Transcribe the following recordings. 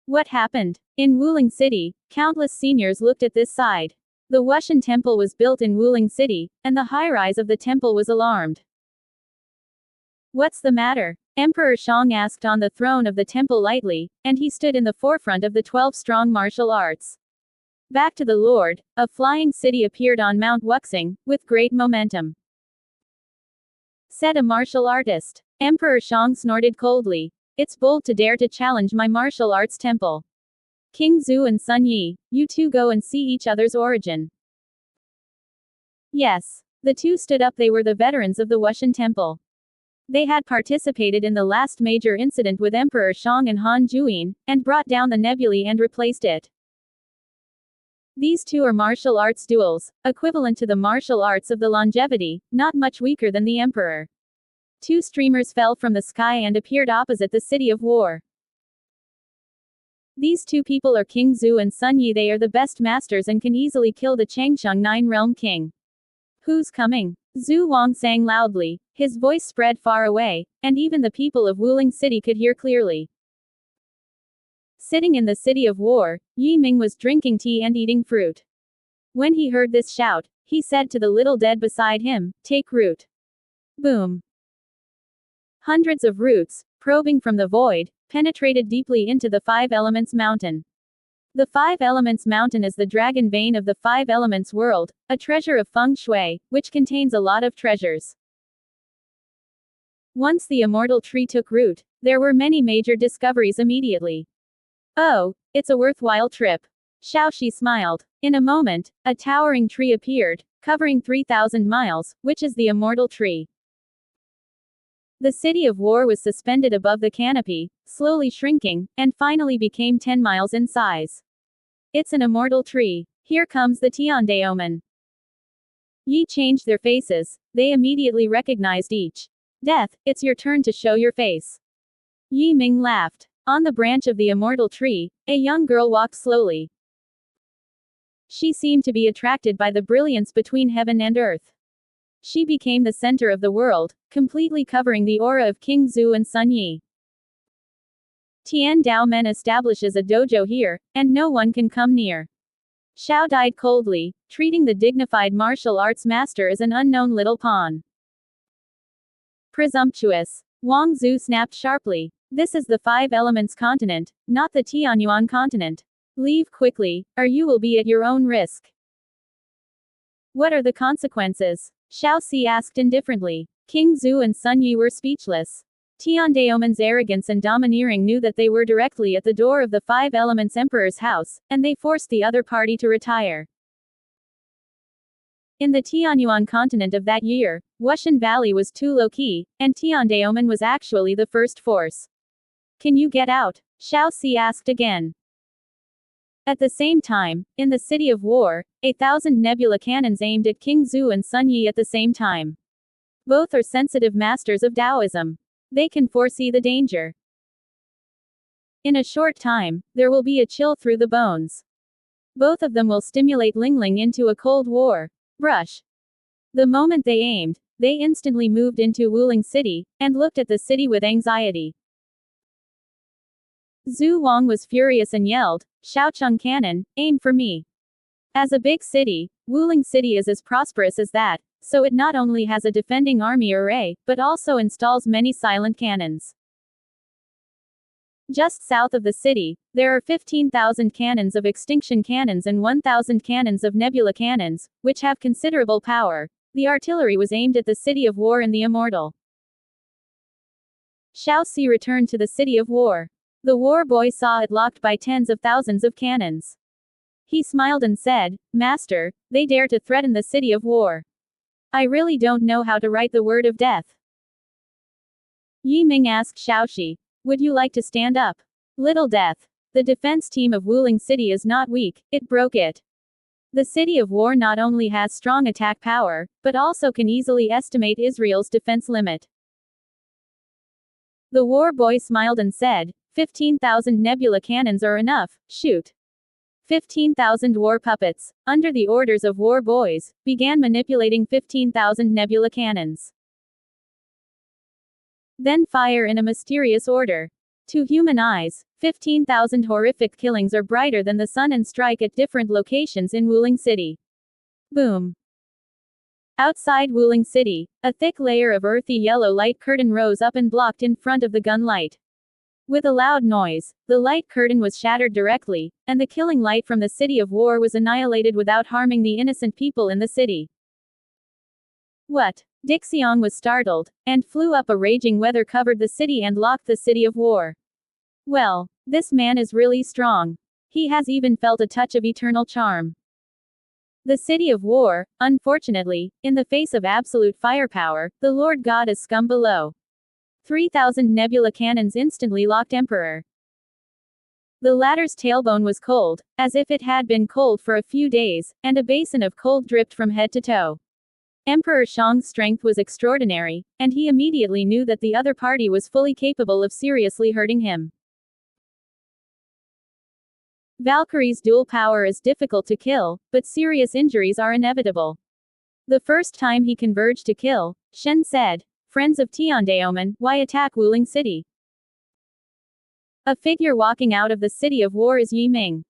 What happened? In Wuling City, countless seniors looked at this side. The Wushan Temple was built in Wuling City, and the high-rise of the temple was alarmed. What's the matter? Emperor Shang asked on the throne of the temple lightly, and he stood in the forefront of the 12-strong martial arts. Back to the Lord, a flying city appeared on Mount Wuxing, with great momentum. Said a martial artist. Emperor Shang snorted coldly. It's bold to dare to challenge my martial arts temple. King Zhu and Sun Yi, you two go and see each other's origin. Yes. The two stood up. They were the veterans of the Wushan Temple. They had participated in the last major incident with Emperor Shang and Han Juyin, and brought down the nebulae and replaced it. These two are martial arts duels, equivalent to the martial arts of the longevity, not much weaker than the Emperor. Two streamers fell from the sky and appeared opposite the City of War. These two people are King Zhu and Sun Yi. They are the best masters and can easily kill the Changsheng Nine-Realm King. Who's coming? Zhu Wang sang loudly. His voice spread far away, and even the people of Wuling City could hear clearly. Sitting in the City of War, Yi Ming was drinking tea and eating fruit. When he heard this shout, he said to the little dead beside him, "Take root." Boom. Hundreds of roots, probing from the void, penetrated deeply into the Five Elements Mountain. The Five Elements Mountain is the dragon vein of the Five Elements world, a treasure of feng shui, which contains a lot of treasures. Once the immortal tree took root, there were many major discoveries immediately. Oh, it's a worthwhile trip. Xiaoxi smiled. In a moment, a towering tree appeared, covering 3,000 miles, which is the immortal tree. The City of War was suspended above the canopy, slowly shrinking, and finally became 10 miles in size. It's an immortal tree. Here comes the Tiandaomen. Yi changed their faces. They immediately recognized each. Death, it's your turn to show your face. Yi Ming laughed. On the branch of the immortal tree, a young girl walked slowly. She seemed to be attracted by the brilliance between heaven and earth. She became the center of the world, completely covering the aura of King Zhu and Sun Yi. Tian Daomen establishes a dojo here, and no one can come near. Xiao died coldly, treating the dignified martial arts master as an unknown little pawn. Presumptuous. Wang Zhu snapped sharply. This is the Five Elements continent, not the Tianyuan continent. Leave quickly, or you will be at your own risk. What are the consequences? Xiaoxi asked indifferently. King Zhu and Sun Yi were speechless. Tiandaomen's arrogance and domineering knew that they were directly at the door of the Five Elements Emperor's house, and they forced the other party to retire. In the Tianyuan continent of that year, Wushan Valley was too low-key, and Tiandaomen was actually the first force. Can you get out? Xiaoxi asked again. At the same time, in the City of War, 1,000 nebula cannons aimed at King Zhu and Sun Yi at the same time. Both are sensitive masters of Taoism. They can foresee the danger. In a short time, there will be a chill through the bones. Both of them will stimulate Lingling into a cold war. Brush. The moment they aimed, they instantly moved into Wuling City, and looked at the city with anxiety. Zhu Wang was furious and yelled, "Shaocheng Cannon, aim for me." As a big city, Wuling City is as prosperous as that, so it not only has a defending army array, but also installs many silent cannons. Just south of the city, there are 15,000 cannons of extinction cannons and 1,000 cannons of nebula cannons, which have considerable power. The artillery was aimed at the City of War and the Immortal. Xiaoxi returned to the City of War. The war boy saw it locked by tens of thousands of cannons. He smiled and said, "Master, they dare to threaten the City of War. I really don't know how to write the word of death." Yi Ming asked Xiaoxi, "Would you like to stand up?" Little death. The defense team of Wuling City is not weak, it broke it. The City of War not only has strong attack power, but also can easily estimate Israel's defense limit. The war boy smiled and said, 15,000 nebula cannons are enough, shoot. 15,000 war puppets, under the orders of war boys, began manipulating 15,000 nebula cannons. Then fire in a mysterious order. To human eyes, 15,000 horrific killings are brighter than the sun and strike at different locations in Wuling City. Boom. Outside Wuling City, a thick layer of earthy yellow light curtain rose up and blocked in front of the gun light. With a loud noise, the light curtain was shattered directly, and the killing light from the city of war was annihilated without harming the innocent people in the city. What? Dixiong was startled, and flew up. A raging weather covered the city and locked the city of war. Well, this man is really strong. He has even felt a touch of eternal charm. The city of war, unfortunately, in the face of absolute firepower, the Lord God is scum below. 3,000 nebula cannons instantly locked Emperor. The latter's tailbone was cold, as if it had been cold for a few days, and a basin of cold dripped from head to toe. Emperor Shang's strength was extraordinary, and he immediately knew that the other party was fully capable of seriously hurting him. Valkyrie's dual power is difficult to kill, but serious injuries are inevitable. The first time he converged to kill, Shen said, "Friends of Tiandaomen, why attack Wuling City?" A figure walking out of the city of war is Yi Ming.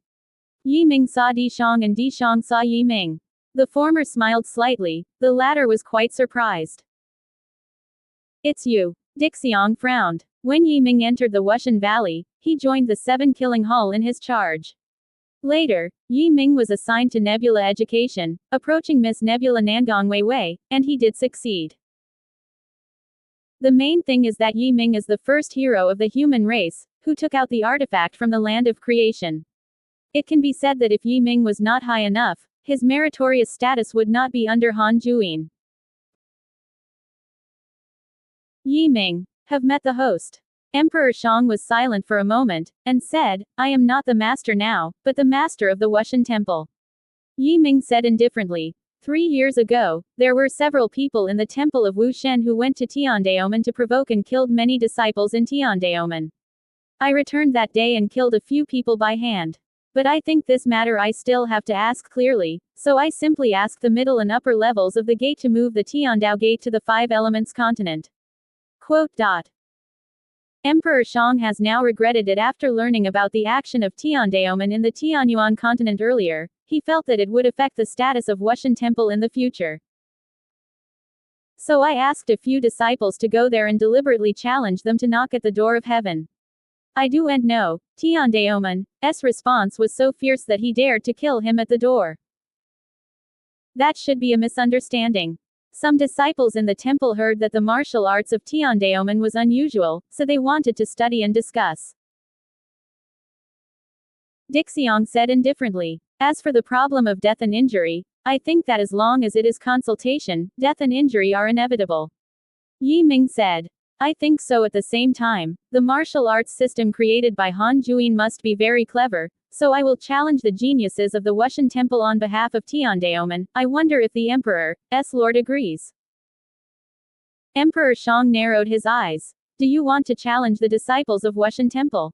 Yi Ming saw Di Shang and Di Shang saw Yi Ming. The former smiled slightly, the latter was quite surprised. "It's you." Dixiong frowned. When Yi Ming entered the Wushan Valley, he joined the 7 killing hall in his charge. Later, Yi Ming was assigned to Nebula Education, approaching Miss Nebula Nangong Weiwei, and he did succeed. The main thing is that Yi Ming is the first hero of the human race, who took out the artifact from the land of creation. It can be said that if Yi Ming was not high enough, his meritorious status would not be under Han Juyin. Yi Ming have met the host. Emperor Shang was silent for a moment, and said, "I am not the master now, but the master of the Wushan Temple." Yi Ming said indifferently, 3 years ago, there were several people in the temple of Wushen who went to Tiandaomen to provoke and killed many disciples in Tiandaomen. I returned that day and killed a few people by hand. But I think this matter I still have to ask clearly, so I simply ask the middle and upper levels of the gate to move the Tiandao gate to the 5 Elements continent. Quote. Emperor Shang has now regretted it after learning about the action of Tiandaomen in the Tianyuan continent earlier. He felt that it would affect the status of Wushan Temple in the future. So I asked a few disciples to go there and deliberately challenge them to knock at the door of heaven. I do and know, Tiandaomen's response was so fierce that he dared to kill him at the door. That should be a misunderstanding. Some disciples in the temple heard that the martial arts of Tiandaomen was unusual, so they wanted to study and discuss. Dixiong said indifferently, "As for the problem of death and injury, I think that as long as it is consultation, death and injury are inevitable." Yi Ming said, "I think so at the same time. The martial arts system created by Han Juyin must be very clever, so I will challenge the geniuses of the Wushan Temple on behalf of Tiandaomen. I wonder if the Emperor's Lord agrees." Emperor Shang narrowed his eyes. "Do you want to challenge the disciples of Wushan Temple?"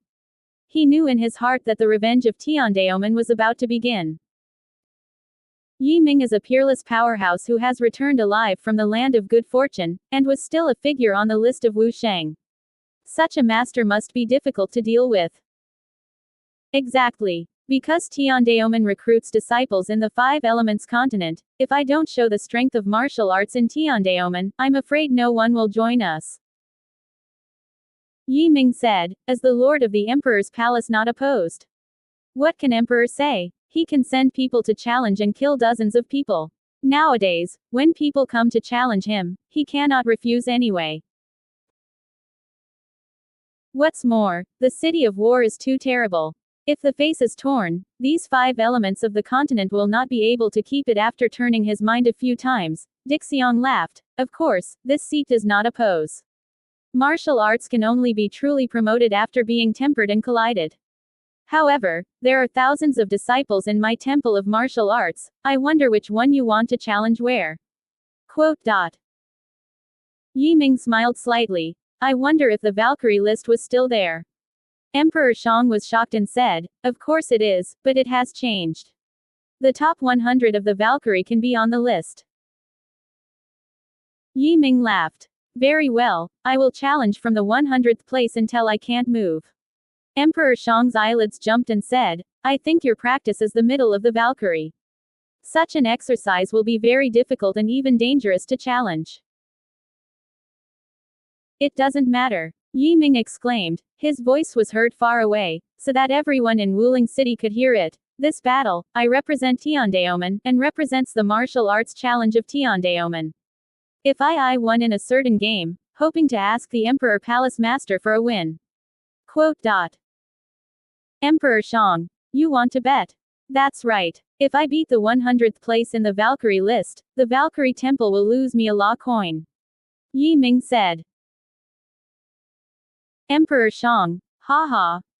He knew in his heart that the revenge of Tiandaomen was about to begin. Yi Ming is a peerless powerhouse who has returned alive from the land of good fortune, and was still a figure on the list of Wu Sheng. Such a master must be difficult to deal with. Exactly. Because Tiandaomen recruits disciples in the 5 Elements continent, if I don't show the strength of martial arts in Tiandaomen, I'm afraid no one will join us. Yi Ming said, "As the lord of the emperor's palace not opposed. What can emperor say? He can send people to challenge and kill dozens of people. Nowadays, when people come to challenge him, he cannot refuse anyway. What's more, the city of war is too terrible. If the face is torn, these 5 elements of the continent will not be able to keep it." After turning his mind a few times, Dixiong laughed. "Of course, this seat does not oppose. Martial arts can only be truly promoted after being tempered and collided. However, there are thousands of disciples in my temple of martial arts. I wonder which one you want to challenge where." Quote. Yi Ming smiled slightly. "I wonder if the Valkyrie list was still there." Emperor Shang was shocked and said, "Of course it is, but it has changed. The top 100 of the Valkyrie can be on the list." Yi Ming laughed. Very well, I will challenge from the 100th place until I can't move. Emperor Shang's eyelids jumped and said, I think your practice is the middle of the Valkyrie. Such an exercise will be very difficult and even dangerous to challenge. It doesn't matter. Yi Ming exclaimed. His voice was heard far away, so that everyone in Wuling City could hear it. This battle, I represent Tiandaomen, and represents the martial arts challenge of Tiandaomen. If I won in a certain game, hoping to ask the Emperor Palace Master for a win. Quote. Emperor Shang, you want to bet? That's right. If I beat the 100th place in the Valkyrie list, the Valkyrie Temple will lose me a law coin. Yi Ming said. Emperor Shang,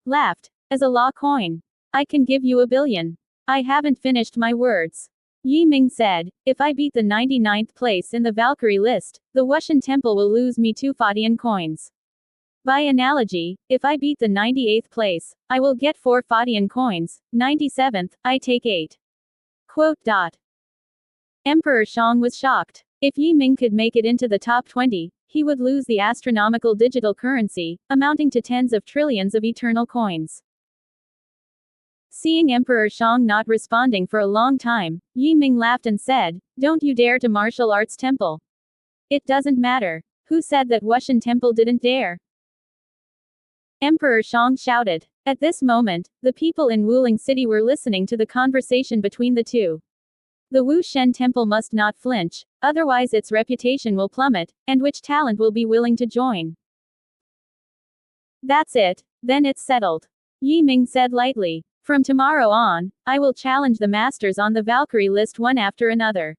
laughed. As a law coin. I can give you 1 billion. I haven't finished my words. Yi Ming said, if I beat the 99th place in the Valkyrie list, the Wushan Temple will lose me 2 Fadian coins. By analogy, if I beat the 98th place, I will get 4 Fadian coins, 97th, I take 8. Quote. Emperor Shang was shocked. If Yi Ming could make it into the top 20, he would lose the astronomical digital currency, amounting to tens of trillions of eternal coins. Seeing Emperor Shang not responding for a long time, Yi Ming laughed and said, don't you dare to martial arts temple. It doesn't matter. Who said that Wushan Temple didn't dare? Emperor Shang shouted. At this moment, the people in Wuling City were listening to the conversation between the two. The Wu Shen Temple must not flinch, otherwise its reputation will plummet, and which talent will be willing to join? That's it, then it's settled. Yi Ming said lightly. From tomorrow on, I will challenge the masters on the Valkyrie list one after another.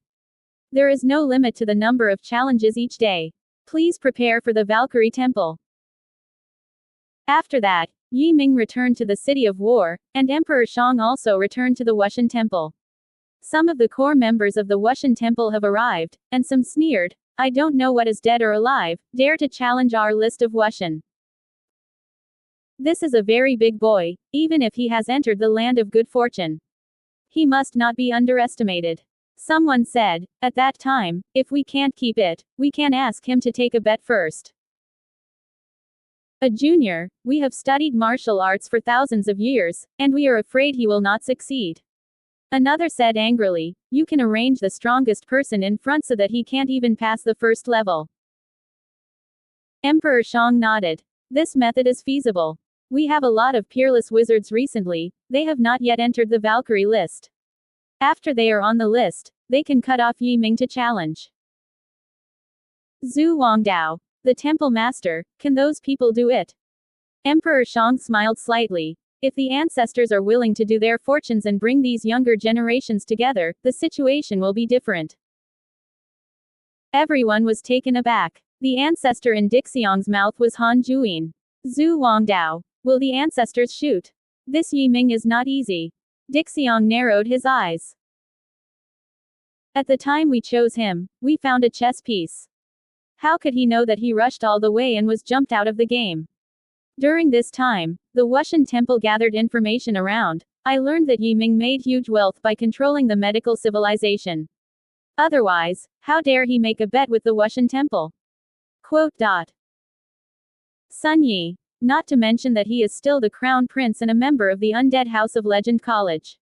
There is no limit to the number of challenges each day. Please prepare for the Valkyrie Temple. After that, Yi Ming returned to the City of War, and Emperor Shang also returned to the Wushan Temple. Some of the core members of the Wushan Temple have arrived, and some sneered, I don't know what is dead or alive, dare to challenge our list of Wushan. This is a very big boy, even if he has entered the land of good fortune. He must not be underestimated. Someone said, at that time, if we can't keep it, we can ask him to take a bet first. A junior, we have studied martial arts for thousands of years, and we are afraid he will not succeed. Another said angrily, you can arrange the strongest person in front so that he can't even pass the first level. Emperor Shang nodded. This method is feasible. We have a lot of peerless wizards recently, they have not yet entered the Valkyrie list. After they are on the list, they can cut off Yi Ming to challenge. Zhu Wangdao, the temple master, can those people do it? Emperor Shang smiled slightly. If the ancestors are willing to do their fortunes and bring these younger generations together, the situation will be different. Everyone was taken aback. The ancestor in Dixiong's mouth was Han Juyin. Zhu Wangdao. Will the ancestors shoot? This Yi Ming is not easy. Dixiong narrowed his eyes. At the time we chose him, we found a chess piece. How could he know that he rushed all the way and was jumped out of the game? During this time, the Wushan Temple gathered information around. I learned that Yi Ming made huge wealth by controlling the medical civilization. Otherwise, how dare he make a bet with the Wushan Temple? Quote. Sun Yi. Not to mention that he is still the crown prince and a member of the Undead House of Legend College.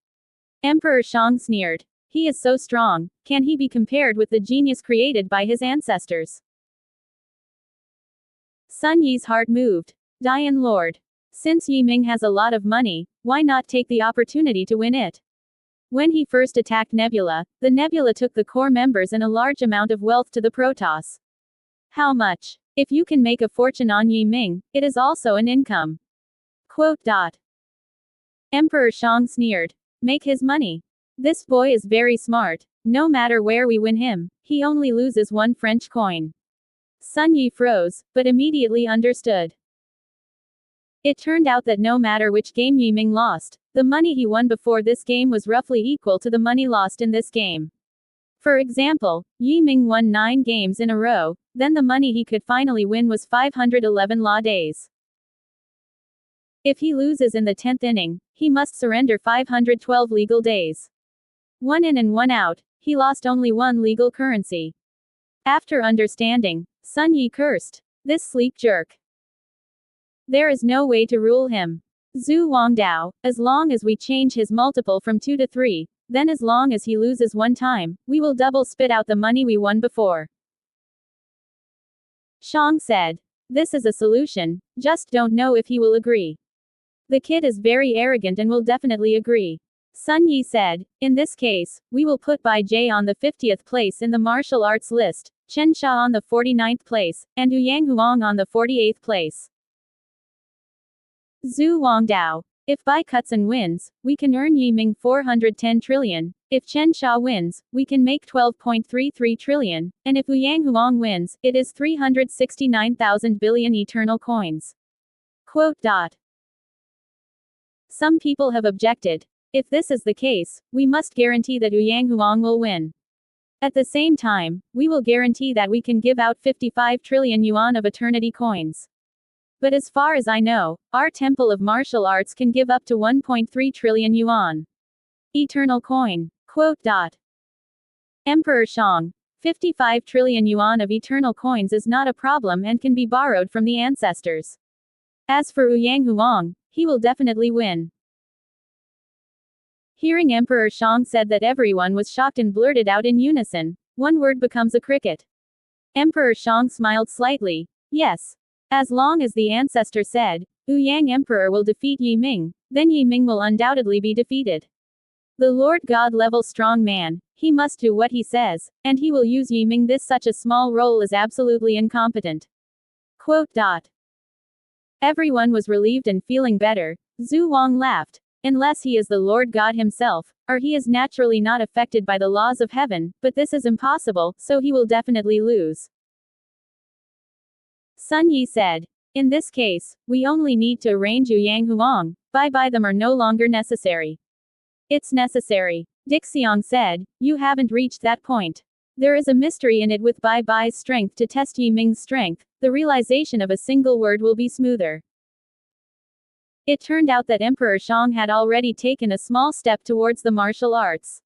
Emperor Shang sneered. He is so strong, can he be compared with the genius created by his ancestors? Sun Yi's heart moved. Dian Lord. Since Yi Ming has a lot of money, why not take the opportunity to win it? When he first attacked Nebula, the Nebula took the core members and a large amount of wealth to the Protoss. How much? If you can make a fortune on Yi Ming, it is also an income. Quote. Emperor Shang sneered. Make his money. This boy is very smart. No matter where we win him, he only loses 1 French coin. Sun Yi froze, but immediately understood. It turned out that no matter which game Yi Ming lost, the money he won before this game was roughly equal to the money lost in this game. For example, Yi Ming won 9 games in a row, then the money he could finally win was 511 law days. If he loses in the 10th inning, he must surrender 512 legal days. 1 in and 1 out, he lost only 1 legal currency. After understanding, Sun Yi cursed. This sleek jerk. There is no way to rule him. Zhu Wangdao, as long as we change his multiple from 2 to 3, then as long as he loses one time, we will double spit out the money we won before. Shang said. This is a solution, just don't know if he will agree. The kid is very arrogant and will definitely agree. Sun Yi said, in this case, we will put Bai Jie on the 50th place in the martial arts list, Chen Sha on the 49th place, and Ouyang Huang on the 48th place. Zhu Wangdao. If Bai cuts and wins, we can earn Yiming 410 trillion. If Chen Sha wins, we can make 12.33 trillion. And if Ouyang Huang wins, it is 369,000 billion eternal coins. Quote. Some people have objected. If this is the case, we must guarantee that Ouyang Huang will win. At the same time, we will guarantee that we can give out 55 trillion yuan of eternity coins. But as far as I know, our Temple of Martial Arts can give up to 1.3 trillion yuan. Eternal coin. Quote. Emperor Shang. 55 trillion yuan of eternal coins is not a problem and can be borrowed from the ancestors. As for Ouyang Huang, he will definitely win. Hearing Emperor Shang said that, everyone was shocked and blurted out in unison. One word becomes a cricket. Emperor Shang smiled slightly. Yes. As long as the ancestor said, Ouyang Emperor will defeat Yiming, then Yiming will undoubtedly be defeated. The Lord God level strong man, he must do what he says, and he will use Yiming. This such a small role is absolutely incompetent. Quote. Everyone was relieved and feeling better. Zhu Wang laughed. Unless he is the Lord God himself, or he is naturally not affected by the laws of heaven, but this is impossible, so he will definitely lose. Sun Yi said. In this case, we only need to arrange Ouyang Huang. Bye them are no longer necessary. It's necessary. Dixiang said. You haven't reached that point. There is a mystery in it with Bai's strength to test Yiming's strength. The realization of a single word will be smoother. It turned out that Emperor Shang had already taken a small step towards the martial arts.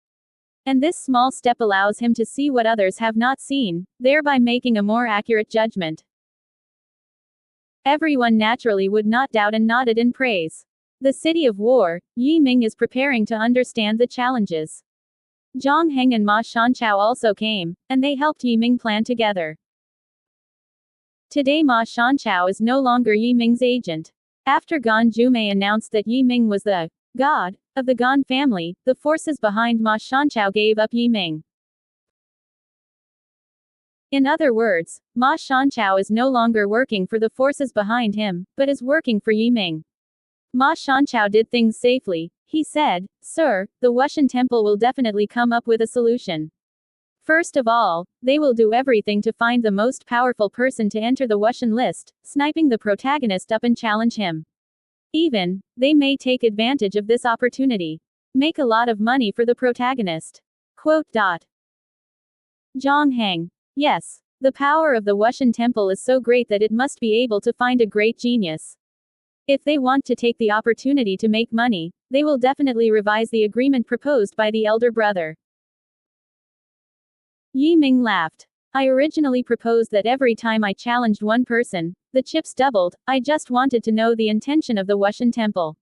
And this small step allows him to see what others have not seen, thereby making a more accurate judgment. Everyone naturally would not doubt and nodded in praise. The city of war, Yiming is preparing to understand the challenges. Zhang Heng and Ma Shanchao also came, and they helped Yiming plan together. Today Ma Shanchao is no longer Yiming's agent. After Gan Zhumei announced that Yiming was the god of the Gan family, the forces behind Ma Shanchao gave up Yiming. In other words, Ma Shanchao is no longer working for the forces behind him, but is working for Yiming. Ma Shanchao did things safely. He said, Sir, the Wushan Temple will definitely come up with a solution. First of all, they will do everything to find the most powerful person to enter the Wushan list, sniping the protagonist up and challenge him. Even, they may take advantage of this opportunity. Make a lot of money for the protagonist. Quote. Zhang Heng. Yes. The power of the Wushan Temple is so great that it must be able to find a great genius. If they want to take the opportunity to make money, they will definitely revise the agreement proposed by the elder brother. Yiming laughed. I originally proposed that every time I challenged one person, the chips doubled. I just wanted to know the intention of the Wushan Temple.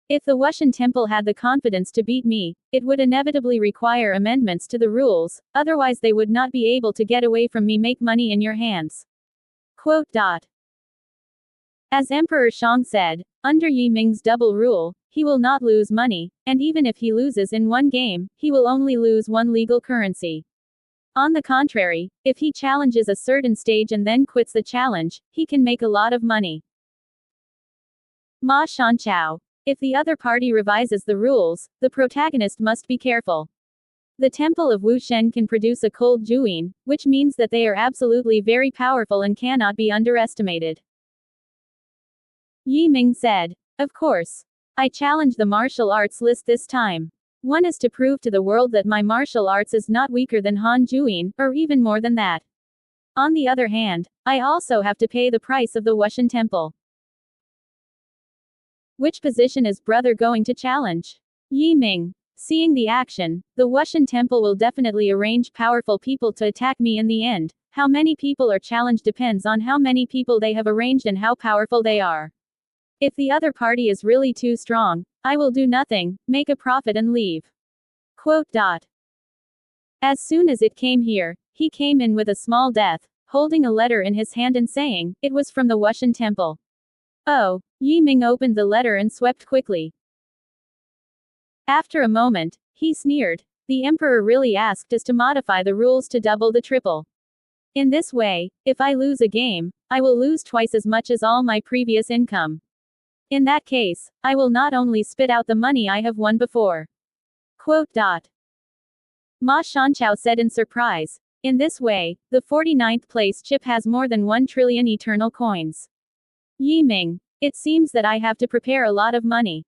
If the Wushan Temple had the confidence to beat me, it would inevitably require amendments to the rules, otherwise they would not be able to get away from me. Make money in your hands. Quote. As Emperor Shang said, under Yiming's double rule, he will not lose money, and even if he loses in one game, he will only lose one legal currency. On the contrary, if he challenges a certain stage and then quits the challenge, he can make a lot of money. Ma Shanchao. If the other party revises the rules, the protagonist must be careful. The Temple of Wushen can produce a cold Juyin, which means that they are absolutely very powerful and cannot be underestimated. Yiming said. Of course. I challenge the martial arts list this time. One is to prove to the world that my martial arts is not weaker than Han Juyin, or even more than that. On the other hand, I also have to pay the price of the Wushan Temple. Which position is brother going to challenge? Yiming. Seeing the action, the Wushan Temple will definitely arrange powerful people to attack me in the end. How many people are challenged depends on how many people they have arranged and how powerful they are. If the other party is really too strong, I will do nothing, make a profit and leave. Quote. As soon as it came here, he came in with a small death, holding a letter in his hand and saying, it was from the Wushan temple. Oh, Yi Ming opened the letter and swept quickly. After a moment, he sneered. The emperor really asked us to modify the rules to double the triple. In this way, if I lose a game, I will lose twice as much as all my previous income. In that case, I will not only spit out the money I have won before. Quote. Ma Shanchao said in surprise. In this way, the 49th place chip has more than 1 trillion eternal coins. Yi Ming, it seems that I have to prepare a lot of money.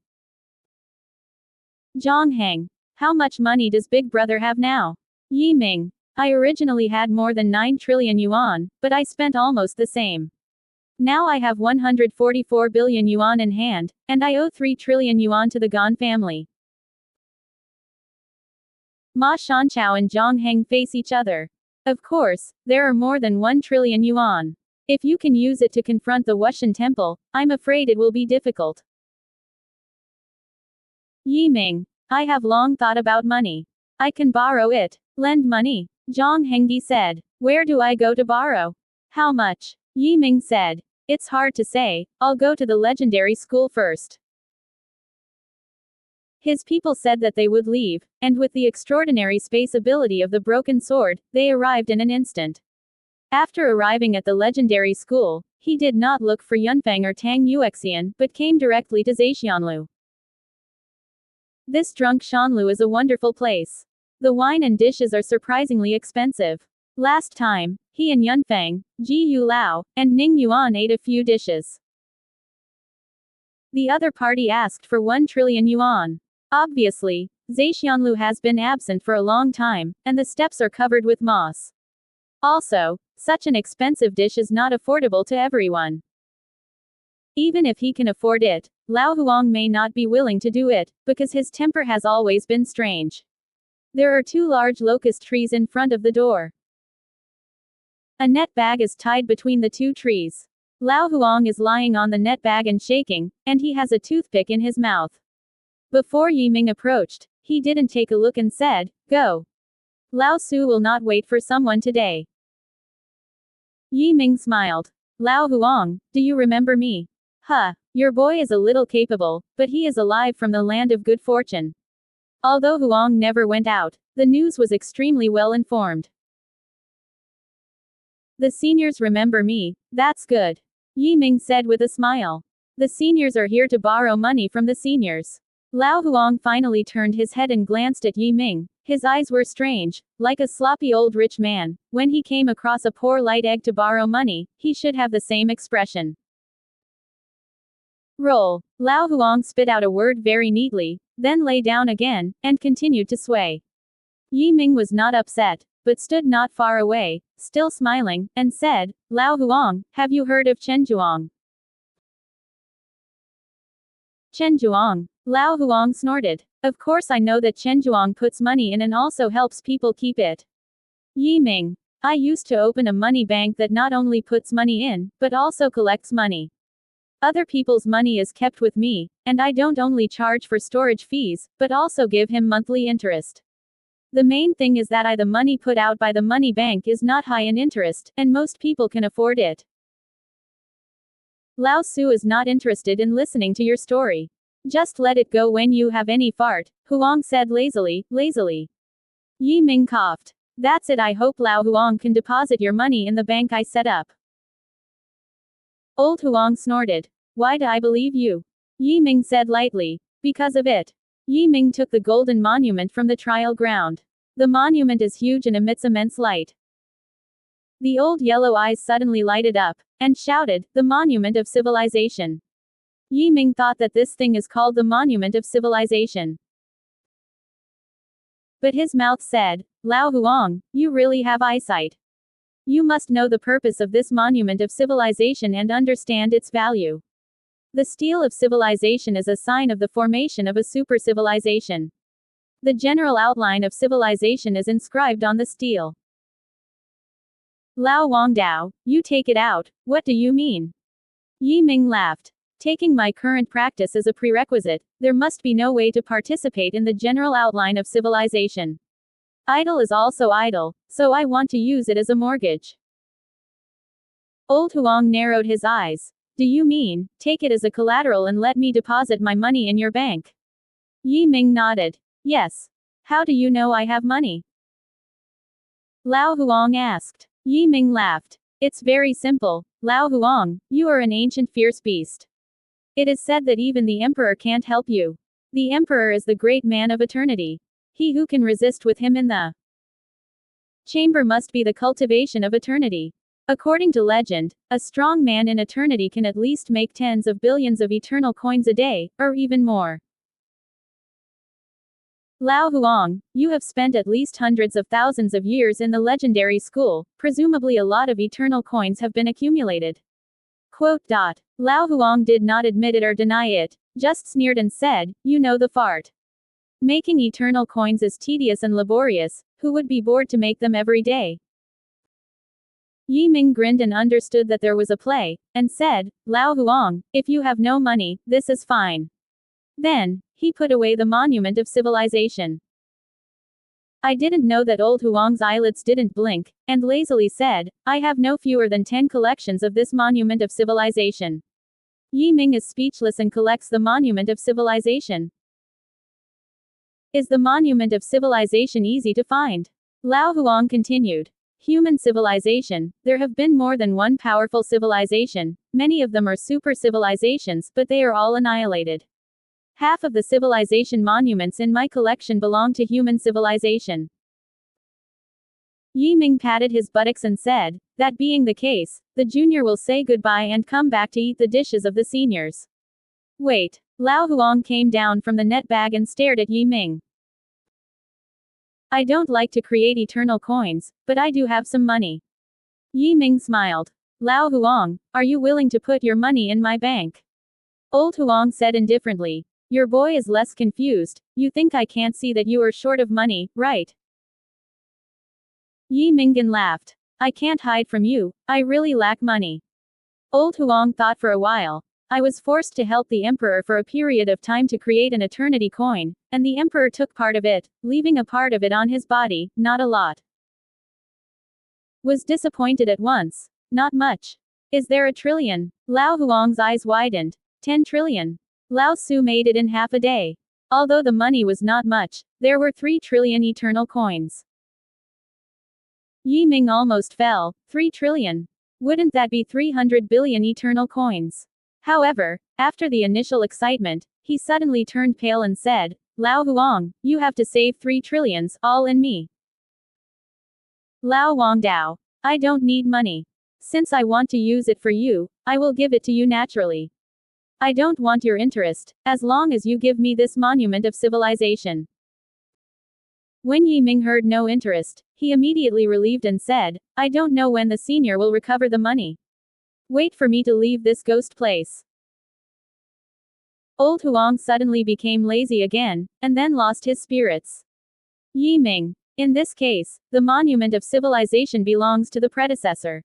Zhang Heng, how much money does Big Brother have now? Yi Ming, I originally had more than 9 trillion yuan, but I spent almost the same. Now I have 144 billion yuan in hand, and I owe 3 trillion yuan to the Gan family. Ma Shanchao and Zhang Heng face each other. Of course, there are more than 1 trillion yuan. If you can use it to confront the Wushan temple, I'm afraid it will be difficult. Yi Ming, I have long thought about money. I can borrow it. Lend money. Zhang Hengdi said. Where do I go to borrow? How much? Yi Ming said. It's hard to say, I'll go to the legendary school first. His people said that they would leave, and with the extraordinary space ability of the broken sword, they arrived in an instant. After arriving at the legendary school, he did not look for Yunfeng or Tang Yuexian, but came directly to Zhexianlu. This drunk Shanlu is a wonderful place. The wine and dishes are surprisingly expensive. Last time, he and Yunfeng, Ji Yu Lao, and Ning Yuan ate a few dishes. The other party asked for 1 trillion yuan. Obviously, Zhexianlu has been absent for a long time, and the steps are covered with moss. Also, such an expensive dish is not affordable to everyone. Even if he can afford it, Lao Huang may not be willing to do it, because his temper has always been strange. There are 2 large locust trees in front of the door. A net bag is tied between the 2 trees. Lao Huang is lying on the net bag and shaking, and he has a toothpick in his mouth. Before Yi Ming approached, he didn't take a look and said, go. Lao Su will not wait for someone today. Yi Ming smiled. Lao Huang, do you remember me? Huh, your boy is a little capable, but he is alive from the land of good fortune. Although Huang never went out, the news was extremely well informed. The seniors remember me, that's good. Yi Ming said with a smile. The seniors are here to borrow money from the seniors. Lao Huang finally turned his head and glanced at Yi Ming. His eyes were strange, like a sloppy old rich man. When he came across a poor light egg to borrow money, he should have the same expression. Roll. Lao Huang spit out a word very neatly, then lay down again, and continued to sway. Yi Ming was not upset, but stood not far away, still smiling, and said, Lao Huang, have you heard of Chen Zhuang? Chen Zhuang. Lao Huang snorted. Of course I know that Chen Zhuang puts money in and also helps people keep it. Yi Ming. I used to open a money bank that not only puts money in, but also collects money. Other people's money is kept with me, and I don't only charge for storage fees, but also give him monthly interest. The main thing is that the money put out by the money bank is not high in interest, and most people can afford it. Lao Su is not interested in listening to your story. Just let it go when you have any fart, Huang said lazily. Yi Ming coughed. That's it. I hope Lao Huang can deposit your money in the bank I set up. Old Huang snorted. Why do I believe you? Yi Ming said lightly. Because of it. Yi Ming took the golden monument from the trial ground. The monument is huge and emits immense light. The old yellow eyes suddenly lighted up, and shouted, the monument of civilization. Yi Ming thought that this thing is called the monument of civilization. But his mouth said, Lao Huang, you really have eyesight. You must know the purpose of this monument of civilization and understand its value. The steel of civilization is a sign of the formation of a super civilization. The general outline of civilization is inscribed on the steel. Lao Wangdao, you take it out, what do you mean? Yi Ming laughed. Taking my current practice as a prerequisite, there must be no way to participate in the general outline of civilization. Idle is also idle, so I want to use it as a mortgage. Old Huang narrowed his eyes. Do you mean, take it as a collateral and let me deposit my money in your bank? Yi Ming nodded. Yes. How do you know I have money? Lao Huang asked. Yi Ming laughed. It's very simple, Lao Huang, you are an ancient fierce beast. It is said that even the emperor can't help you. The emperor is the great man of eternity. He who can resist with him in the chamber must be the cultivation of eternity. According to legend, a strong man in eternity can at least make tens of billions of eternal coins a day, or even more. Lao Huang, you have spent at least hundreds of thousands of years in the legendary school, presumably a lot of eternal coins have been accumulated. Lao Huang did not admit it or deny it, just sneered and said, you know the fart. Making eternal coins is tedious and laborious, who would be bored to make them every day? Yi Ming grinned and understood that there was a play, and said, Lao Huang, if you have no money, this is fine. Then, he put away the monument of civilization. I didn't know that old Huang's eyelids didn't blink, and lazily said, I have no fewer than 10 collections of this monument of civilization. Yi Ming is speechless and collects the monument of civilization. Is the monument of civilization easy to find? Lao Huang continued. Human civilization, there have been more than one powerful civilization, many of them are super civilizations, but they are all annihilated. Half of the civilization monuments in my collection belong to human civilization. Yi Ming patted his buttocks and said, that being the case, the junior will say goodbye and come back to eat the dishes of the seniors. Wait. Lao Huang came down from the net bag and stared at Yi Ming. I don't like to create eternal coins, but I do have some money. Yi Ming smiled. Lao Huang, are you willing to put your money in my bank? Old Huang said indifferently. Your boy is less confused, you think I can't see that you are short of money, right? Yi Minggan laughed. I can't hide from you, I really lack money. Old Huang thought for a while. I was forced to help the emperor for a period of time to create an eternity coin, and the emperor took part of it, leaving a part of it on his body, not a lot. Was disappointed at once. Not much. Is there a trillion? Lao Huang's eyes widened. 10 trillion. Lao Su made it in half a day. Although the money was not much, there were 3 trillion eternal coins. Yi Ming almost fell. 3 trillion. Wouldn't that be 300 billion eternal coins? However, after the initial excitement, he suddenly turned pale and said, Lao Huang, you have to save 3 trillions, all in me. Lao Wangdao. I don't need money. Since I want to use it for you, I will give it to you naturally. I don't want your interest, as long as you give me this monument of civilization. When Yi Ming heard no interest, he immediately relieved and said, I don't know when the senior will recover the money. Wait for me to leave this ghost place. Old Huang suddenly became lazy again, and then lost his spirits. Yi Ming. In this case, the monument of civilization belongs to the predecessor.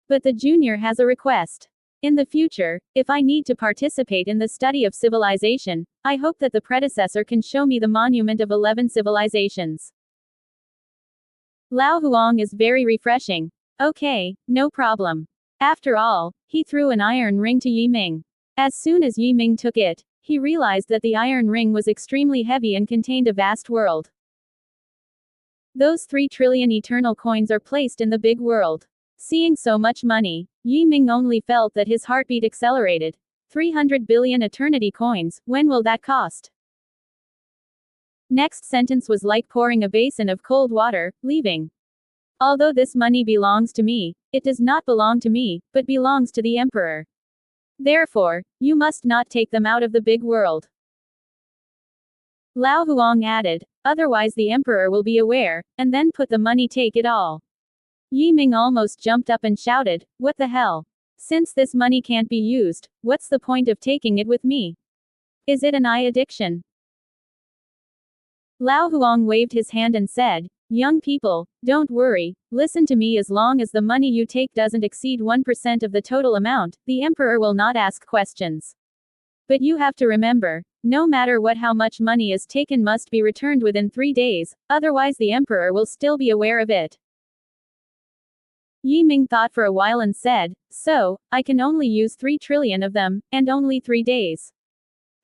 But the junior has a request. In the future, if I need to participate in the study of civilization, I hope that the predecessor can show me the monument of 11 civilizations. Lao Huang is very refreshing. Okay, no problem. After all, he threw an iron ring to Yi Ming. As soon as Yi Ming took it, he realized that the iron ring was extremely heavy and contained a vast world. Those 3 trillion eternal coins are placed in the big world. Seeing so much money, Yi Ming only felt that his heartbeat accelerated. 300 billion eternity coins, when will that cost? Next sentence was like pouring a basin of cold water, leaving. Although this money belongs to me, it does not belong to me, but belongs to the emperor. Therefore, you must not take them out of the big world. Lao Huang added, otherwise the emperor will be aware, and then put the money take it all. Yi Ming almost jumped up and shouted, what the hell? Since this money can't be used, what's the point of taking it with me? Is it an eye addiction? Lao Huang waved his hand and said, Young people, don't worry, listen to me. As long as the money you take doesn't exceed 1% of the total amount, the emperor will not ask questions. But you have to remember, no matter what, how much money is taken must be returned within 3 days, otherwise the emperor will still be aware of it. Yi Ming thought for a while and said, so, I can only use 3 trillion of them, and only 3 days.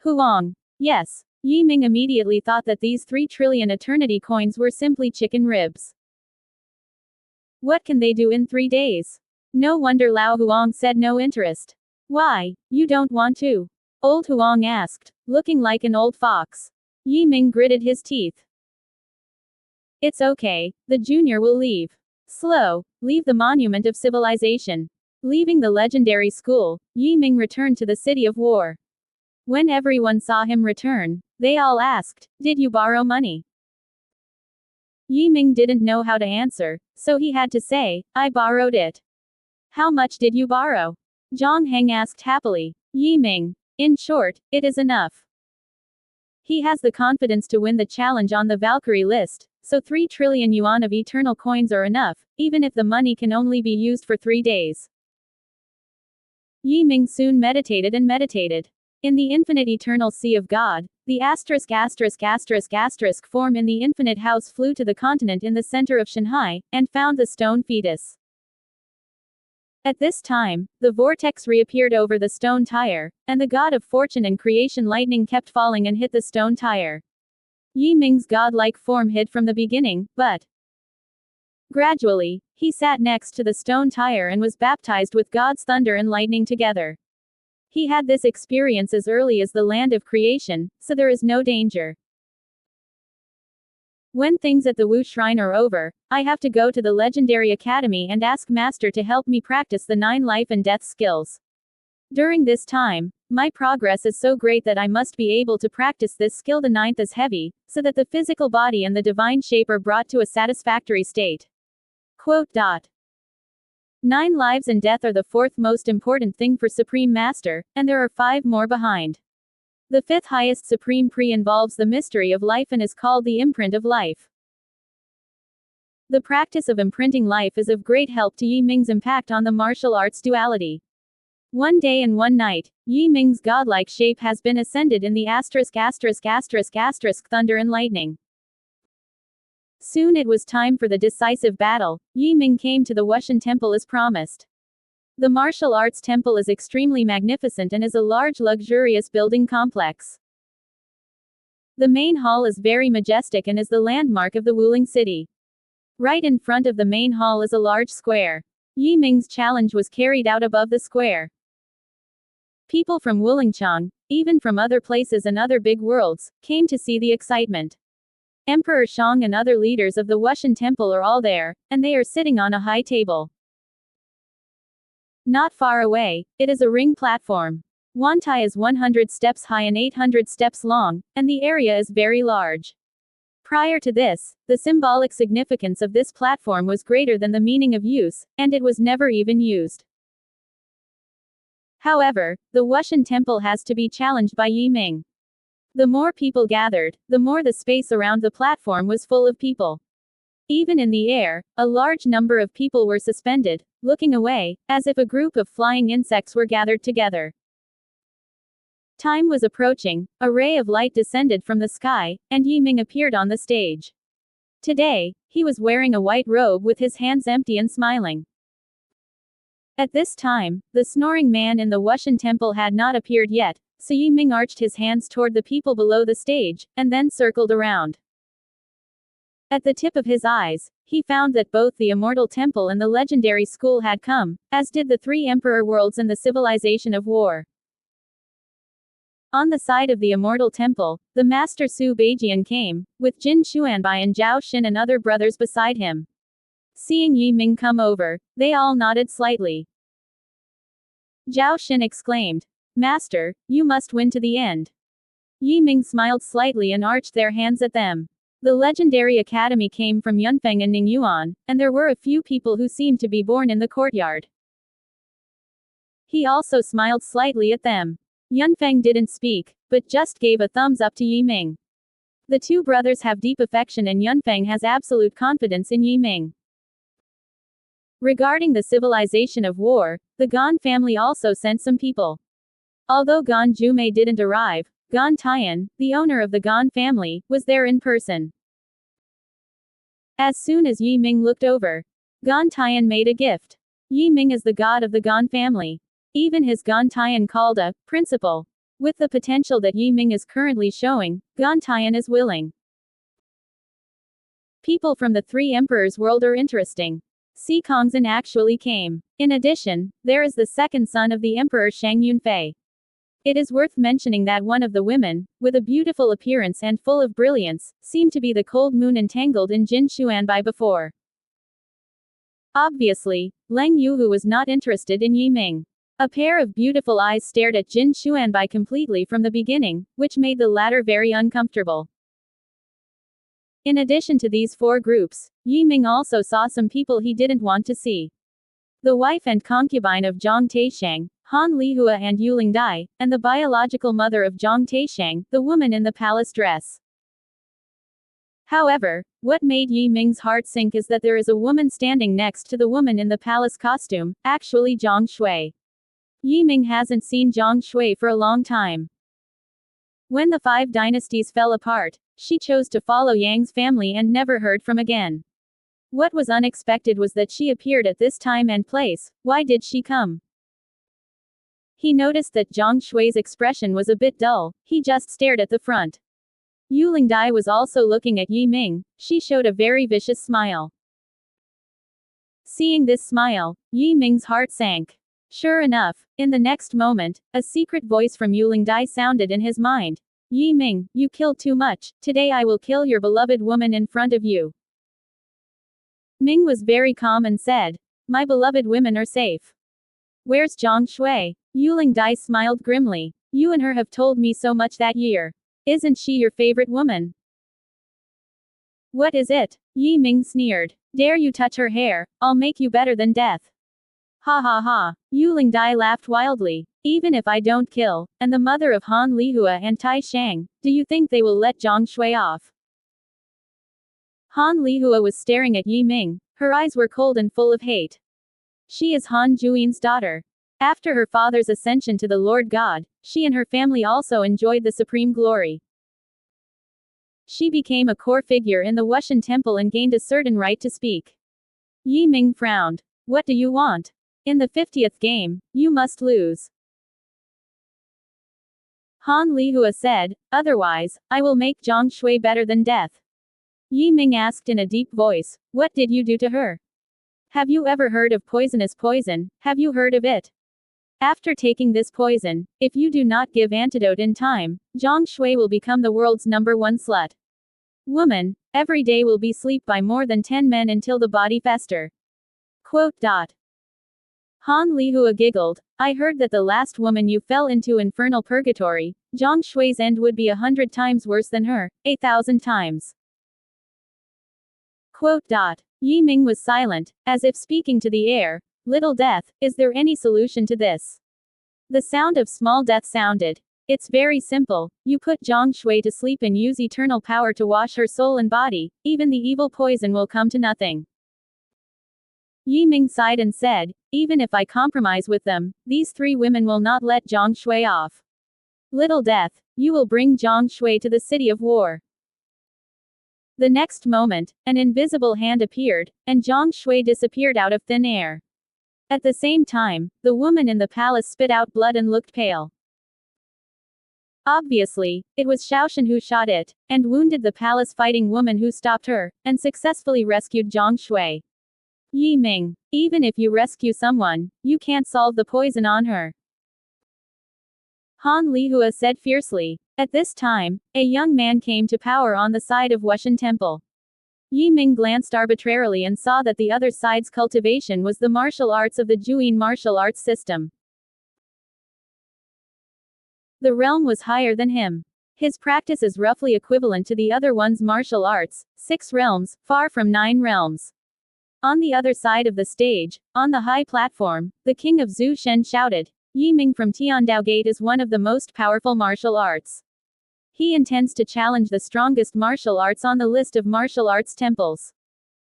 Huang. Yes. Yi Ming immediately thought that these 3 trillion eternity coins were simply chicken ribs. What can they do in 3 days? No wonder Lao Huang said no interest. Why, you don't want to? Old Huang asked, looking like an old fox. Yi Ming gritted his teeth. It's okay, the junior will leave. Leave the monument of civilization. Leaving the legendary school, Yi Ming returned to the city of war. When everyone saw him return, they all asked, did you borrow money? Yi Ming didn't know how to answer, so he had to say, I borrowed it. How much did you borrow? Zhang Heng asked happily. Yi Ming. In short, it is enough. He has the confidence to win the challenge on the Valkyrie list, so 3 trillion yuan of eternal coins are enough, even if the money can only be used for 3 days. Yi Ming soon meditated and meditated. In the infinite eternal sea of God, the ***** form in the infinite house flew to the continent in the center of Shanghai, and found the stone fetus. At this time, the vortex reappeared over the stone tire, and the god of fortune and creation lightning kept falling and hit the stone tire. Yi Ming's godlike form hid from the beginning, but gradually, he sat next to the stone tire and was baptized with God's thunder and lightning together. He had this experience as early as the land of creation, so there is no danger. When things at the Wu Shrine are over, I have to go to the Legendary Academy and ask Master to help me practice the 9 life and death skills. During this time, my progress is so great that I must be able to practice this skill. The 9th is heavy, so that the physical body and the divine shape are brought to a satisfactory state. Quote. 9 lives and death are the 4th most important thing for Supreme Master, and there are 5 more behind. The 5th highest Supreme Pre involves the mystery of life and is called the imprint of life. The practice of imprinting life is of great help to Yi Ming's impact on the martial arts duality. One day and one night, Yi Ming's godlike shape has been ascended in the ***** thunder and lightning. Soon it was time for the decisive battle. Yi Ming came to the Wushan Temple as promised. The martial arts temple is extremely magnificent and is a large luxurious building complex. The main hall is very majestic and is the landmark of the Wuling city. Right in front of the main hall is a large square. Yi Ming's challenge was carried out above the square. People from Wulingchang, even from other places and other big worlds, came to see the excitement. Emperor Shang and other leaders of the Wushan Temple are all there, and they are sitting on a high table. Not far away, it is a ring platform. Wantai is 100 steps high and 800 steps long, and the area is very large. Prior to this, the symbolic significance of this platform was greater than the meaning of use, and it was never even used. However, the Wushan Temple has to be challenged by Yi Ming. The more people gathered, the more the space around the platform was full of people. Even in the air, a large number of people were suspended, looking away, as if a group of flying insects were gathered together. Time was approaching, a ray of light descended from the sky, and Yi Ming appeared on the stage. Today, he was wearing a white robe with his hands empty and smiling. At this time, the snoring man in the Wushan Temple had not appeared yet, so Yi Ming arched his hands toward the people below the stage, and then circled around. At the tip of his eyes, he found that both the Immortal Temple and the Legendary School had come, as did the 3 Emperor Worlds and the Civilization of War. On the side of the Immortal Temple, the Master Su Beijian came, with Jin Xuanbai and Zhao Xin and other brothers beside him. Seeing Yi Ming come over, they all nodded slightly. Zhao Xin exclaimed, "Master, you must win to the end." Yi Ming smiled slightly and arched their hands at them. The Legendary Academy came from Yunfeng and Ningyuan, and there were a few people who seemed to be born in the courtyard. He also smiled slightly at them. Yunfeng didn't speak, but just gave a thumbs up to Yi Ming. The two brothers have deep affection and Yunfeng has absolute confidence in Yi Ming. Regarding the civilization of war, the Gan family also sent some people. Although Gan Jumei didn't arrive, Gan Tian, the owner of the Gan family, was there in person. As soon as Yi Ming looked over, Gan Tian made a gift. Yi Ming is the god of the Gan family. Even his Gan Tian called a principal. With the potential that Yi Ming is currently showing, Gan Tian is willing. People from the Three Emperors world are interesting. Si Kongzhen actually came. In addition, there is the second son of the Emperor Shang Yunfei. It is worth mentioning that one of the women, with a beautiful appearance and full of brilliance, seemed to be the cold moon entangled in Jin Xuanbai before. Obviously, Leng Yuhu was not interested in Yi Ming. A pair of beautiful eyes stared at Jin Xuanbai completely from the beginning, which made the latter very uncomfortable. In addition to these four groups, Yi Ming also saw some people he didn't want to see. The wife and concubine of Zhang Taishang, Han Lihua and Yuling Dai, and the biological mother of Zhang Taishang, the woman in the palace dress. However, what made Yi Ming's heart sink is that there is a woman standing next to the woman in the palace costume, actually Zhang Shui. Yi Ming hasn't seen Zhang Shui for a long time. When the five dynasties fell apart, she chose to follow Yang's family and never heard from again. What was unexpected was that she appeared at this time and place. Why did she come? He noticed that Zhang Shui's expression was a bit dull, he just stared at the front. Yuling Dai was also looking at Yi Ming, she showed a very vicious smile. Seeing this smile, Yi Ming's heart sank. Sure enough, in the next moment, a secret voice from Yuling Dai sounded in his mind. Yi Ming, you killed too much, today I will kill your beloved woman in front of you. Ming was very calm and said, my beloved women are safe. Where's Zhang Shui? Yuling Dai smiled grimly. You and her have told me so much that year. Isn't she your favorite woman? What is it? Yi Ming sneered. Dare you touch her hair, I'll make you better than death. Ha ha ha. Yuling Dai laughed wildly. Even if I don't kill, and the mother of Han Lihua and Tai Shang, do you think they will let Zhang Shui off? Han Lihua was staring at Yi Ming, her eyes were cold and full of hate. She is Han Juin's daughter. After her father's ascension to the Lord God, she and her family also enjoyed the supreme glory. She became a core figure in the Wushan temple and gained a certain right to speak. Yi Ming frowned. What do you want? In the 50th game, you must lose. Han Lihua said, otherwise, I will make Zhang Shui better than death. Yi Ming asked in a deep voice, what did you do to her? Have you ever heard of poisonous poison? Have you heard of it? After taking this poison, if you do not give antidote in time, Zhang Shui will become the world's #1 slut. Woman, every day will be sleep by more than 10 men until the body fester. Quote. Han Lihua giggled. I heard that the last woman you fell into infernal purgatory, Zhang Shui's end would be 100 times worse than her, 1,000 times. Quote. Yi Ming was silent, as if speaking to the air. Little death, is there any solution to this? The sound of small death sounded. It's very simple, you put Zhang Shui to sleep and use eternal power to wash her soul and body, even the evil poison will come to nothing. Yi Ming sighed and said, even if I compromise with them, these three women will not let Zhang Shui off. Little death, you will bring Zhang Shui to the city of war. The next moment, an invisible hand appeared, and Zhang Shui disappeared out of thin air. At the same time, the woman in the palace spit out blood and looked pale. Obviously, it was Xiaoshan who shot it, and wounded the palace fighting woman who stopped her, and successfully rescued Zhang Shui. Yi Ming, even if you rescue someone, you can't solve the poison on her. Han Lihua said fiercely. At this time, a young man came to power on the side of Wushan Temple. Yi Ming glanced arbitrarily and saw that the other side's cultivation was the martial arts of the Juyin martial arts system. The realm was higher than him. His practice is roughly equivalent to the other one's martial arts, 6 realms, far from 9 realms. On the other side of the stage, on the high platform, the king of Zhu Shen shouted, Yi Ming from Tiandao Gate is one of the most powerful martial arts. He intends to challenge the strongest martial arts on the list of martial arts temples.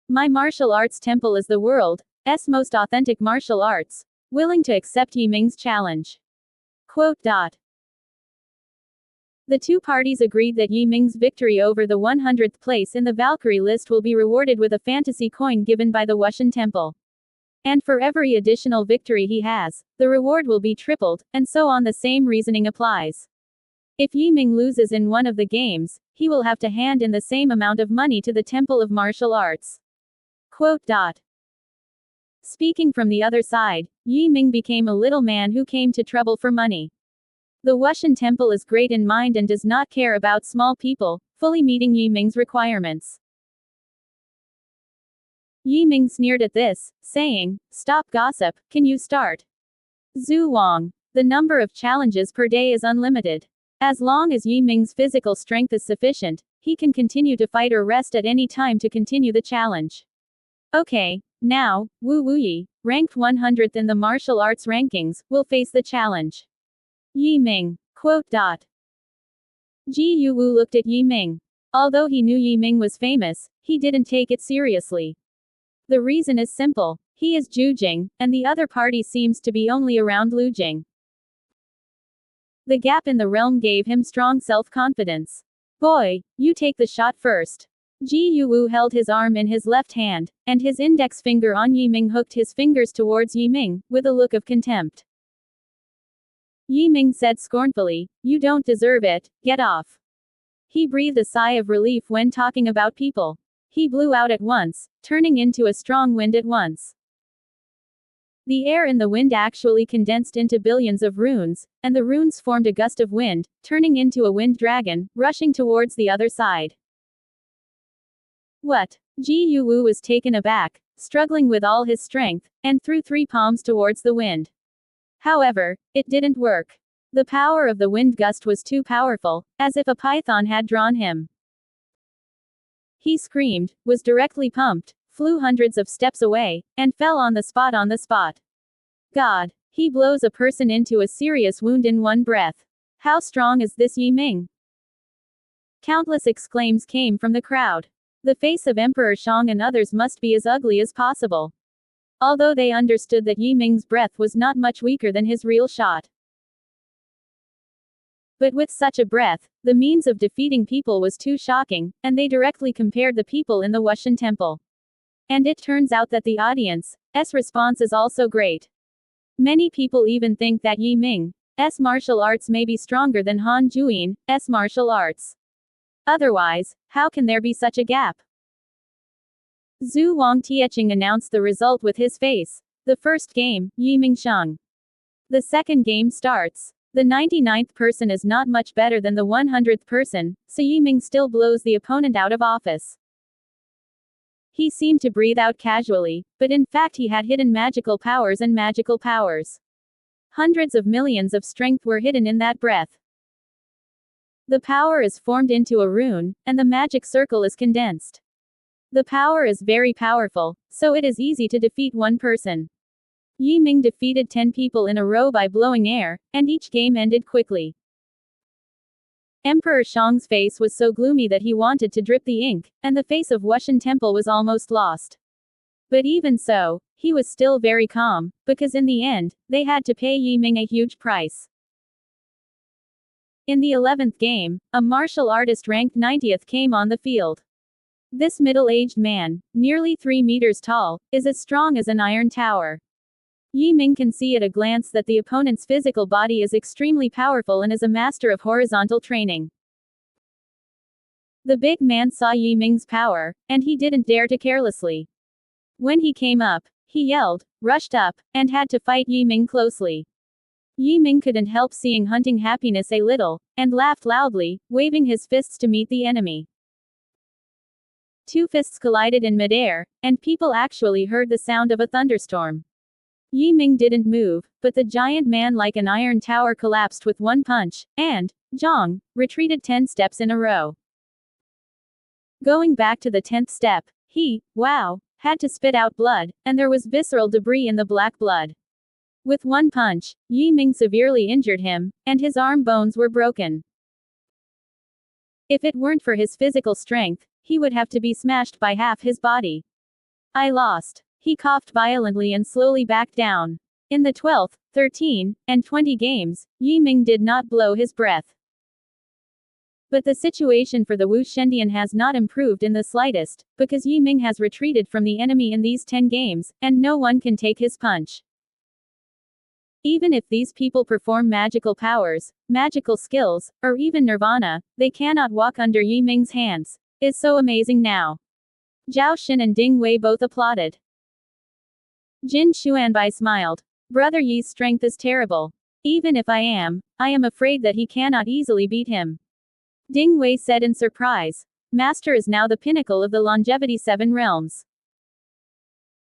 My martial arts temple is the world's most authentic martial arts, willing to accept Yi Ming's challenge. Quote. The two parties agreed that Yi Ming's victory over the 100th place in the Valkyrie list will be rewarded with a fantasy coin given by the Wushan Temple. And for every additional victory he has, the reward will be tripled, and so on. The same reasoning applies. If Yi Ming loses in one of the games, he will have to hand in the same amount of money to the Temple of Martial Arts. Quote. Speaking from the other side, Yi Ming became a little man who came to trouble for money. The Wushan Temple is great in mind and does not care about small people, fully meeting Yi Ming's requirements. Yi Ming sneered at this, saying, "Stop gossip, can you start?" Zhu Wang. The number of challenges per day is unlimited. As long as Yi Ming's physical strength is sufficient, he can continue to fight or rest at any time to continue the challenge. Okay, now, Wu Wuyi, ranked 100th in the martial arts rankings, will face the challenge. Yi Ming. Quote. Ji Yuwu looked at Yi Ming. Although he knew Yi Ming was famous, he didn't take it seriously. The reason is simple. He is Zhu Jing, and the other party seems to be only around Lu Jing. The gap in the realm gave him strong self-confidence. Boy, you take the shot first. Ji Yuwu held his arm in his left hand, and his index finger on Yi Ming hooked his fingers towards Yi Ming, with a look of contempt. Yi Ming said scornfully, "You don't deserve it, get off." He breathed a sigh of relief when talking about people. He blew out at once, turning into a strong wind at once. The air in the wind actually condensed into billions of runes, and the runes formed a gust of wind, turning into a wind dragon, rushing towards the other side. What? Ji Yuwu was taken aback, struggling with all his strength, and threw 3 palms towards the wind. However, it didn't work. The power of the wind gust was too powerful, as if a python had drawn him. He screamed, was directly pumped, flew hundreds of steps away, and fell on the spot. God! He blows a person into a serious wound in one breath. How strong is this Yi Ming? Countless exclaims came from the crowd. The face of Emperor Shang and others must be as ugly as possible. Although they understood that Yi Ming's breath was not much weaker than his real shot. But with such a breath, the means of defeating people was too shocking, and they directly compared the people in the Wushan Temple. And it turns out that the audience's response is also great. Many people even think that Yi Ming's martial arts may be stronger than Han Juin's martial arts. Otherwise, how can there be such a gap? Zhu Wang Tieching announced the result with his face. The first game, Yi Ming Sheng. The second game starts. The 99th person is not much better than the 100th person, so Yi Ming still blows the opponent out of office. He seemed to breathe out casually, but in fact he had hidden magical powers and magical powers. Hundreds of millions of strength were hidden in that breath. The power is formed into a rune, and the magic circle is condensed. The power is very powerful, so it is easy to defeat one person. Yi Ming defeated 10 people in a row by blowing air, and each game ended quickly. Emperor Shang's face was so gloomy that he wanted to drip the ink, and the face of Wushan Temple was almost lost. But even so, he was still very calm, because in the end, they had to pay Yi Ming a huge price. In the 11th game, a martial artist ranked 90th came on the field. This middle-aged man, nearly 3 meters tall, is as strong as an iron tower. Yi Ming can see at a glance that the opponent's physical body is extremely powerful and is a master of horizontal training. The big man saw Yi Ming's power, and he didn't dare to carelessly. When he came up, he yelled, rushed up, and had to fight Yi Ming closely. Yi Ming couldn't help seeing hunting happiness a little, and laughed loudly, waving his fists to meet the enemy. 2 fists collided in midair, and people actually heard the sound of a thunderstorm. Yi Ming didn't move, but the giant man like an iron tower collapsed with one punch, and Zhang retreated 10 steps in a row. Going back to the 10th step, he had to spit out blood, and there was visceral debris in the black blood. With one punch, Yi Ming severely injured him, and his arm bones were broken. If it weren't for his physical strength, he would have to be smashed by half his body. I lost. He coughed violently and slowly backed down. In the 12th, 13, and 20 games, Yi Ming did not blow his breath. But the situation for the Wu Shendian has not improved in the slightest, because Yi Ming has retreated from the enemy in these 10 games, and no one can take his punch. Even if these people perform magical powers, magical skills, or even nirvana, they cannot walk under Yi Ming's hands. It's so amazing now. Zhao Xin and Ding Wei both applauded. Jin Xuanbai smiled. Brother Yi's strength is terrible. Even if I am afraid that he cannot easily beat him. Ding Wei said in surprise. Master is now the pinnacle of the longevity 7 realms.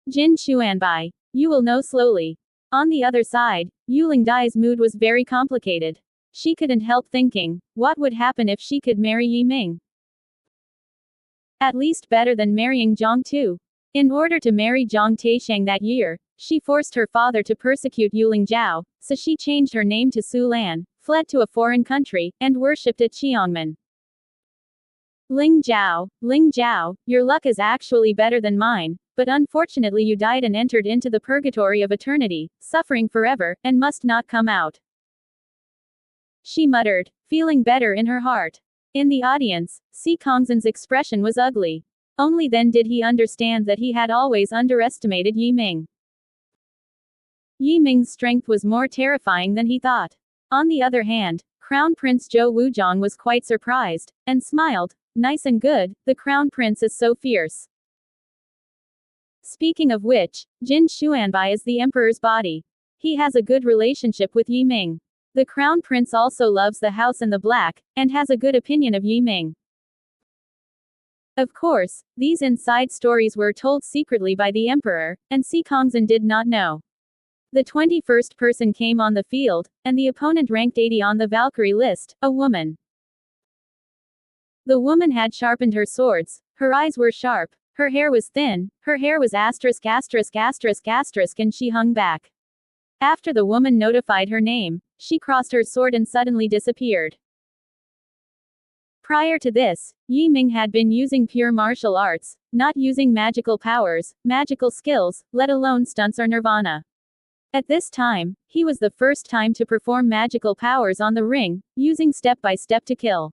Jin Xuanbai. You will know slowly. On the other side, Yuling Dai's mood was very complicated. She couldn't help thinking, what would happen if she could marry Yi Ming? At least better than marrying Zhang Tu. In order to marry Zhang Taisheng that year, she forced her father to persecute Yuling Zhao, so she changed her name to Su Lan, fled to a foreign country, and worshipped at Qiangmen. Ling Zhao, your luck is actually better than mine, but unfortunately you died and entered into the purgatory of eternity, suffering forever, and must not come out. She muttered, feeling better in her heart. In the audience, Si Kongzhen's expression was ugly. Only then did he understand that he had always underestimated Yi Ming. Yi Ming's strength was more terrifying than he thought. On the other hand, Crown Prince Zhou Wuzhong was quite surprised, and smiled. Nice and good, the Crown Prince is so fierce. Speaking of which, Jin Xuanbai is the Emperor's body. He has a good relationship with Yi Ming. The Crown Prince also loves the House in the Black, and has a good opinion of Yi Ming. Of course, these inside stories were told secretly by the Emperor, and Si Kongzhen did not know. The 21st person came on the field, and the opponent ranked 80 on the Valkyrie list, a woman. The woman had sharpened her swords, her eyes were sharp, her hair was thin, her hair was asterisk asterisk asterisk asterisk and she hung back. After the woman notified her name, she crossed her sword and suddenly disappeared. Prior to this, Yi Ming had been using pure martial arts, not using magical powers, magical skills, let alone stunts or nirvana. At this time, he was the first time to perform magical powers on the ring, using step-by-step to kill.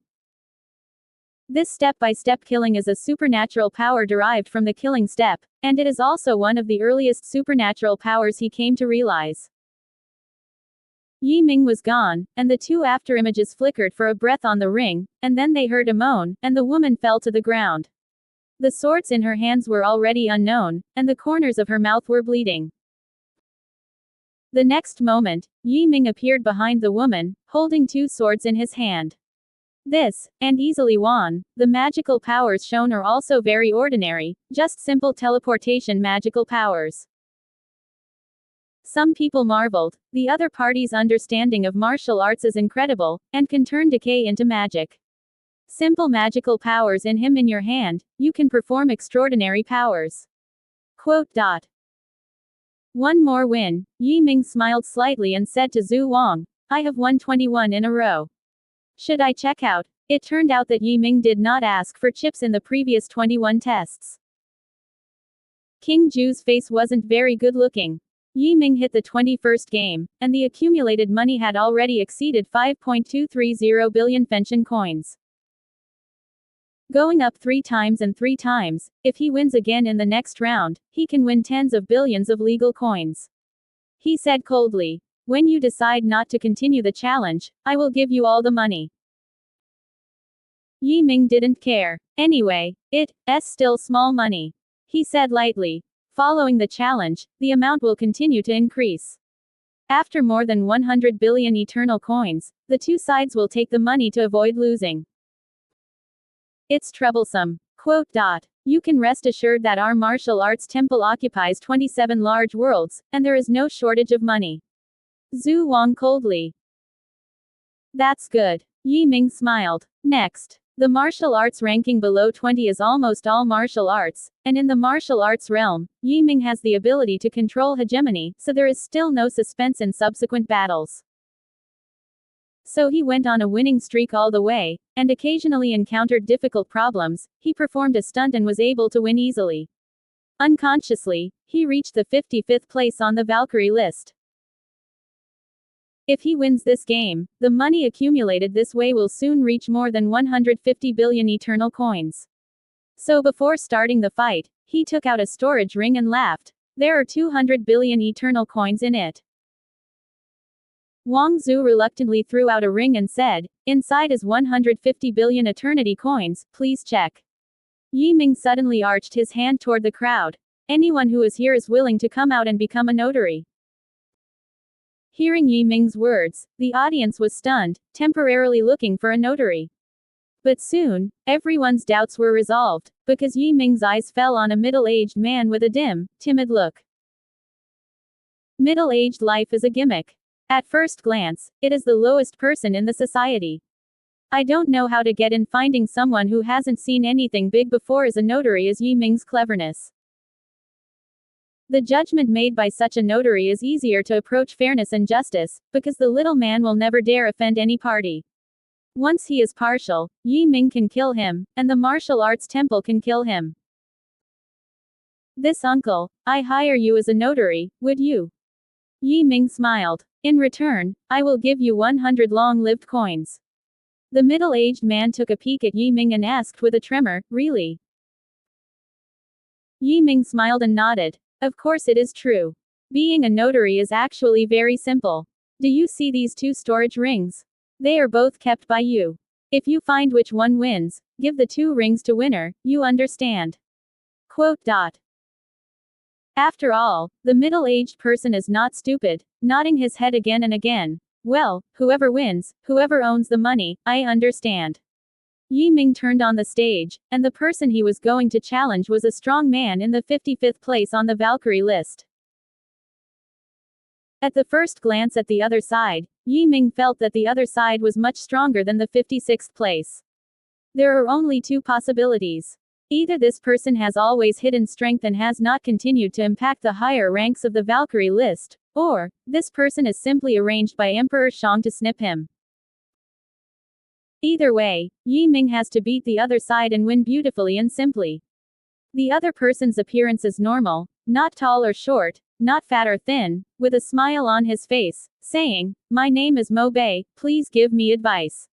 This step-by-step killing is a supernatural power derived from the killing step, and it is also one of the earliest supernatural powers he came to realize. Yi Ming was gone, and the 2 afterimages flickered for a breath on the ring, and then they heard a moan, and the woman fell to the ground. The swords in her hands were already unknown, and the corners of her mouth were bleeding. The next moment, Yi Ming appeared behind the woman, holding 2 swords in his hand. This, and easily won. The magical powers shown are also very ordinary, just simple teleportation magical powers. Some people marveled, the other party's understanding of martial arts is incredible, and can turn decay into magic. Simple magical powers in your hand, you can perform extraordinary powers. Quote. One more win, Yi Ming smiled slightly and said to Zhu Wang, I have won 21 in a row. Should I check out? It turned out that Yi Ming did not ask for chips in the previous 21 tests. King Zhu's face wasn't very good looking. Yi Ming hit the 21st game, and the accumulated money had already exceeded 5.230 billion Fenchen coins. Going up 3 times and 3 times, if he wins again in the next round, he can win tens of billions of legal coins. He said coldly, when you decide not to continue the challenge, I will give you all the money. Yi Ming didn't care. Anyway, it's still small money. He said lightly. Following the challenge, the amount will continue to increase. After more than 100 billion eternal coins, the 2 sides will take the money to avoid losing. It's troublesome. Quote. You can rest assured that our martial arts temple occupies 27 large worlds, and there is no shortage of money. Zhu Wang coldly. That's good. Yi Ming smiled. Next. The martial arts ranking below 20 is almost all martial arts, and in the martial arts realm, Yi Ming has the ability to control hegemony, so there is still no suspense in subsequent battles. So he went on a winning streak all the way, and occasionally encountered difficult problems. He performed a stunt and was able to win easily. Unconsciously, he reached the 55th place on the Valkyrie list. If he wins this game, the money accumulated this way will soon reach more than 150 billion eternal coins. So before starting the fight, he took out a storage ring and laughed. There are 200 billion eternal coins in it. Wang Zhu reluctantly threw out a ring and said, "Inside is 150 billion eternity coins, please check." Yi Ming suddenly arched his hand toward the crowd. "Anyone who is here is willing to come out and become a notary." Hearing Yi Ming's words, the audience was stunned, temporarily looking for a notary. But soon, everyone's doubts were resolved, because Yi Ming's eyes fell on a middle-aged man with a dim, timid look. Middle-aged life is a gimmick. At first glance, it is the lowest person in the society. I don't know how to get in. Finding someone who hasn't seen anything big before as a notary is Yi Ming's cleverness. The judgment made by such a notary is easier to approach fairness and justice, because the little man will never dare offend any party. Once he is partial, Yi Ming can kill him, and the martial arts temple can kill him. "This uncle, I hire you as a notary, would you?" Yi Ming smiled. "In return, I will give you 100 long-lived coins." The middle-aged man took a peek at Yi Ming and asked with a tremor, "Really?" Yi Ming smiled and nodded. "Of course it is true. Being a notary is actually very simple. Do you see these two storage rings? They are both kept by you. If you find which one wins, give the 2 rings to winner, you understand?" Quote. After all, the middle-aged person is not stupid, nodding his head again and again. "Well, whoever wins, whoever owns the money, I understand." Yi Ming turned on the stage, and the person he was going to challenge was a strong man in the 55th place on the Valkyrie list. At the first glance at the other side, Yi Ming felt that the other side was much stronger than the 56th place. There are only 2 possibilities. Either this person has always hidden strength and has not continued to impact the higher ranks of the Valkyrie list, or this person is simply arranged by Emperor Shang to snip him. Either way, Yi Ming has to beat the other side and win beautifully and simply. The other person's appearance is normal, not tall or short, not fat or thin, with a smile on his face, saying, "My name is Mo Bei, please give me advice."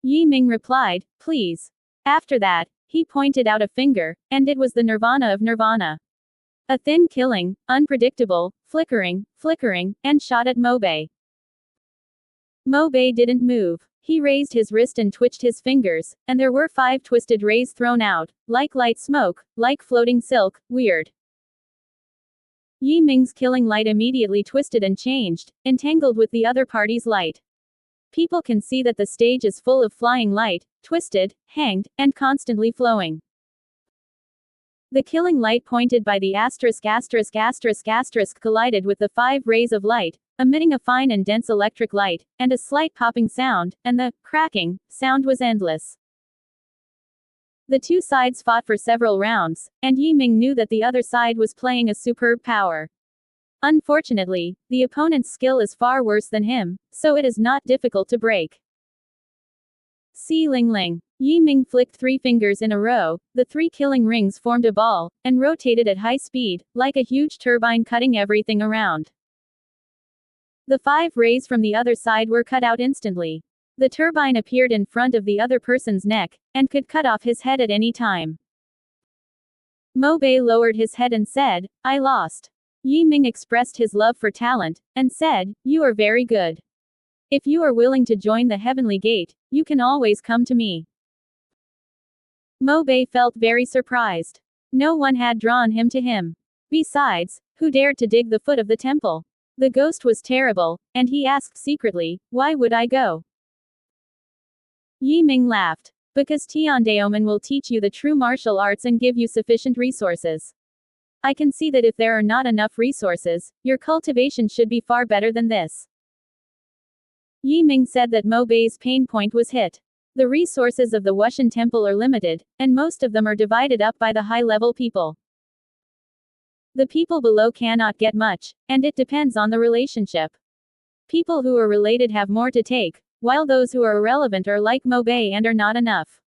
Yi Ming replied, "Please." After that, he pointed out a finger, and it was the nirvana of nirvana. A thin killing, unpredictable, flickering, and shot at Mo Bei. Mo Bei didn't move. He raised his wrist and twitched his fingers, and there were 5 twisted rays thrown out, like light smoke, like floating silk, weird. Yi Ming's killing light immediately twisted and changed, entangled with the other party's light. People can see that the stage is full of flying light, twisted, hanged, and constantly flowing. The killing light pointed by the **** collided with the 5 rays of light, emitting a fine and dense electric light, and a slight popping sound, and the cracking sound was endless. The 2 sides fought for several rounds, and Yi Ming knew that the other side was playing a superb power. Unfortunately, the opponent's skill is far worse than him, so it is not difficult to break. See Ling Ling. Yi Ming flicked 3 fingers in a row, the 3 killing rings formed a ball, and rotated at high speed, like a huge turbine cutting everything around. The 5 rays from the other side were cut out instantly. The turbine appeared in front of the other person's neck, and could cut off his head at any time. Mo Bei lowered his head and said, "I lost." Yi Ming expressed his love for talent, and said, "You are very good. If you are willing to join the Heavenly Gate, you can always come to me." Mo Bei felt very surprised. No one had drawn him to him. Besides, who dared to dig the foot of the temple? The ghost was terrible, and he asked secretly, "Why would I go?" Yi Ming laughed. "Because Tiandaomen will teach you the true martial arts and give you sufficient resources. I can see that if there are not enough resources, your cultivation should be far better than this." Yi Ming said that Mo Bei's pain point was hit. The resources of the Wushan temple are limited, and most of them are divided up by the high-level people. The people below cannot get much, and it depends on the relationship. People who are related have more to take, while those who are irrelevant are like Mo Bei and are not enough.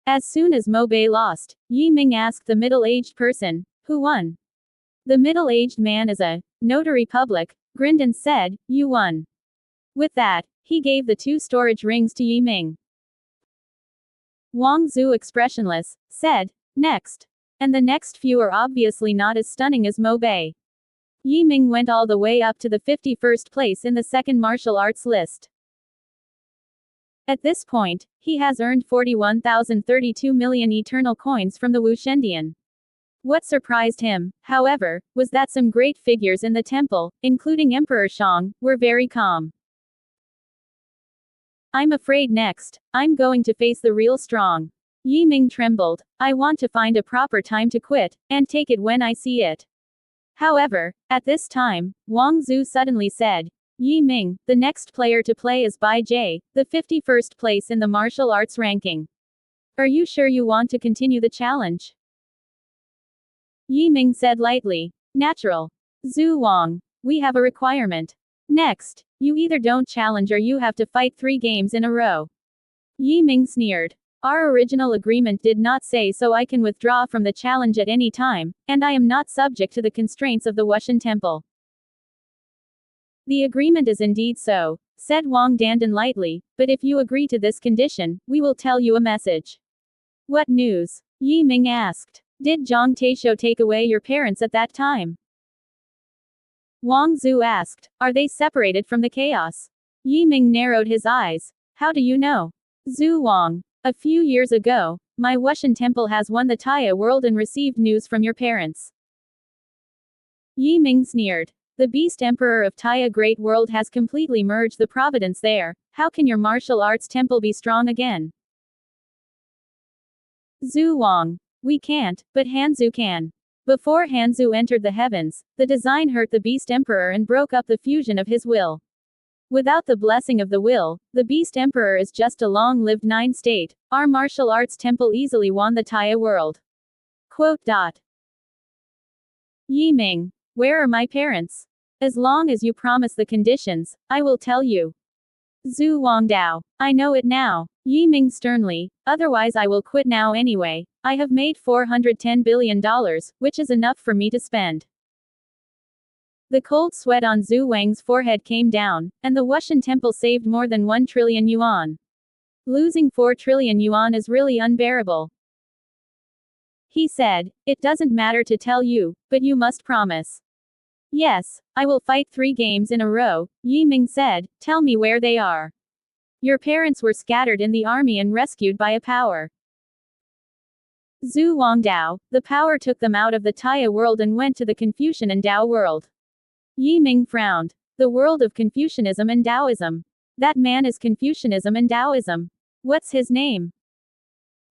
As soon as Mo Bei lost, Yi Ming asked the middle-aged person, "Who won?" The middle-aged man is a notary public, grinned and said, "You won." With that, he gave the 2 storage rings to Yi Ming. Wang Zhu, expressionless, said, "Next." And the next few are obviously not as stunning as Mo Bei. Yi Ming went all the way up to the 51st place in the second martial arts list. At this point, he has earned 41,032 million eternal coins from the Wushendian. What surprised him, however, was that some great figures in the temple, including Emperor Shang, were very calm. "I'm afraid next, I'm going to face the real strong." Yi Ming trembled. "I want to find a proper time to quit, and take it when I see it." However, at this time, Wang Zhu suddenly said, "Yi Ming, the next player to play is Bai Jie, the 51st place in the martial arts ranking. Are you sure you want to continue the challenge?" Yi Ming said lightly, "Natural. Zhu Wang, we have a requirement. Next, you either don't challenge or you have to fight 3 games in a row." Yi Ming sneered. "Our original agreement did not say so. I can withdraw from the challenge at any time, and I am not subject to the constraints of the Wushan Temple." "The agreement is indeed so," said Wang Dandan lightly, "but if you agree to this condition, we will tell you a message." "What news?" Yi Ming asked. "Did Zhang Taisho take away your parents at that time?" Wang Zhu asked. "Are they separated from the chaos?" Yi Ming narrowed his eyes. "How do you know?" "Zhu Wang, a few years ago, my Wushan Temple has won the Taya world and received news from your parents." Yi Ming sneered. "The Beast Emperor of Taya Great World has completely merged the providence there. How can your martial arts temple be strong again?" "Zhu Wang, we can't, but Hanzhu can." Before Hanzhu entered the heavens, the design hurt the Beast Emperor and broke up the fusion of his will. Without the blessing of the will, the Beast Emperor is just a long-lived 9 state. Our martial arts temple easily won the Taya world. Quote. Yi Ming, where are my parents? As long as you promise the conditions, I will tell you. Zhu Wangdao, I know it now. Yi Ming sternly, otherwise I will quit now anyway. I have made $410 billion, which is enough for me to spend. The cold sweat on Zhu Wang's forehead came down, and the Wushan Temple saved more than 1 trillion yuan. Losing 4 trillion yuan is really unbearable. He said, "It doesn't matter to tell you, but you must promise." "Yes, I will fight 3 games in a row," Yi Ming said. "Tell me where they are." "Your parents were scattered in the army and rescued by a power. Zhu Wangdao, the power took them out of the Taya world and went to the Confucian and Tao world." Yi Ming frowned. "The world of Confucianism and Taoism. That man is Confucianism and Taoism. What's his name?"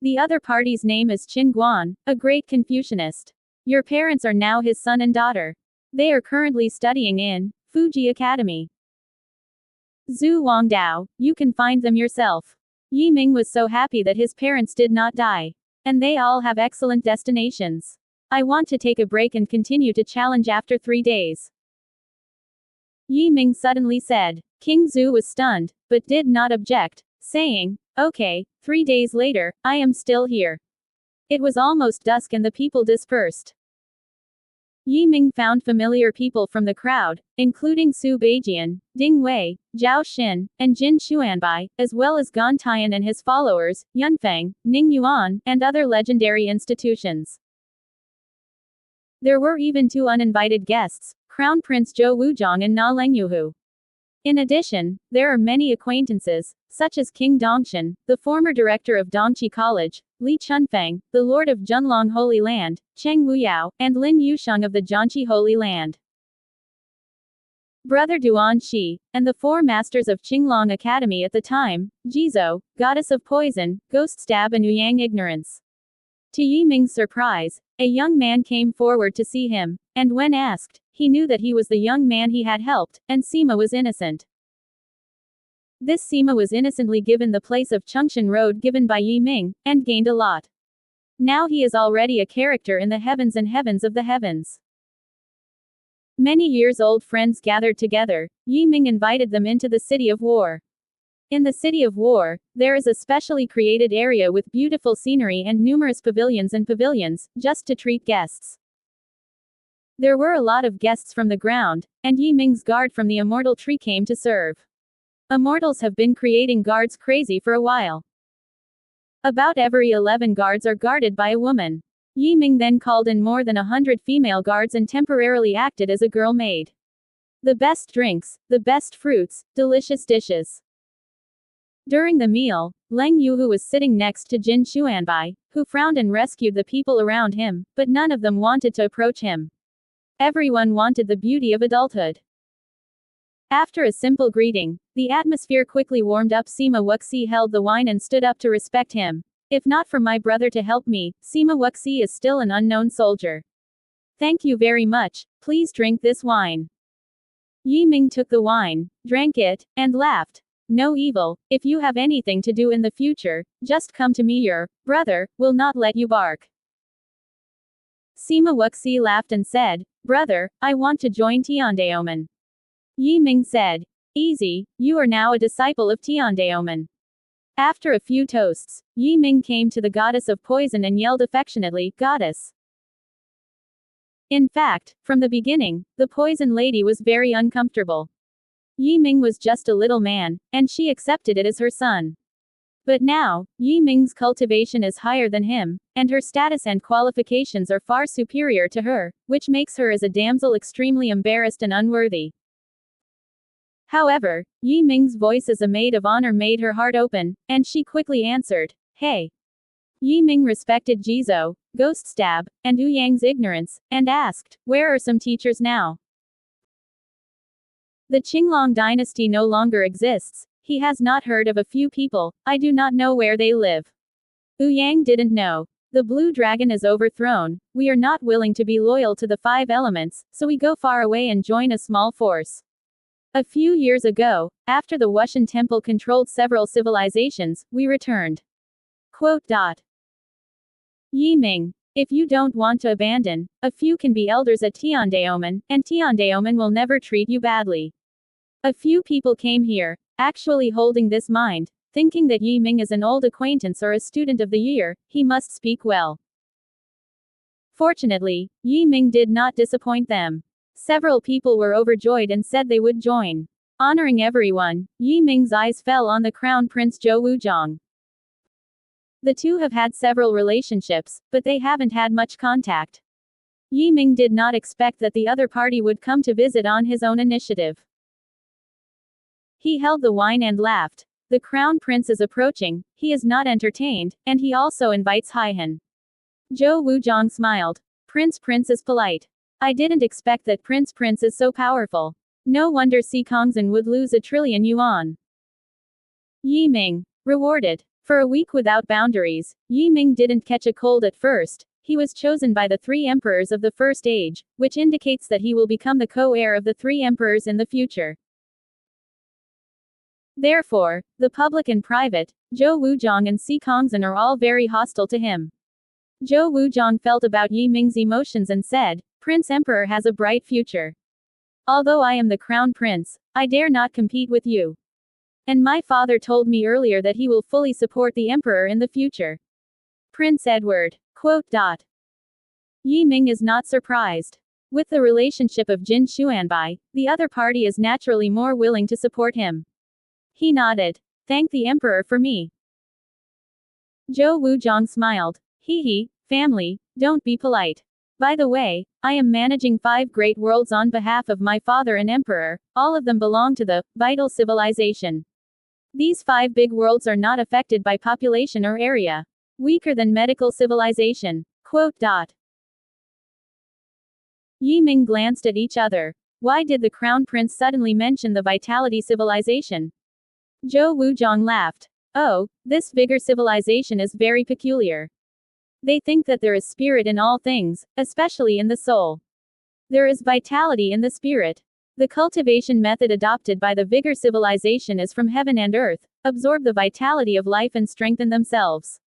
"The other party's name is Qin Guan, a great Confucianist. Your parents are now his son and daughter. They are currently studying in Fuji Academy." "Zhu Wangdao, you can find them yourself." Yi Ming was so happy that his parents did not die. And they all have excellent destinations. I want to take a break and continue to challenge after 3 days. Yi Ming suddenly said. King Zhu was stunned, but did not object, saying, "Okay." 3 days later, I am still here. It was almost dusk and the people dispersed. Yi Ming found familiar people from the crowd, including Su Beijian, Ding Wei, Zhao Xin, and Jin Xuanbai, as well as Gan Tian and his followers, Yunfeng, Ning Yuan, and other legendary institutions. There were even 2 uninvited guests, Crown Prince Zhou Wuzhong and Na Lengyuhu. In addition, there are many acquaintances, such as King Dongshan, the former director of Dongqi College, Li Chunfeng, the lord of Junlong Holy Land, Cheng Wuyao, and Lin Yusheng of the Jianqi Holy Land. Brother Duan Shi, and the 4 masters of Qinglong Academy at the time, Jizo, goddess of poison, ghost stab and Uyang ignorance. To Yi Ming's surprise, a young man came forward to see him, and when asked, he knew that he was the young man he had helped, and Sima was innocent. This Sima was innocently given the place of Chungshan Road given by Yi Ming, and gained a lot. Now he is already a character in the heavens and heavens of the heavens. Many years old friends gathered together. Yi Ming invited them into the City of War. In the City of War, there is a specially created area with beautiful scenery and numerous pavilions, just to treat guests. There were a lot of guests from the ground, and Yi Ming's guard from the immortal tree came to serve. Immortals have been creating guards crazy for a while. About every 11 guards are guarded by a woman. Yi Ming then called in more than 100 female guards and temporarily acted as a girl maid. The best drinks, the best fruits, delicious dishes. During the meal, Leng Yuhu was sitting next to Jin Xuanbai, who frowned and rescued the people around him, but none of them wanted to approach him. Everyone wanted the beauty of adulthood. After a simple greeting, the atmosphere quickly warmed up. Sima Wuxi held the wine and stood up to respect him. If not for my brother to help me, Sima Wuxi is still an unknown soldier. Thank you very much, please drink this wine. Yi Ming took the wine, drank it, and laughed. No evil, if you have anything to do in the future, just come to me. Your brother will not let you bark. Sima Wuxi laughed and said, Brother, I want to join Tiandaomen. Yi Ming said, Easy, you are now a disciple of Tiandaomen. After a few toasts, Yi Ming came to the goddess of poison and yelled affectionately, Goddess. In fact, from the beginning, the poison lady was very uncomfortable. Yi Ming was just a little man, and she accepted it as her son. But now, Yi Ming's cultivation is higher than him, and her status and qualifications are far superior to her, which makes her as a damsel extremely embarrassed and unworthy. However, Yi Ming's voice as a maid of honor made her heart open, and she quickly answered, Hey. Yi Ming respected Jizou, Ghost Stab, and Yu Yang's ignorance, and asked, Where are some teachers now? The Qinglong dynasty no longer exists. He has not heard of a few people. I do not know where they live. Yu Yang didn't know. The blue dragon is overthrown. We are not willing to be loyal to the 5 elements, so we go far away and join a small force. A few years ago, after the Wushan Temple controlled several civilizations, we returned. Quote. Yi Ming. If you don't want to abandon, a few can be elders at Tiandaomen, and Tiandaomen will never treat you badly. A few people came here, actually holding this mind, thinking that Yi Ming is an old acquaintance or a student of the year, he must speak well. Fortunately, Yi Ming did not disappoint them. Several people were overjoyed and said they would join. Honoring everyone, Yi Ming's eyes fell on the Crown Prince Zhou Wuzhong. The two have had several relationships, but they haven't had much contact. Yi Ming did not expect that the other party would come to visit on his own initiative. He held the wine and laughed. The crown prince is approaching, he is not entertained, and he also invites Haihan. Zhou Wuzhong smiled. Prince is polite. I didn't expect that Prince is so powerful. No wonder Si Kongzhen would lose 1 trillion yuan. Yi Ming. Rewarded. For a week without boundaries, Yi Ming didn't catch a cold at first. He was chosen by the 3 emperors of the First Age, which indicates that he will become the co-heir of the 3 emperors in the future. Therefore, the public and private, Zhou Wuzhong and Si Kongzhen are all very hostile to him. Zhou Wuzhong felt about Yi Ming's emotions and said, Prince Emperor has a bright future. Although I am the crown prince, I dare not compete with you. And my father told me earlier that he will fully support the emperor in the future. Prince Edward. Quote. Yi Ming is not surprised. With the relationship of Jin Xuanbai, the other party is naturally more willing to support him. He nodded. Thank the emperor for me. Zhou Wuzhong smiled. Hee, family, don't be polite. By the way, I am managing 5 great worlds on behalf of my father and emperor, all of them belong to the vital civilization. These 5 big worlds are not affected by population or area. Weaker than medical civilization. Quote. Yi Ming glanced at each other. Why did the crown prince suddenly mention the vitality civilization? Zhou Wuzhong laughed. Oh, this vigor civilization is very peculiar. They think that there is spirit in all things, especially in the soul. There is vitality in the spirit. The cultivation method adopted by the vigor civilization is from heaven and earth, absorb the vitality of life and strengthen themselves.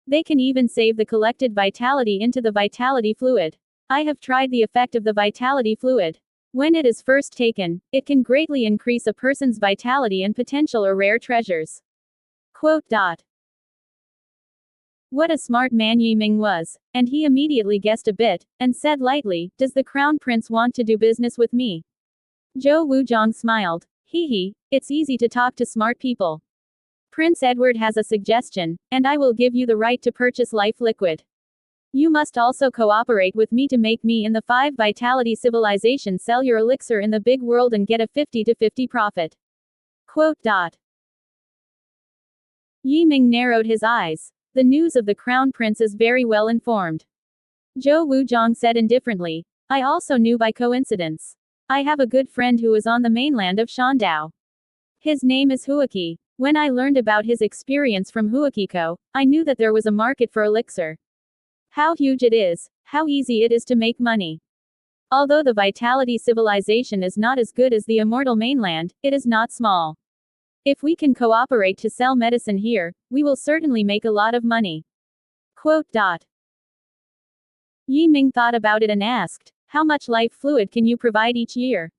They can even save the collected vitality into the vitality fluid. I have tried the effect of the vitality fluid. When it is first taken, it can greatly increase a person's vitality and potential or rare treasures. Quote. What a smart man Yi Ming was, and he immediately guessed a bit, and said lightly, "Does the Crown Prince want to do business with me?" Zhou Wuzhong smiled. Hee, it's easy to talk to smart people. Prince Edward has a suggestion, and I will give you the right to purchase life liquid. You must also cooperate with me to make me in the 5 Vitality Civilization sell your elixir in the big world and get a 50-50 profit. Quote. Yi Ming narrowed his eyes. The news of the Crown Prince is very well informed. Zhou Wuzhong said indifferently, I also knew by coincidence. I have a good friend who is on the mainland of Shandao. His name is Huaki. When I learned about his experience from Huakiko, I knew that there was a market for elixir. How huge it is, how easy it is to make money. Although the Vitality Civilization is not as good as the Immortal Mainland, it is not small. If we can cooperate to sell medicine here, we will certainly make a lot of money. Quote. Yi Ming thought about it and asked, how much life fluid can you provide each year?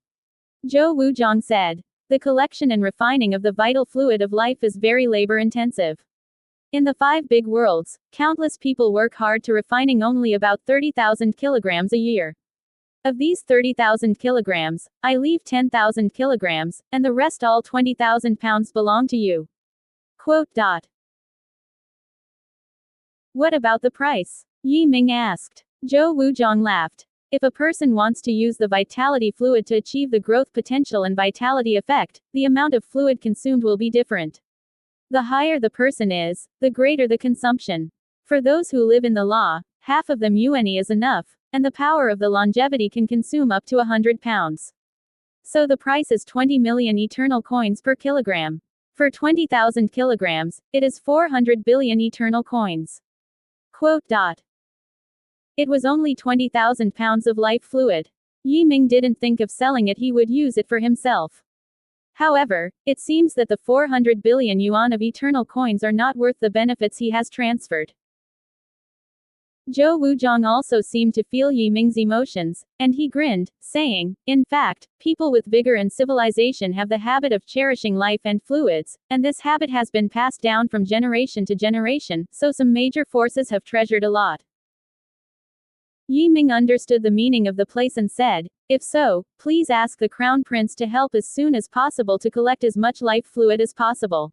Zhou Wuzhong said, the collection and refining of the vital fluid of life is very labor-intensive. In the 5 big worlds, countless people work hard to refining only about 30,000 kilograms a year. Of these 30,000 kilograms, I leave 10,000 kilograms, and the rest all 20,000 pounds belong to you. Quote. What about the price? Yi Ming asked. Zhou Wuzhong laughed. If a person wants to use the vitality fluid to achieve the growth potential and vitality effect, the amount of fluid consumed will be different. The higher the person is, the greater the consumption. For those who live in the law, half of them yuan is enough, and the power of the longevity can consume up to 100 pounds. So the price is 20 million eternal coins per kilogram. For 20,000 kilograms, it is 400 billion eternal coins. Quote. It was only 20,000 pounds of life fluid. Yi Ming didn't think of selling it, he would use it for himself. However, it seems that the 400 billion yuan of eternal coins are not worth the benefits he has transferred. Zhou Wuzhong also seemed to feel Yi Ming's emotions, and he grinned, saying, in fact, people with vigor and civilization have the habit of cherishing life and fluids, and this habit has been passed down from generation to generation, so some major forces have treasured a lot. Yi Ming understood the meaning of the place and said, if so, please ask the Crown Prince to help as soon as possible to collect as much life fluid as possible.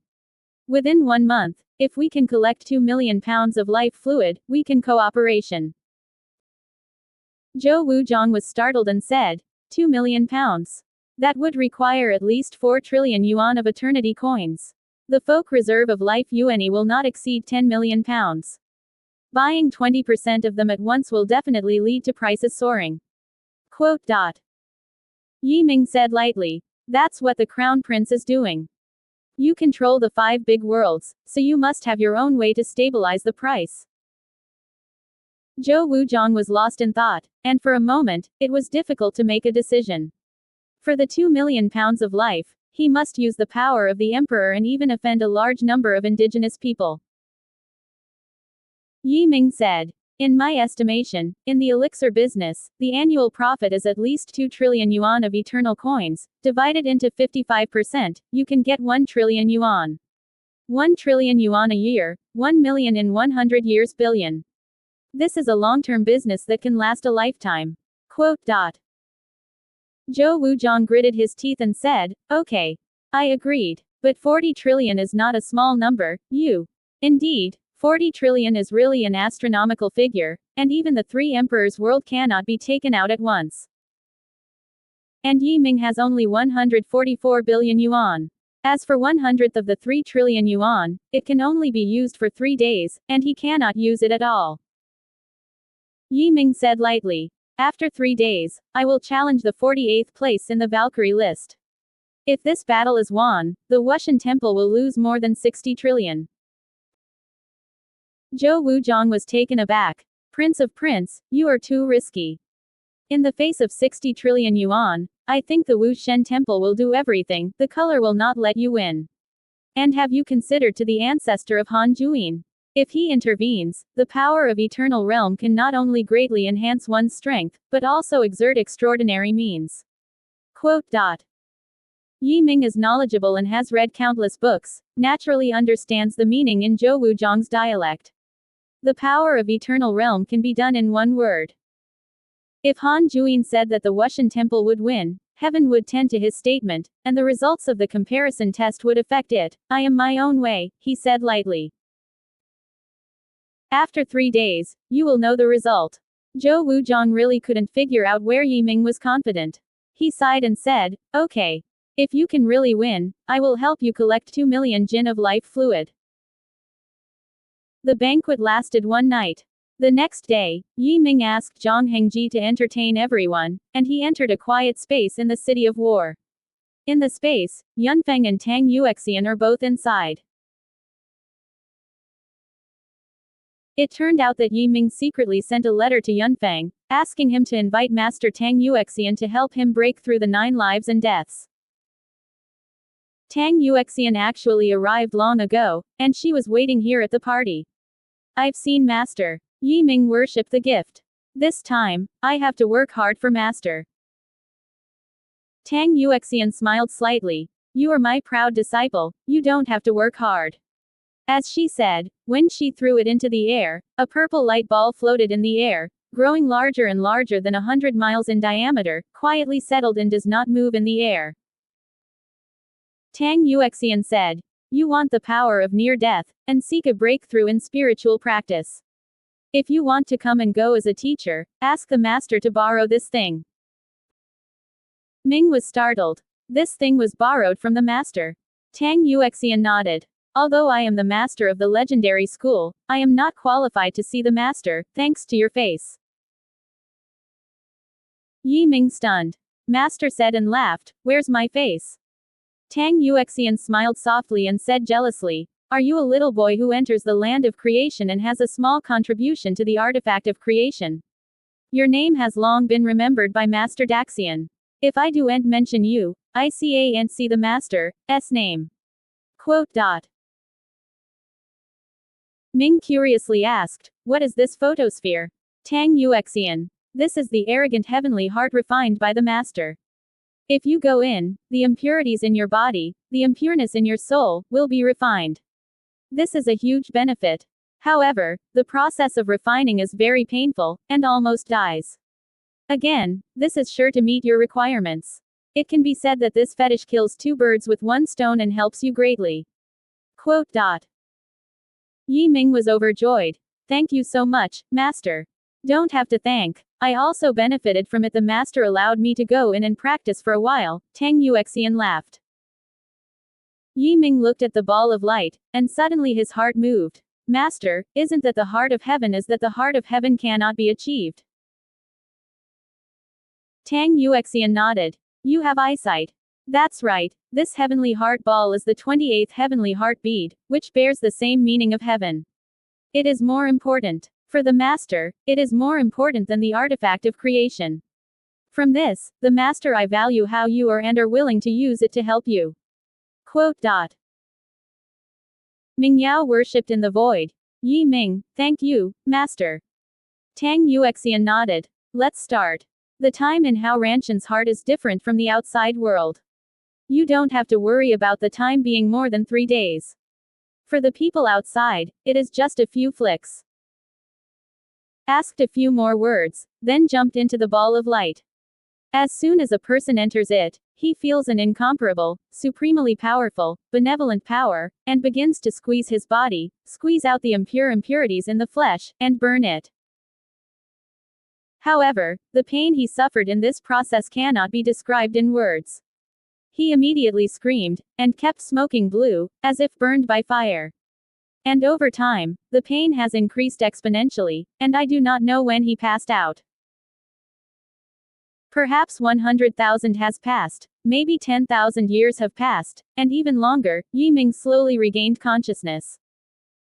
Within 1 month, if we can collect 2 million pounds of life fluid, we can cooperation. Zhou Wuzhong was startled and said, 2 million pounds. That would require at least 4 trillion yuan of eternity coins. The folk reserve of life yuan will not exceed 10 million pounds. Buying 20% of them at once will definitely lead to prices soaring. Quote. Yi Ming said lightly, that's what the Crown Prince is doing. You control the 5 big worlds, so you must have your own way to stabilize the price. Zhou Wuzhong was lost in thought, and for a moment, it was difficult to make a decision. For the 2 million pounds of life, he must use the power of the emperor and even offend a large number of indigenous people. Yi Ming said, in my estimation, in the elixir business, the annual profit is at least 2 trillion yuan of eternal coins. Divided into 55%, you can get 1 trillion yuan. 1 trillion yuan a year, 1 million in 100 years billion. This is a long-term business that can last a lifetime. Quote. Zhou Wuzhong gritted his teeth and said, okay. I agreed. But 40 trillion is not a small number, you. Indeed. 40 trillion is really an astronomical figure, and even the 3 emperors' world cannot be taken out at once. And Yi Ming has only 144 billion yuan. As for 1/100th of the 3 trillion yuan, it can only be used for 3 days, and he cannot use it at all. Yi Ming said lightly, after 3 days, I will challenge the 48th place in the Valkyrie list. If this battle is won, the Wushan Temple will lose more than 60 trillion. Zhou Wuzhong was taken aback. Prince of Prince, you are too risky. In the face of 60 trillion yuan, I think the Wushan Temple will do everything, the color will not let you win. And have you considered to the ancestor of Han Juyin? If he intervenes, the power of Eternal Realm can not only greatly enhance one's strength, but also exert extraordinary means. Quote. Yi Ming is knowledgeable and has read countless books, naturally understands the meaning in Zhou Wuzhong's dialect. The power of eternal realm can be done in one word. If Han Juyin said that the Wushan temple would win, heaven would tend to his statement, and the results of the comparison test would affect it. I am my own way, he said lightly. After 3 days, you will know the result. Zhou Wuzhong really couldn't figure out where Yi Ming was confident. He sighed and said, okay. If you can really win, I will help you collect 2 million jin of life fluid. The banquet lasted one night. The next day, Yi Ming asked Zhang Hengji to entertain everyone, and he entered a quiet space in the city of war. In the space, Yunfeng and Tang Yuexian are both inside. It turned out that Yi Ming secretly sent a letter to Yunfeng, asking him to invite Master Tang Yuexian to help him break through the 9 lives and deaths. Tang Yuexian actually arrived long ago, and she was waiting here at the party. I've seen Master. Yi Ming worship the gift. This time, I have to work hard for Master. Tang Yuexian smiled slightly. You are my proud disciple, you don't have to work hard. As she said, when she threw it into the air, a purple light ball floated in the air, growing larger and larger than 100 miles in diameter, quietly settled and does not move in the air. Tang Yuexian said, you want the power of near death, and seek a breakthrough in spiritual practice. If you want to come and go as a teacher, ask the master to borrow this thing. Ming was startled. This thing was borrowed from the master. Tang Yuexian nodded. Although I am the master of the legendary school, I am not qualified to see the master, thanks to your face. Yi Ming stunned. Master said and laughed, where's my face? Tang Yuexian smiled softly and said jealously, are you a little boy who enters the land of creation and has a small contribution to the artifact of creation? Your name has long been remembered by Master Daxian. If I do and mention you, I see the master's name. Quote. Ming curiously asked, what is this photosphere? Tang Yuexian. This is the arrogant heavenly heart refined by the master. If you go in, the impurities in your body, the impureness in your soul, will be refined. This is a huge benefit. However, the process of refining is very painful, and almost dies. Again, this is sure to meet your requirements. It can be said that this fetish kills 2 birds with 1 stone and helps you greatly. Quote. Yi Ming was overjoyed. Thank you so much, Master. Don't have to thank. I also benefited from it. The master allowed me to go in and practice for a while. Tang Yuexian laughed. Yi Ming looked at the ball of light, and suddenly his heart moved. Master, isn't that the heart of heaven? Is that the heart of heaven cannot be achieved? Tang Yuexian nodded. You have eyesight. That's right. This heavenly heart ball is the 28th heavenly heart bead, which bears the same meaning of heaven. It is more important. For the master, it is more important than the artifact of creation. From this, the master I value how you are and are willing to use it to help you. Quote. Ming Yao worshipped in the void. Yi Ming, thank you, master. Tang Yuexian nodded. Let's start. The time in Hao Ranshan's heart is different from the outside world. You don't have to worry about the time being more than 3 days. For the people outside, it is just a few flicks. Asked a few more words, then jumped into the ball of light. As soon as a person enters it, he feels an incomparable, supremely powerful, benevolent power, and begins to squeeze his body, squeeze out the impurities in the flesh, and burn it. However, the pain he suffered in this process cannot be described in words. He immediately screamed, and kept smoking blue, as if burned by fire. And over time, the pain has increased exponentially, and I do not know when he passed out. Perhaps 100,000 has passed, maybe 10,000 years have passed, and even longer. Yi Ming slowly regained consciousness.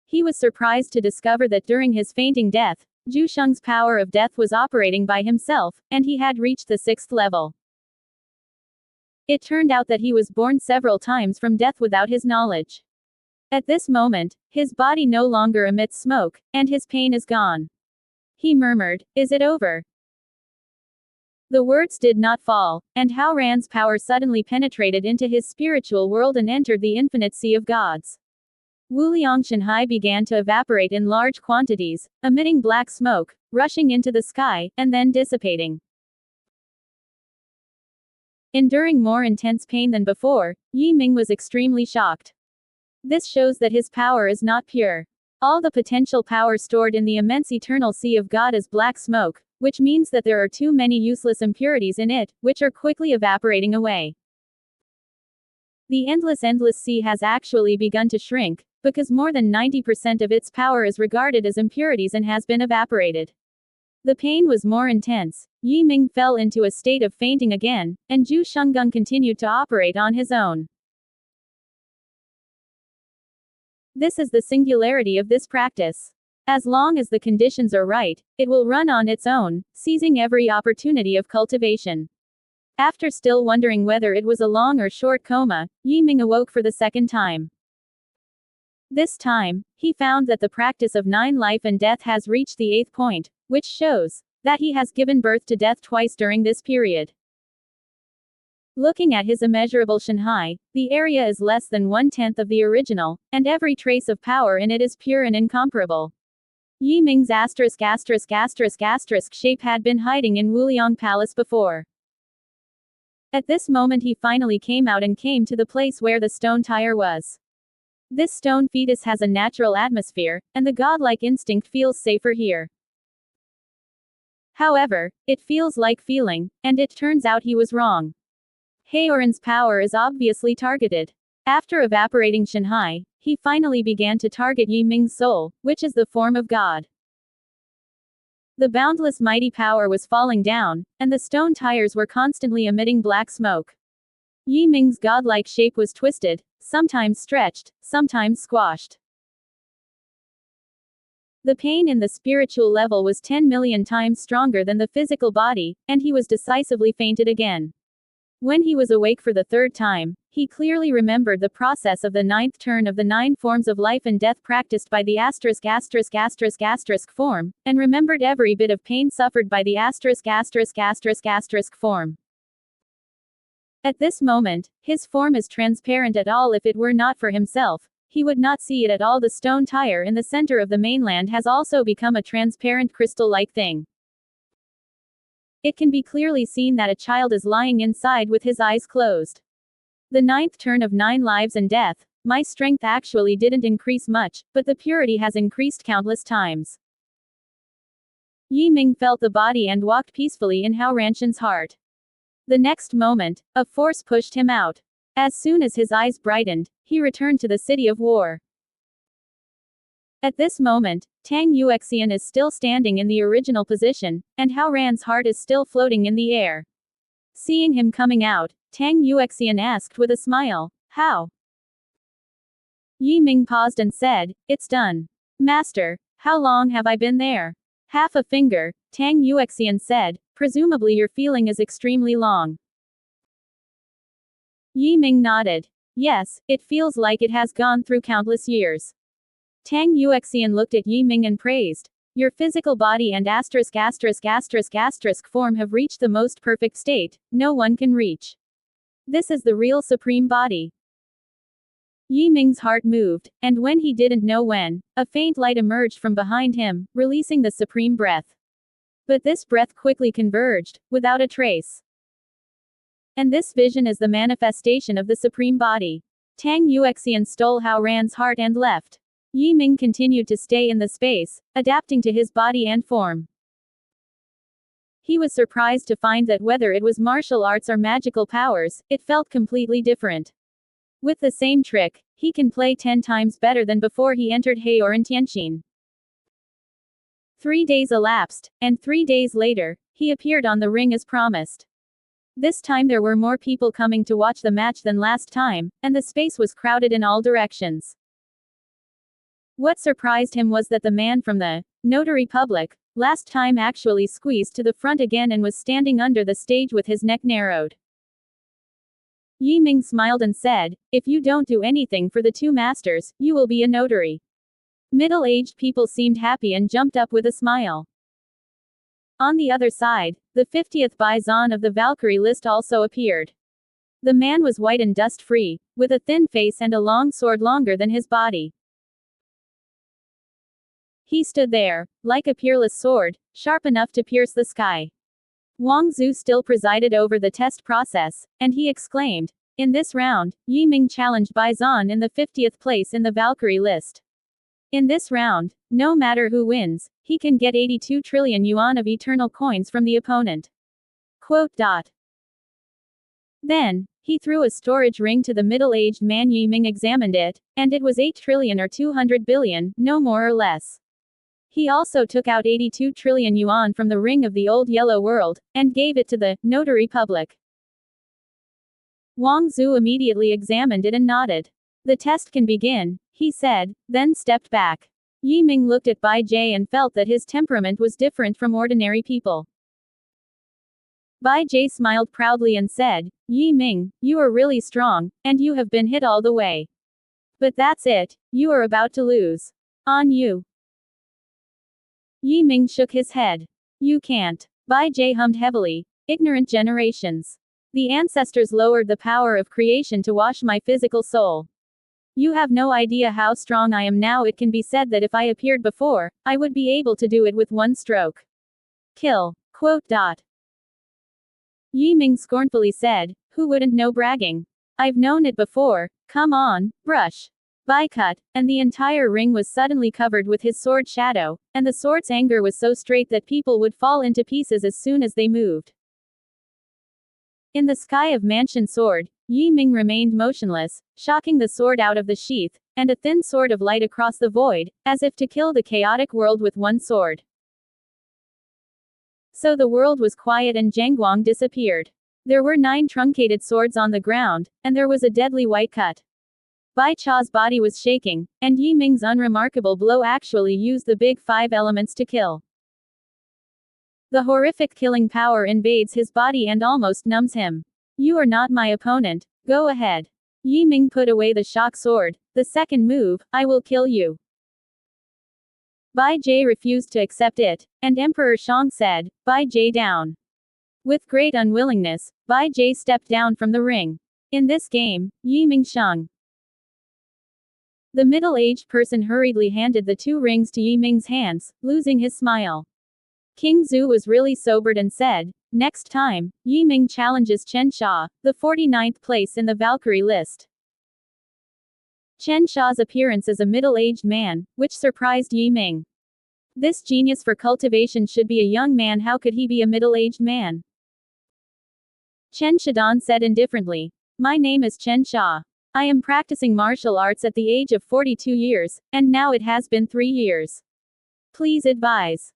He was surprised to discover that during his fainting death, Zhu Sheng's power of death was operating by himself, and he had reached the 6th level. It turned out that he was born several times from death without his knowledge. At this moment, his body no longer emits smoke, and his pain is gone. He murmured, "Is it over?" The words did not fall, and Hao Ran's power suddenly penetrated into his spiritual world and entered the infinite sea of gods. Wuliang Shanhai began to evaporate in large quantities, emitting black smoke, rushing into the sky, and then dissipating. Enduring more intense pain than before, Yi Ming was extremely shocked. This shows that his power is not pure. All the potential power stored in the immense eternal sea of God is black smoke, which means that there are too many useless impurities in it, which are quickly evaporating away. The endless sea has actually begun to shrink, because more than 90% of its power is regarded as impurities and has been evaporated. The pain was more intense. Yi Ming fell into a state of fainting again, and Zhu Shenggung continued to operate on his own. This is the singularity of this practice. As long as the conditions are right, it will run on its own, seizing every opportunity of cultivation. After still wondering whether it was a long or short coma, Yi Ming awoke for the second time. This time, he found that the practice of 9 life and death has reached the 8th point, which shows that he has given birth to death twice during this period. Looking at his immeasurable Shanhai, the area is less than 1/10 of the original, and every trace of power in it is pure and incomparable. Yi Ming's shape had been hiding in Wuliang Palace before. At this moment he finally came out and came to the place where the stone tire was. This stone fetus has a natural atmosphere, and the godlike instinct feels safer here. However, it feels like feeling, and it turns out he was wrong. Haoran's power is obviously targeted. After evaporating Shanhai, he finally began to target Yi Ming's soul, which is the form of God. The boundless mighty power was falling down, and the stone tires were constantly emitting black smoke. Yi Ming's godlike shape was twisted, sometimes stretched, sometimes squashed. The pain in the spiritual level was 10 million times stronger than the physical body, and he was decisively fainted again. When he was awake for the 3rd time, he clearly remembered the process of the 9th turn of the 9 forms of life and death practiced by the form, and remembered every bit of pain suffered by the form. At this moment, his form is transparent at all. If it were not for himself, he would not see it at all. The stone tire in the center of the mainland has also become a transparent crystal-like thing. It can be clearly seen that a child is lying inside with his eyes closed. The 9th turn of 9 lives and death, my strength actually didn't increase much, but the purity has increased countless times. Yi Ming felt the body and walked peacefully in Hao Ranshan's heart. The next moment, a force pushed him out. As soon as his eyes brightened, he returned to the city of war. At this moment, Tang Yuexian is still standing in the original position, and Hao Ran's heart is still floating in the air. Seeing him coming out, Tang Yuexian asked with a smile, "How?" Yi Ming paused and said, "It's done. Master, how long have I been there?" "Half a finger," Tang Yuexian said, "presumably your feeling is extremely long." Yi Ming nodded. "Yes, it feels like it has gone through countless years." Tang Yuexian looked at Yi Ming and praised. "Your physical body and form have reached the most perfect state, no one can reach. This is the real supreme body." Yi Ming's heart moved, and when he didn't know when, a faint light emerged from behind him, releasing the supreme breath. But this breath quickly converged, without a trace. And this vision is the manifestation of the supreme body. Tang Yuexian stole Hao Ran's heart and left. Yi Ming continued to stay in the space, adapting to his body and form. He was surprised to find that whether it was martial arts or magical powers, it felt completely different. With the same trick, he can play 10 times better than before he entered Haoran Tianxin. 3 days elapsed, and 3 days later, he appeared on the ring as promised. This time there were more people coming to watch the match than last time, and the space was crowded in all directions. What surprised him was that the man from the notary public last time actually squeezed to the front again and was standing under the stage with his neck narrowed. Yi Ming smiled and said, "If you don't do anything for the 2 masters, you will be a notary." Middle-aged people seemed happy and jumped up with a smile. On the other side, the 50th Bison of the Valkyrie list also appeared. The man was white and dust-free, with a thin face and a long sword longer than his body. He stood there, like a peerless sword, sharp enough to pierce the sky. Wang Zhu still presided over the test process, and he exclaimed, "In this round, Yi Ming challenged Bison in the 50th place in the Valkyrie list. In this round, no matter who wins, he can get 82 trillion yuan of eternal coins from the opponent." Quote. Then, he threw a storage ring to the middle-aged man. Yi Ming examined it, and it was 8 trillion or 200 billion, no more or less. He also took out 82 trillion yuan from the ring of the old yellow world, and gave it to the notary public. Wang Zhu immediately examined it and nodded. "The test can begin," he said, then stepped back. Yi Ming looked at Bai Jie and felt that his temperament was different from ordinary people. Bai Jie smiled proudly and said, "Yi Ming, you are really strong, and you have been hit all the way. But that's it, you are about to lose. On you." Yi Ming shook his head. "You can't." Bai Jie hummed heavily. "Ignorant generations. The ancestors lowered the power of creation to wash my physical soul. You have no idea how strong I am now. It can be said that if I appeared before, I would be able to do it with one stroke. Kill." Quote. Yi Ming scornfully said, "Who wouldn't know bragging? I've known it before. Come on, brush." Bai cut, and the entire ring was suddenly covered with his sword shadow, and the sword's anger was so straight that people would fall into pieces as soon as they moved. In the sky of Mansion Sword, Yi Ming remained motionless, shocking the sword out of the sheath, and a thin sword of light across the void, as if to kill the chaotic world with one sword. So the world was quiet and Zhang Guang disappeared. There were 9 truncated swords on the ground, and there was a deadly white cut. Bai Cha's body was shaking, and Yi Ming's unremarkable blow actually used the big 5 elements to kill. The horrific killing power invades his body and almost numbs him. "You are not my opponent, go ahead." Yi Ming put away the shock sword. "The second move, I will kill you." Bai Jie refused to accept it, and Emperor Shang said, "Bai Jie down." With great unwillingness, Bai Jie stepped down from the ring. In this game, Yi Ming Shang. The middle-aged person hurriedly handed the 2 rings to Yi Ming's hands, losing his smile. King Zhu was really sobered and said, "Next time, Yi Ming challenges Chen Sha, the 49th place in the Valkyrie list." Chen Sha's appearance as a middle-aged man, which surprised Yi Ming. This genius for cultivation should be a young man. How could he be a middle-aged man? Chen Shadan said indifferently, "My name is Chen Sha. I am practicing martial arts at the age of 42 years, and now it has been 3 years. Please advise."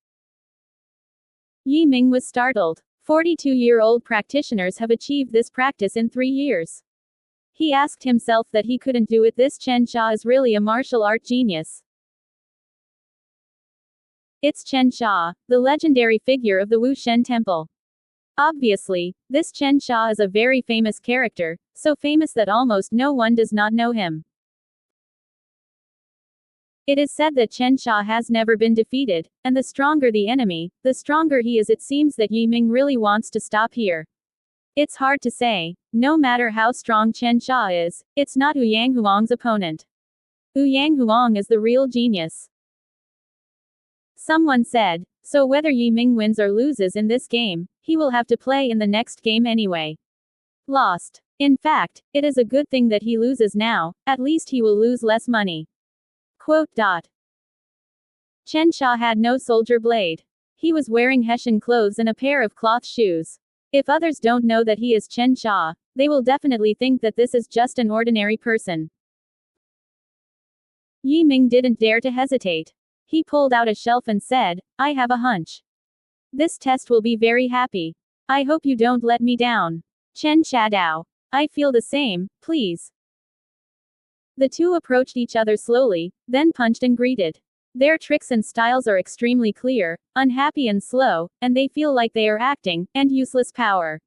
Yi Ming was startled. 42-year-old practitioners have achieved this practice in 3 years. He asked himself that he couldn't do it. This Chen Sha is really a martial art genius. It's Chen Sha, the legendary figure of the Wu Shen Temple. Obviously, this Chen Sha is a very famous character, so famous that almost no one does not know him. It is said that Chen Sha has never been defeated, and the stronger the enemy, the stronger he is. It seems that Yi Ming really wants to stop here. It's hard to say. No matter how strong Chen Sha is, it's not Ouyang Huang's opponent. Ouyang Huang is the real genius. Someone said, so whether Yi Ming wins or loses in this game, he will have to play in the next game anyway. Lost. In fact, it is a good thing that he loses now, at least he will lose less money. Quote. Chen Sha had no soldier blade. He was wearing Hessian clothes and a pair of cloth shoes. If others don't know that he is Chen Sha, they will definitely think that this is just an ordinary person. Yi Ming didn't dare to hesitate. He pulled out a shelf and said, I have a hunch. This test will be very happy. I hope you don't let me down. Chen Shadao. I feel the same, please. The two approached each other slowly, then punched and greeted. Their tricks and styles are extremely clear, unhappy and slow, and they feel like they are acting, and useless power.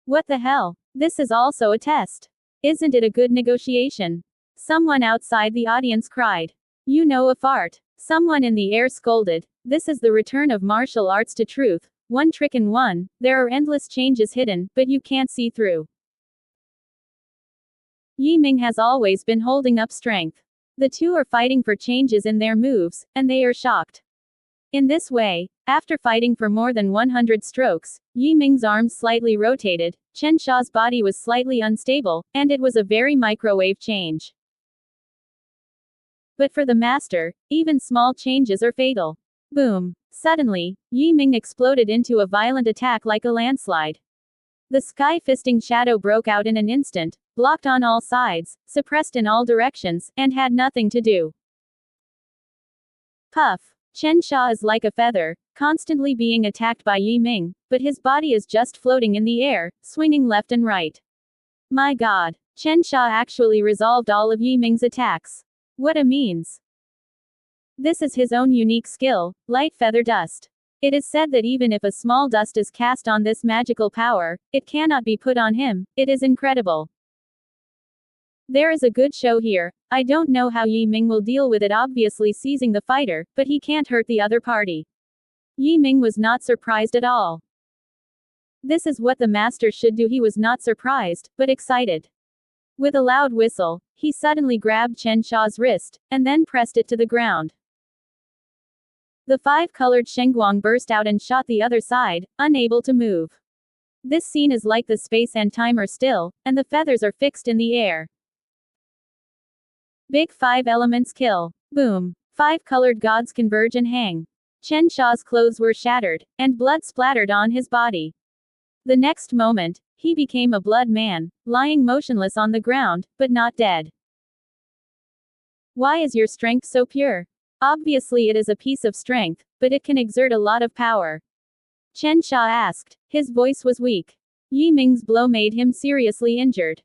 What the hell? This is also a test. Isn't it a good negotiation? Someone outside the audience cried. You know a fart. Someone in the air scolded. This is the return of martial arts to truth. One trick in one. There are endless changes hidden, but you can't see through. Yi Ming has always been holding up strength. The two are fighting for changes in their moves, and they are shocked. In this way, after fighting for more than 100 strokes, Yi Ming's arms slightly rotated, Chen Sha's body was slightly unstable, and it was a very microwave change. But for the master, even small changes are fatal. Boom! Suddenly, Yi Ming exploded into a violent attack like a landslide. The sky-fisting shadow broke out in an instant, blocked on all sides, suppressed in all directions, and had nothing to do. Puff! Chen Sha is like a feather, constantly being attacked by Yi Ming, but his body is just floating in the air, swinging left and right. My god! Chen Sha actually resolved all of Yi Ming's attacks. What a means! This is his own unique skill, light feather dust. It is said that even if a small dust is cast on this magical power, it cannot be put on him. It is incredible. There is a good show here. I don't know how Yi Ming will deal with it, obviously seizing the fighter, but he can't hurt the other party. Yi Ming was not surprised at all. This is what the master should do. He was not surprised, but excited. With a loud whistle, he suddenly grabbed Chen Sha's wrist, and then pressed it to the ground. The five-colored Shengguang burst out and shot the other side, unable to move. This scene is like the space and time are still, and the feathers are fixed in the air. Big five elements kill. Boom. Five colored gods converge and hang. Chen Sha's clothes were shattered, and blood splattered on his body. The next moment, he became a blood man, lying motionless on the ground, but not dead. Why is your strength so pure? Obviously it is a piece of strength, but it can exert a lot of power. Chen Sha asked. His voice was weak. Yi Ming's blow made him seriously injured.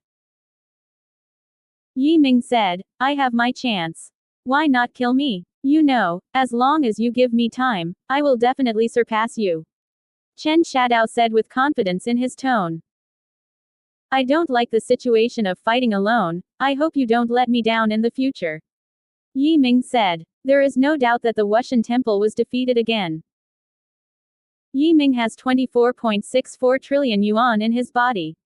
Yi Ming said, I have my chance. Why not kill me? You know, as long as you give me time, I will definitely surpass you. Chen Shadao said with confidence in his tone. I don't like the situation of fighting alone. I hope you don't let me down in the future. Yi Ming said. There is no doubt that the Wushan Temple was defeated again. Yi Ming has 24.64 trillion yuan in his body.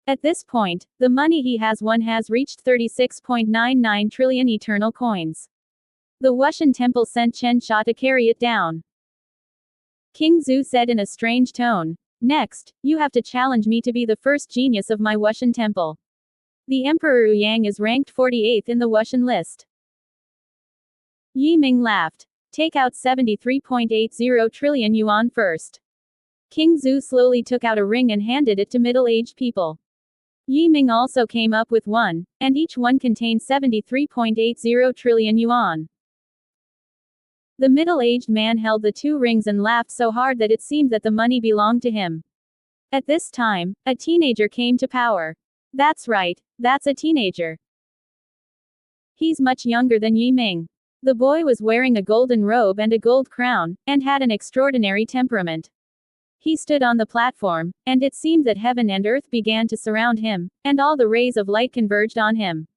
At this point, the money he has won has reached 36.99 trillion eternal coins. The Wushan Temple sent Chen Sha to carry it down. King Zhu said in a strange tone. Next, you have to challenge me to be the first genius of my Wushan Temple. The Emperor Yang is ranked 48th in the Wushan list. Yi Ming laughed. Take out 73.80 trillion yuan first. King Zhu slowly took out a ring and handed it to middle-aged people. Yi Ming also came up with one, and each one contained 73.80 trillion yuan. The middle-aged man held the two rings and laughed so hard that it seemed that the money belonged to him. At this time, a teenager came to power. That's right, that's a teenager. He's much younger than Yi Ming. The boy was wearing a golden robe and a gold crown, and had an extraordinary temperament. He stood on the platform, and it seemed that heaven and earth began to surround him, and all the rays of light converged on him.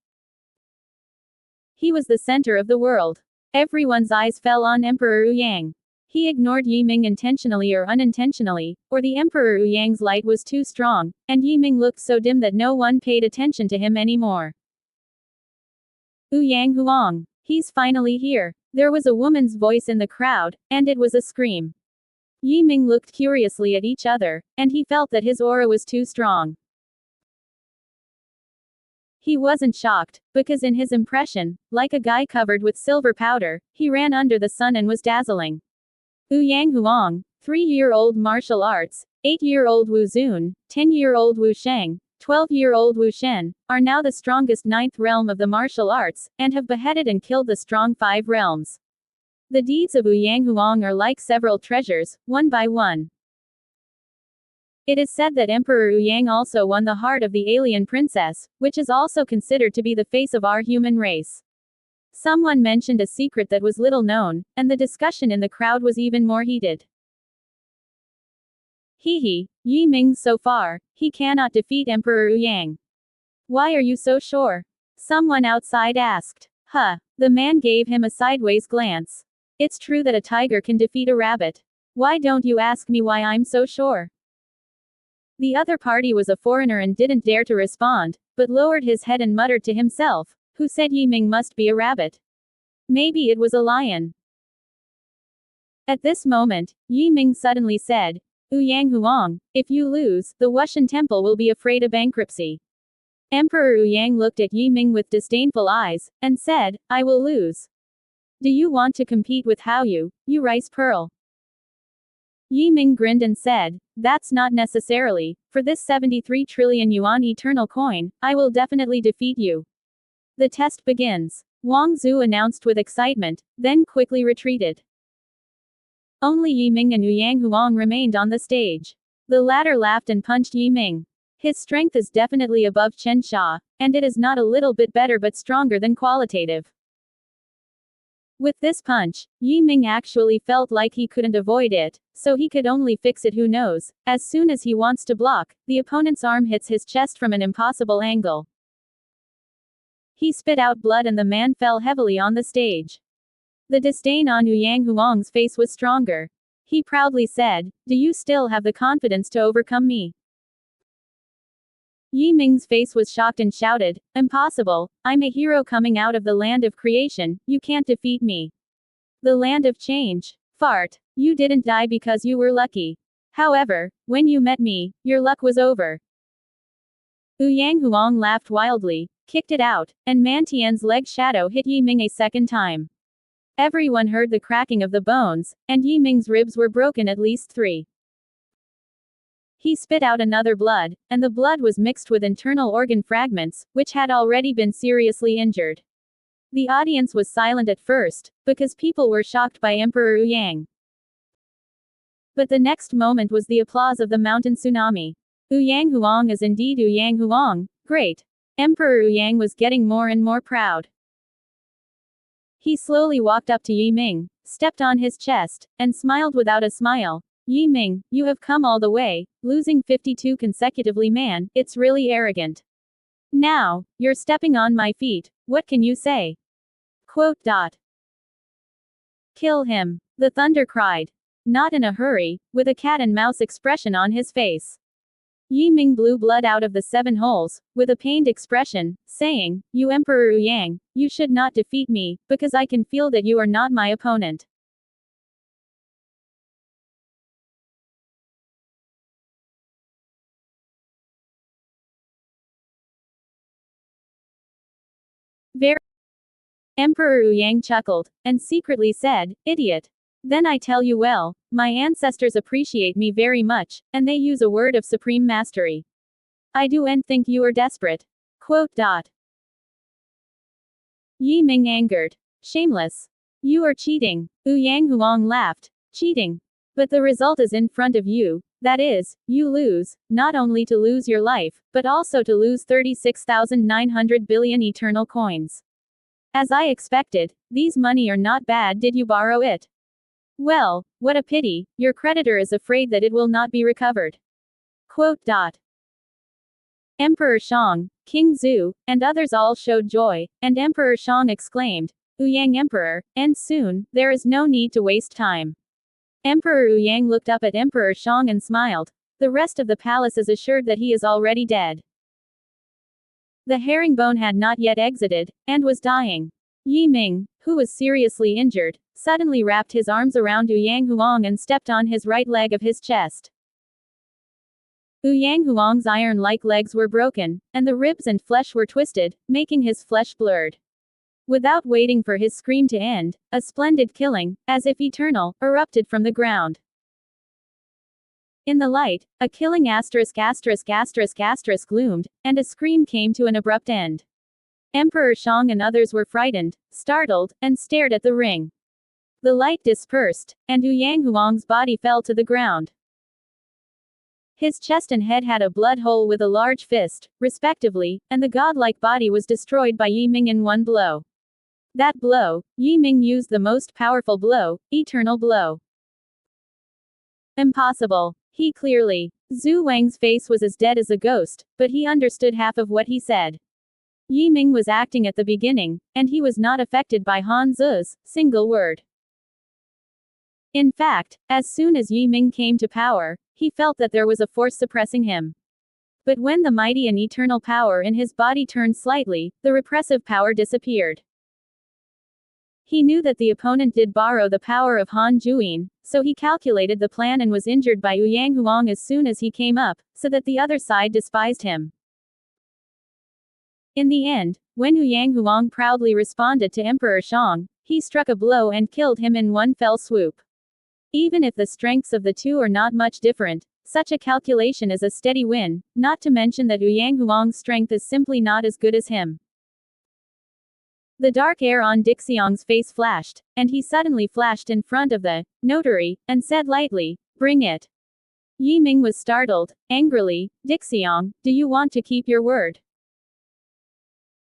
He was the center of the world. Everyone's eyes fell on Emperor Yang. He ignored Yi Ming intentionally or unintentionally, or the Emperor Yang's light was too strong, and Yi Ming looked so dim that no one paid attention to him anymore. Yang Huang. He's finally here. There was a woman's voice in the crowd, and it was a scream. Yi Ming looked curiously at each other, and he felt that his aura was too strong. He wasn't shocked, because in his impression, like a guy covered with silver powder, he ran under the sun and was dazzling. Yang Huang, 3-year-old martial arts, 8-year-old Wu Zun, 10-year-old Wu Sheng, 12-year-old Wu Shen, are now the strongest 9th realm of the martial arts, and have beheaded and killed the strong 5 realms. The deeds of Yang Huang are like several treasures, one by one. It is said that Emperor Yang also won the heart of the alien princess, which is also considered to be the face of our human race. Someone mentioned a secret that was little known, and the discussion in the crowd was even more heated. Yi Ming so far, he cannot defeat Emperor Yang. Why are you so sure? Someone outside asked. The man gave him a sideways glance. It's true that a tiger can defeat a rabbit. Why don't you ask me why I'm so sure? The other party was a foreigner and didn't dare to respond, but lowered his head and muttered to himself, who said Yiming must be a rabbit. Maybe it was a lion. At this moment, Yiming suddenly said, Ouyang Huang, if you lose, the Wushan temple will be afraid of bankruptcy. Emperor Ouyang looked at Yiming with disdainful eyes, and said, I will lose. Do you want to compete with Hao Yu, you rice pearl? Yiming grinned and said, that's not necessarily, for this 73 trillion yuan eternal coin, I will definitely defeat you. The test begins. Wang Zhu announced with excitement, then quickly retreated. Only Yiming and Ouyang Huang remained on the stage. The latter laughed and punched Yiming. His strength is definitely above Chen Xia, and it is not a little bit better but stronger than qualitative. With this punch, Yiming actually felt like he couldn't avoid it, so he could only fix it. Who knows, as soon as he wants to block, the opponent's arm hits his chest from an impossible angle. He spit out blood and the man fell heavily on the stage. The disdain on Ouyang Huang's face was stronger. He proudly said, do you still have the confidence to overcome me? Yiming's face was shocked and shouted, impossible, I'm a hero coming out of the land of creation, you can't defeat me. The land of change. Fart. You didn't die because you were lucky. However, when you met me, your luck was over. Ouyang Huang laughed wildly, kicked it out, and Mantian's leg shadow hit Yiming a second time. Everyone heard the cracking of the bones, and Yiming's ribs were broken at least 3. He spit out another blood, and the blood was mixed with internal organ fragments, which had already been seriously injured. The audience was silent at first, because people were shocked by Emperor Ouyang. But the next moment was the applause of the mountain tsunami. Ouyang Huang is indeed Ouyang Huang, great. Emperor Ouyang was getting more and more proud. He slowly walked up to Yiming, stepped on his chest, and smiled without a smile. Yiming, you have come all the way, losing 52 consecutively, man, it's really arrogant. Now, you're stepping on my feet, what can you say? Quote. Kill him. The thunder cried. Not in a hurry, with a cat and mouse expression on his face. Yiming blew blood out of the 7 holes, with a pained expression, saying, you Emperor Ouyang, you should not defeat me, because I can feel that you are not my opponent. Very. Emperor Ouyang chuckled, and secretly said, idiot. Then I tell you well, my ancestors appreciate me very much, and they use a word of supreme mastery. I do and think you are desperate. Quote. Yiming angered. Shameless. You are cheating. Ouyang Huang laughed. Cheating. But the result is in front of you, that is, you lose, not only to lose your life, but also to lose 36,900 billion eternal coins. As I expected, these money are not bad. Did you borrow it? Well, what a pity, your creditor is afraid that it will not be recovered. Quote. Emperor Shang, King Zhu, and others all showed joy, and Emperor Shang exclaimed, Ouyang Emperor, and soon, there is no need to waste time. Emperor Ouyang looked up at Emperor Shang and smiled. The rest of the palace is assured that he is already dead. The herringbone had not yet exited, and was dying. Yiming, who was seriously injured, suddenly wrapped his arms around Ouyang Huang and stepped on his right leg of his chest. Ouyang Huang's iron-like legs were broken, and the ribs and flesh were twisted, making his flesh blurred. Without waiting for his scream to end, a splendid killing, as if eternal, erupted from the ground. In the light, a killing **** loomed, and a scream came to an abrupt end. Emperor Shang and others were frightened, startled, and stared at the ring. The light dispersed, and Ouyang Huang's body fell to the ground. His chest and head had a blood hole with a large fist, respectively, and the godlike body was destroyed by Yiming in one blow. That blow, Yiming used the most powerful blow, eternal blow. Impossible. He clearly. Zhu Wang's face was as dead as a ghost, but he understood half of what he said. Yiming was acting at the beginning, and he was not affected by Han Ze's single word. In fact, as soon as Yi Ming came to power, he felt that there was a force suppressing him. But when the mighty and eternal power in his body turned slightly, the repressive power disappeared. He knew that the opponent did borrow the power of Han Juyin, so he calculated the plan and was injured by Ouyang Huang as soon as he came up, so that the other side despised him. In the end, when Ouyang Huang proudly responded to Emperor Shang, he struck a blow and killed him in one fell swoop. Even if the strengths of the two are not much different, such a calculation is a steady win, not to mention that Ouyang Huang's strength is simply not as good as him. The dark air on Dixiong's face flashed, and he suddenly flashed in front of the notary, and said lightly, "Bring it." Yi Ming was startled, angrily, "Dixiong, do you want to keep your word?"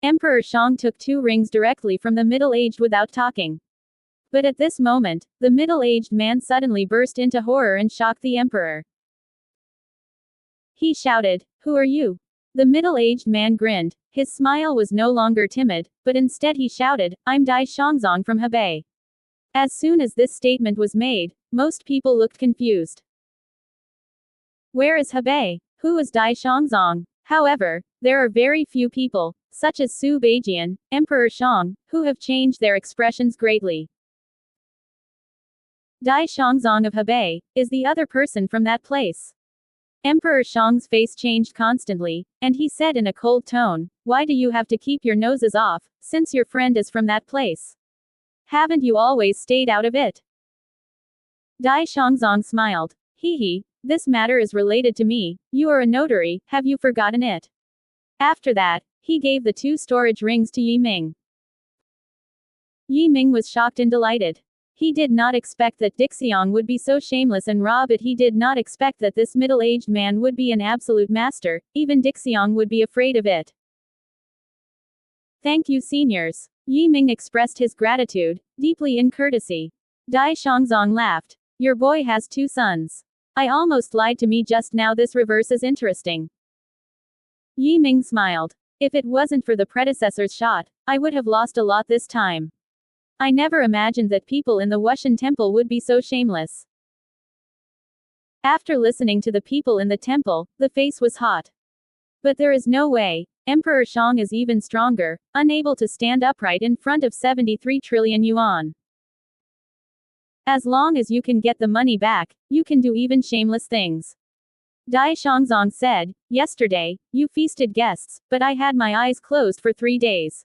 Emperor Shang took 2 rings directly from the middle-aged without talking. But at this moment, the middle-aged man suddenly burst into horror and shocked the emperor. He shouted, "Who are you?" The middle-aged man grinned. His smile was no longer timid, but instead he shouted, "I'm Dai Shangzong from Hebei." As soon as this statement was made, most people looked confused. Where is Hebei? Who is Dai Shangzong? However, there are very few people, such as Su Beijian, Emperor Shang, who have changed their expressions greatly. Dai Shangzong of Hebei is the other person from that place. Emperor Shang's face changed constantly, and he said in a cold tone, "Why do you have to keep your noses off, since your friend is from that place? Haven't you always stayed out of it?" Dai Shangzong smiled. He, this matter is related to me, you are a notary, have you forgotten it?" After that, he gave the 2 storage rings to Yi Ming. Yi Ming was shocked and delighted. He did not expect that Dixiong would be so shameless and raw, but he did not expect that this middle-aged man would be an absolute master, even Dixiong would be afraid of it. "Thank you, seniors." Yi Ming expressed his gratitude, deeply in courtesy. Dai Shangzong laughed. "Your boy has 2 sons. I almost lied to me just now, this reverse is interesting." Yi Ming smiled. "If it wasn't for the predecessor's shot, I would have lost a lot this time. I never imagined that people in the Wushan temple would be so shameless." After listening to the people in the temple, the face was hot. But there is no way. Emperor Shang is even stronger, unable to stand upright in front of 73 trillion yuan. As long as you can get the money back, you can do even shameless things. Dai Shangzong said, "Yesterday, you feasted guests, but I had my eyes closed for 3 days.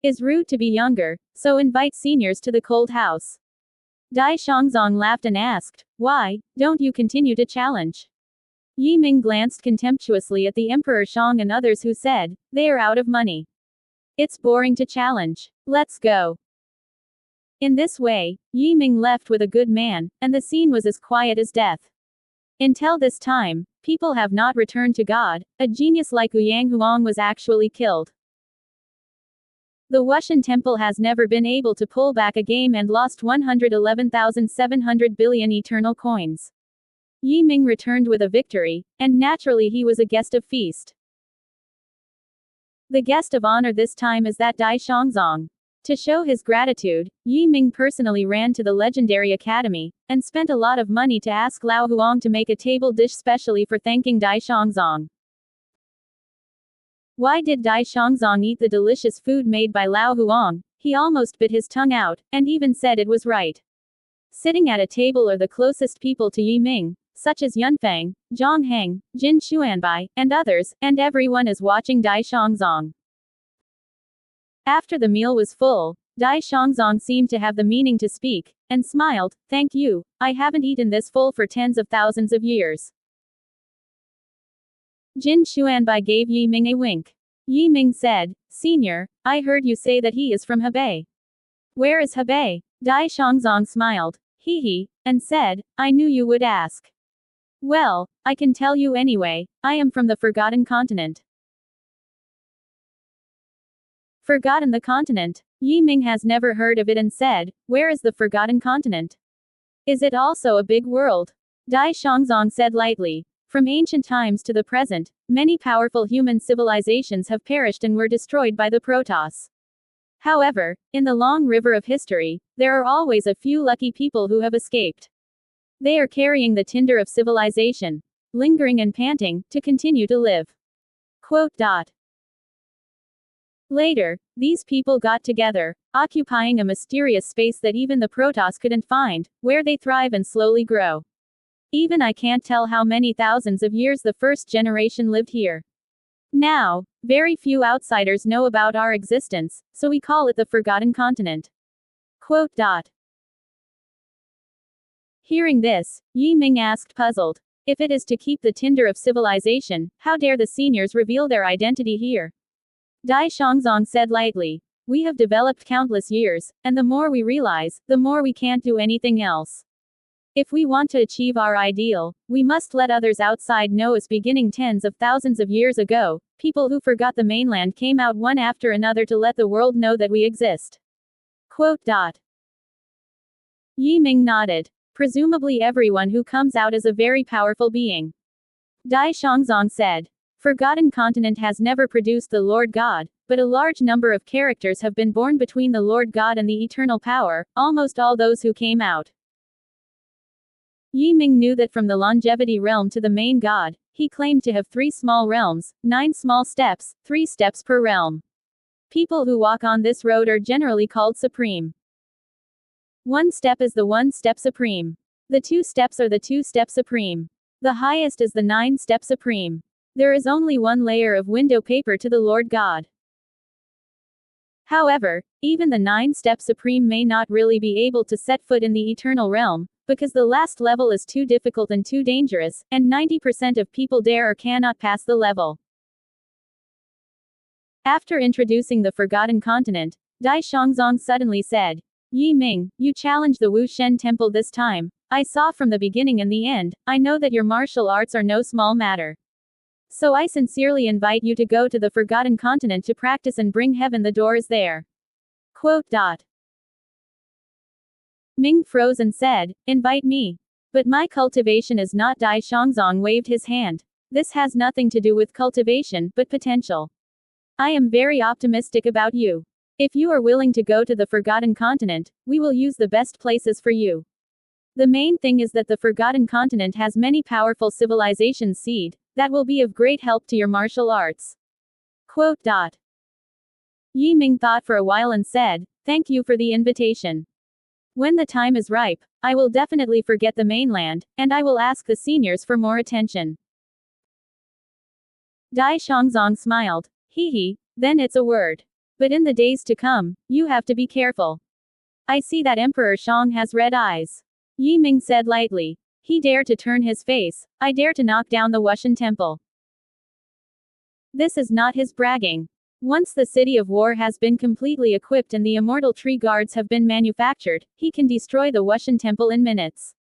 Is rude to be younger, so invite seniors to the cold house." Dai Shangzong laughed and asked, "Why don't you continue to challenge?" Yi Ming glanced contemptuously at the Emperor Shang and others who said, "They are out of money. It's boring to challenge. Let's go." In this way, Yi Ming left with a good man, and the scene was as quiet as death. Until this time, people have not returned to God. A genius like Ouyang Huang was actually killed. The Wushan temple has never been able to pull back a game and lost 111,700 billion eternal coins. Yi Ming returned with a victory, and naturally he was a guest of feast. The guest of honor this time is that Dai Shangzong. To show his gratitude, Yi Ming personally ran to the legendary academy, and spent a lot of money to ask Lao Huang to make a table dish specially for thanking Dai Shangzong. Why did Dai Shangzong eat the delicious food made by Lao Huang? He almost bit his tongue out, and even said it was right. Sitting at a table are the closest people to Yi Ming, such as Yunfeng, Zhang Heng, Jin Xuanbai, and others, and everyone is watching Dai Shangzong. After the meal was full, Dai Shangzong seemed to have the meaning to speak, and smiled, "Thank you, I haven't eaten this full for tens of thousands of years." Jin Xuanbai gave Yi Ming a wink. Yi Ming said, "Senior, I heard you say that he is from Hebei. Where is Hebei?" Dai Shangzong smiled, and said, "I knew you would ask. Well, I can tell you anyway, I am from the Forgotten Continent." Forgotten the continent? Yi Ming has never heard of it and said, "Where is the Forgotten Continent? Is it also a big world?" Dai Shangzong said lightly, "From ancient times to the present, many powerful human civilizations have perished and were destroyed by the Protoss. However, in the long river of history, there are always a few lucky people who have escaped. They are carrying the tinder of civilization, lingering and panting, to continue to live. Quote. Later, these people got together, occupying a mysterious space that even the Protoss couldn't find, where they thrive and slowly grow. Even I can't tell how many thousands of years the first generation lived here. Now, very few outsiders know about our existence, so we call it the Forgotten Continent. Quote. Hearing this, Yi Ming asked, puzzled, if it is to keep the tinder of civilization, how dare the seniors reveal their identity here? Dai Xiongzong said lightly, we have developed countless years, and the more we realize, the more we can't do anything else. If we want to achieve our ideal, we must let others outside know us. Beginning tens of thousands of years ago, people who forgot the mainland came out one after another to let the world know that we exist. Quote. Yi Ming nodded. Presumably everyone who comes out is a very powerful being. Dai Xiongzong said. Forgotten Continent has never produced the Lord God, but a large number of characters have been born between the Lord God and the eternal power, almost all those who came out. Yi Ming knew that from the longevity realm to the main god, he claimed to have 3 small realms, 9 small steps, 3 steps per realm. People who walk on this road are generally called supreme. 1 step is the 1 step supreme. The 2 steps are the 2 step supreme. The highest is the 9 step supreme. There is only 1 layer of window paper to the Lord God. However, even the 9 step supreme may not really be able to set foot in the eternal realm, because the last level is too difficult and too dangerous, and 90% of people dare or cannot pass the level. After introducing the Forgotten Continent, Dai Xiongzong suddenly said, Yi Ming, you challenged the Wu Shen Temple this time. I saw from the beginning and the end, I know that your martial arts are no small matter. So I sincerely invite you to go to the Forgotten Continent to practice and bring heaven. The door is there. Quote. Ming froze and said, invite me. But my cultivation is not. Dai Xiongzong waved his hand. This has nothing to do with cultivation, but potential. I am very optimistic about you. If you are willing to go to the Forgotten Continent, we will use the best places for you. The main thing is that the Forgotten Continent has many powerful civilizations seed, that will be of great help to your martial arts. Quote. Yi Ming thought for a while and said, thank you for the invitation. When the time is ripe, I will definitely forget the mainland, and I will ask the seniors for more attention. Dai Xiongzong smiled. Hee, then it's a word. But in the days to come, you have to be careful. I see that Emperor Shang has red eyes. Yi Ming said lightly. He dared to turn his face. I dare to knock down the Wushan Temple. This is not his bragging. Once the City of War has been completely equipped and the Immortal Tree Guards have been manufactured, he can destroy the Wushan Temple in minutes.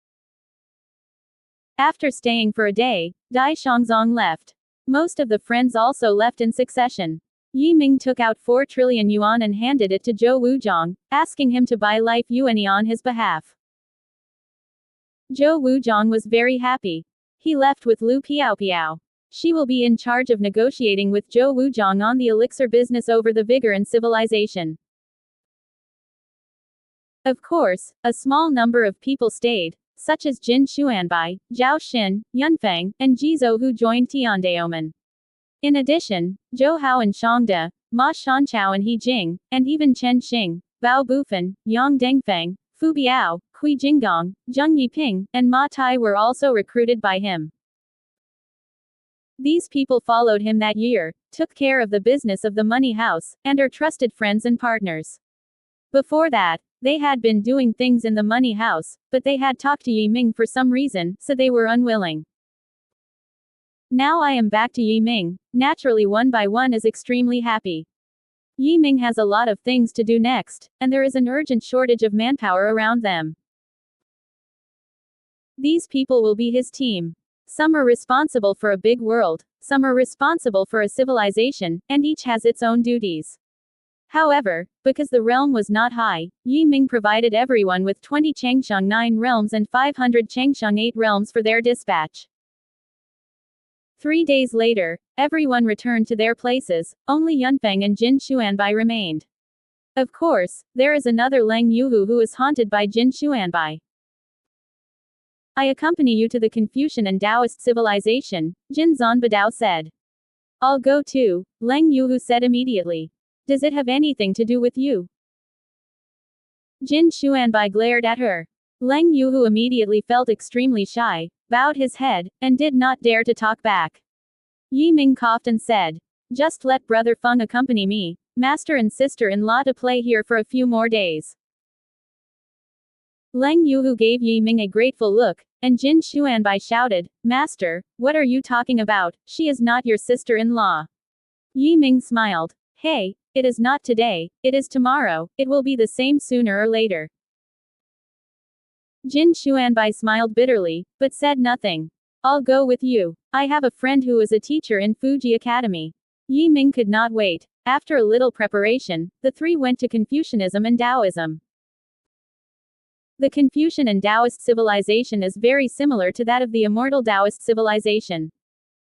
After staying for a day, Dai Xiongzong left. Most of the friends also left in succession. Yi Ming took out 4 trillion yuan and handed it to Zhou Wuzhong, asking him to buy Life Yuan on his behalf. Zhou Wuzhong was very happy. He left with Lu Piaopiao. She will be in charge of negotiating with Zhou Wuzhong on the elixir business over the vigor and civilization. Of course, a small number of people stayed, such as Jin Xuanbai, Zhao Xin, Yunfeng, and Jizhou who joined Tiandaomen. In addition, Zhou Hao and Shangde, Ma Shanchao and He Jing, and even Chen Xing, Bao Bufan, Yang Dengfeng, Fu Biao, Hui Jinggong, Zheng Yiping, and Ma Tai were also recruited by him. These people followed him that year, took care of the business of the money house, and are trusted friends and partners. Before that, they had been doing things in the money house, but they had talked to Yi Ming for some reason, so they were unwilling. Now I am back to Yi Ming. Naturally, one by one is extremely happy. Yi Ming has a lot of things to do next, and there is an urgent shortage of manpower around them. These people will be his team. Some are responsible for a big world, some are responsible for a civilization, and each has its own duties. However, because the realm was not high, Yi Ming provided everyone with 20 Changsheng 9 realms and 500 Changsheng 8 realms for their dispatch. 3 days later, everyone returned to their places, only Yunfeng and Jin Xuanbai remained. Of course, there is another Leng Yuhu who is haunted by Jin Xuanbai. I accompany you to the Confucian and Taoist civilization, Jin Zanbadao said. I'll go too, Leng Yuhu said immediately. Does it have anything to do with you? Jin Xuanbai glared at her. Leng Yuhu immediately felt extremely shy, bowed his head, and did not dare to talk back. Yi Ming coughed and said, just let brother Feng accompany me, master and sister-in-law to play here for a few more days. Leng Yuhu gave Yi Ming a grateful look, and Jin Xuanbai shouted, Master, what are you talking about? She is not your sister-in-law. Yi Ming smiled. Hey, it is not today, it is tomorrow, it will be the same sooner or later. Jin Xuanbai smiled bitterly, but said nothing. I'll go with you. I have a friend who is a teacher in Fuji Academy. Yi Ming could not wait. After a little preparation, the three went to Confucianism and Taoism. The Confucian and Taoist civilization is very similar to that of the immortal Taoist civilization.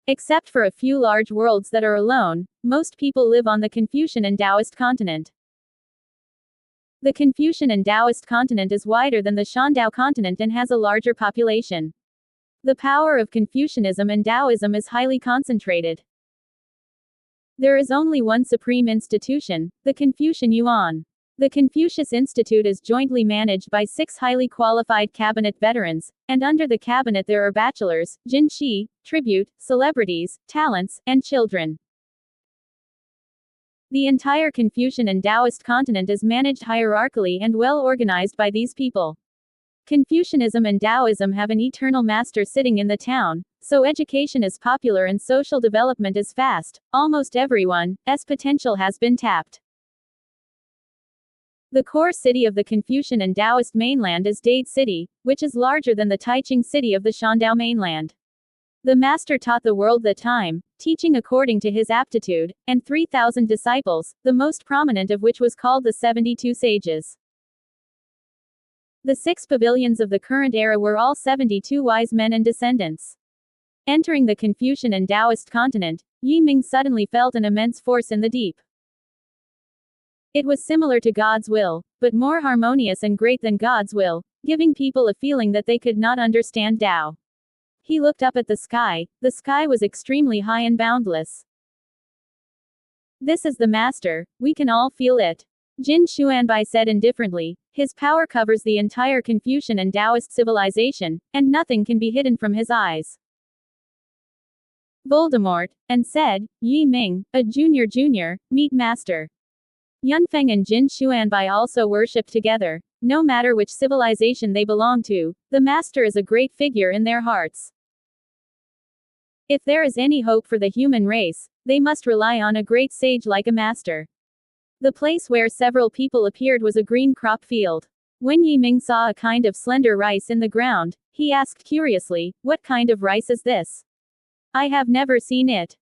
Except for a few large worlds that are alone, most people live on the Confucian and Taoist continent. The Confucian and Taoist continent is wider than the Shandao continent and has a larger population. The power of Confucianism and Taoism is highly concentrated. There is only one supreme institution, the Confucian Yuan. The Confucius Institute is jointly managed by 6 highly qualified cabinet veterans, and under the cabinet there are bachelors, jinshi, tribute, celebrities, talents, and children. The entire Confucian and Taoist continent is managed hierarchically and well organized by these people. Confucianism and Taoism have an eternal master sitting in the town, so education is popular and social development is fast. Almost everyone's potential has been tapped. The core city of the Confucian and Taoist mainland is Dade City, which is larger than the Taichung city of the Shandao mainland. The master taught the world the time, teaching according to his aptitude, and 3,000 disciples, the most prominent of which was called the 72 sages. The 6 pavilions of the current era were all 72 wise men and descendants. Entering the Confucian and Taoist continent, Yi Ming suddenly felt an immense force in the deep. It was similar to God's will, but more harmonious and great than God's will, giving people a feeling that they could not understand Tao. He looked up at the sky was extremely high and boundless. This is the master, we can all feel it. Jin Xuanbai said indifferently, his power covers the entire Confucian and Taoist civilization, and nothing can be hidden from his eyes. Voldemort, and said, Yi Ming, a junior, meet master. Yunfeng and Jin Xuanbai also worshipped together. No matter which civilization they belong to, the master is a great figure in their hearts. If there is any hope for the human race, they must rely on a great sage like a master. The place where several people appeared was a green crop field. When Yi Ming saw a kind of slender rice in the ground, he asked curiously, what kind of rice is this? I have never seen it.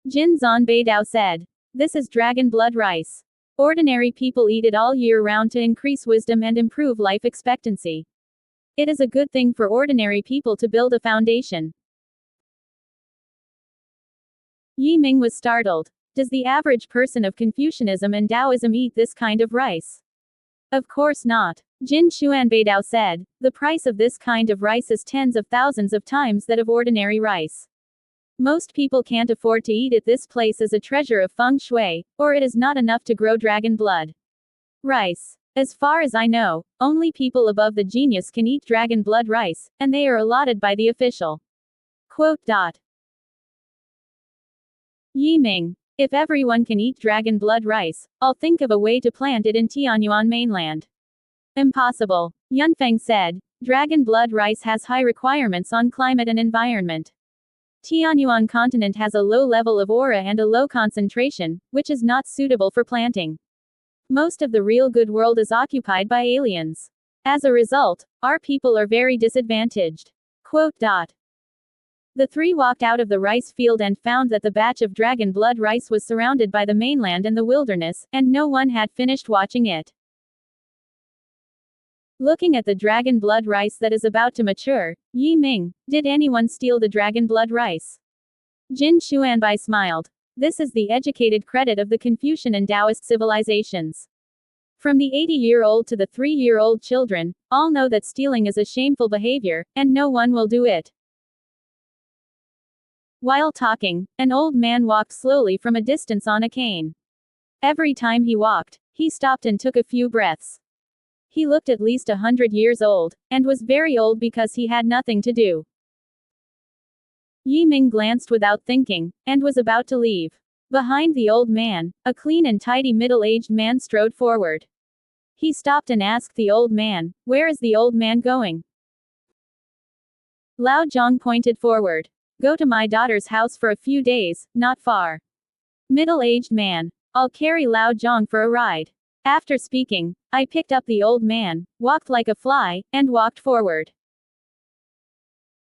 Jin Zanbadao said. This is dragon blood rice. Ordinary people eat it all year round to increase wisdom and improve life expectancy. It is a good thing for ordinary people to build a foundation. Yi Ming was startled. Does the average person of Confucianism and Taoism eat this kind of rice? Of course not. Jin Xuanbadao said, the price of this kind of rice is tens of thousands of times that of ordinary rice. Most people can't afford to eat it. This place is a treasure of feng shui, or it is not enough to grow dragon blood rice. As far as I know, only people above the genius can eat dragon blood rice, and they are allotted by the official. Quote. Yi Ming. If everyone can eat dragon blood rice, I'll think of a way to plant it in Tianyuan mainland. Impossible. Yunfeng said. Dragon blood rice has high requirements on climate and environment. Tianyuan continent has a low level of aura and a low concentration, which is not suitable for planting. Most of the real good world is occupied by aliens. As a result, our people are very disadvantaged. Quote. The three walked out of the rice field and found that the batch of dragon blood rice was surrounded by the mainland and the wilderness, and no one had finished watching it. Looking at the dragon blood rice that is about to mature, Yi Ming, did anyone steal the dragon blood rice? Jin Xuanbai smiled. This is the educated credit of the Confucian and Taoist civilizations. From the 80-year-old to the 3-year-old children, all know that stealing is a shameful behavior, and no one will do it. While talking, an old man walked slowly from a distance on a cane. Every time he walked, he stopped and took a few breaths. He looked at least 100 years old, and was very old because he had nothing to do. Yi Ming glanced without thinking, and was about to leave. Behind the old man, a clean and tidy middle-aged man strode forward. He stopped and asked the old man, "Where is the old man going?" Lao Zhang pointed forward. "Go to my daughter's house for a few days, not far." Middle-aged man. "I'll carry Lao Zhang for a ride." After speaking, I picked up the old man, walked like a fly, and walked forward.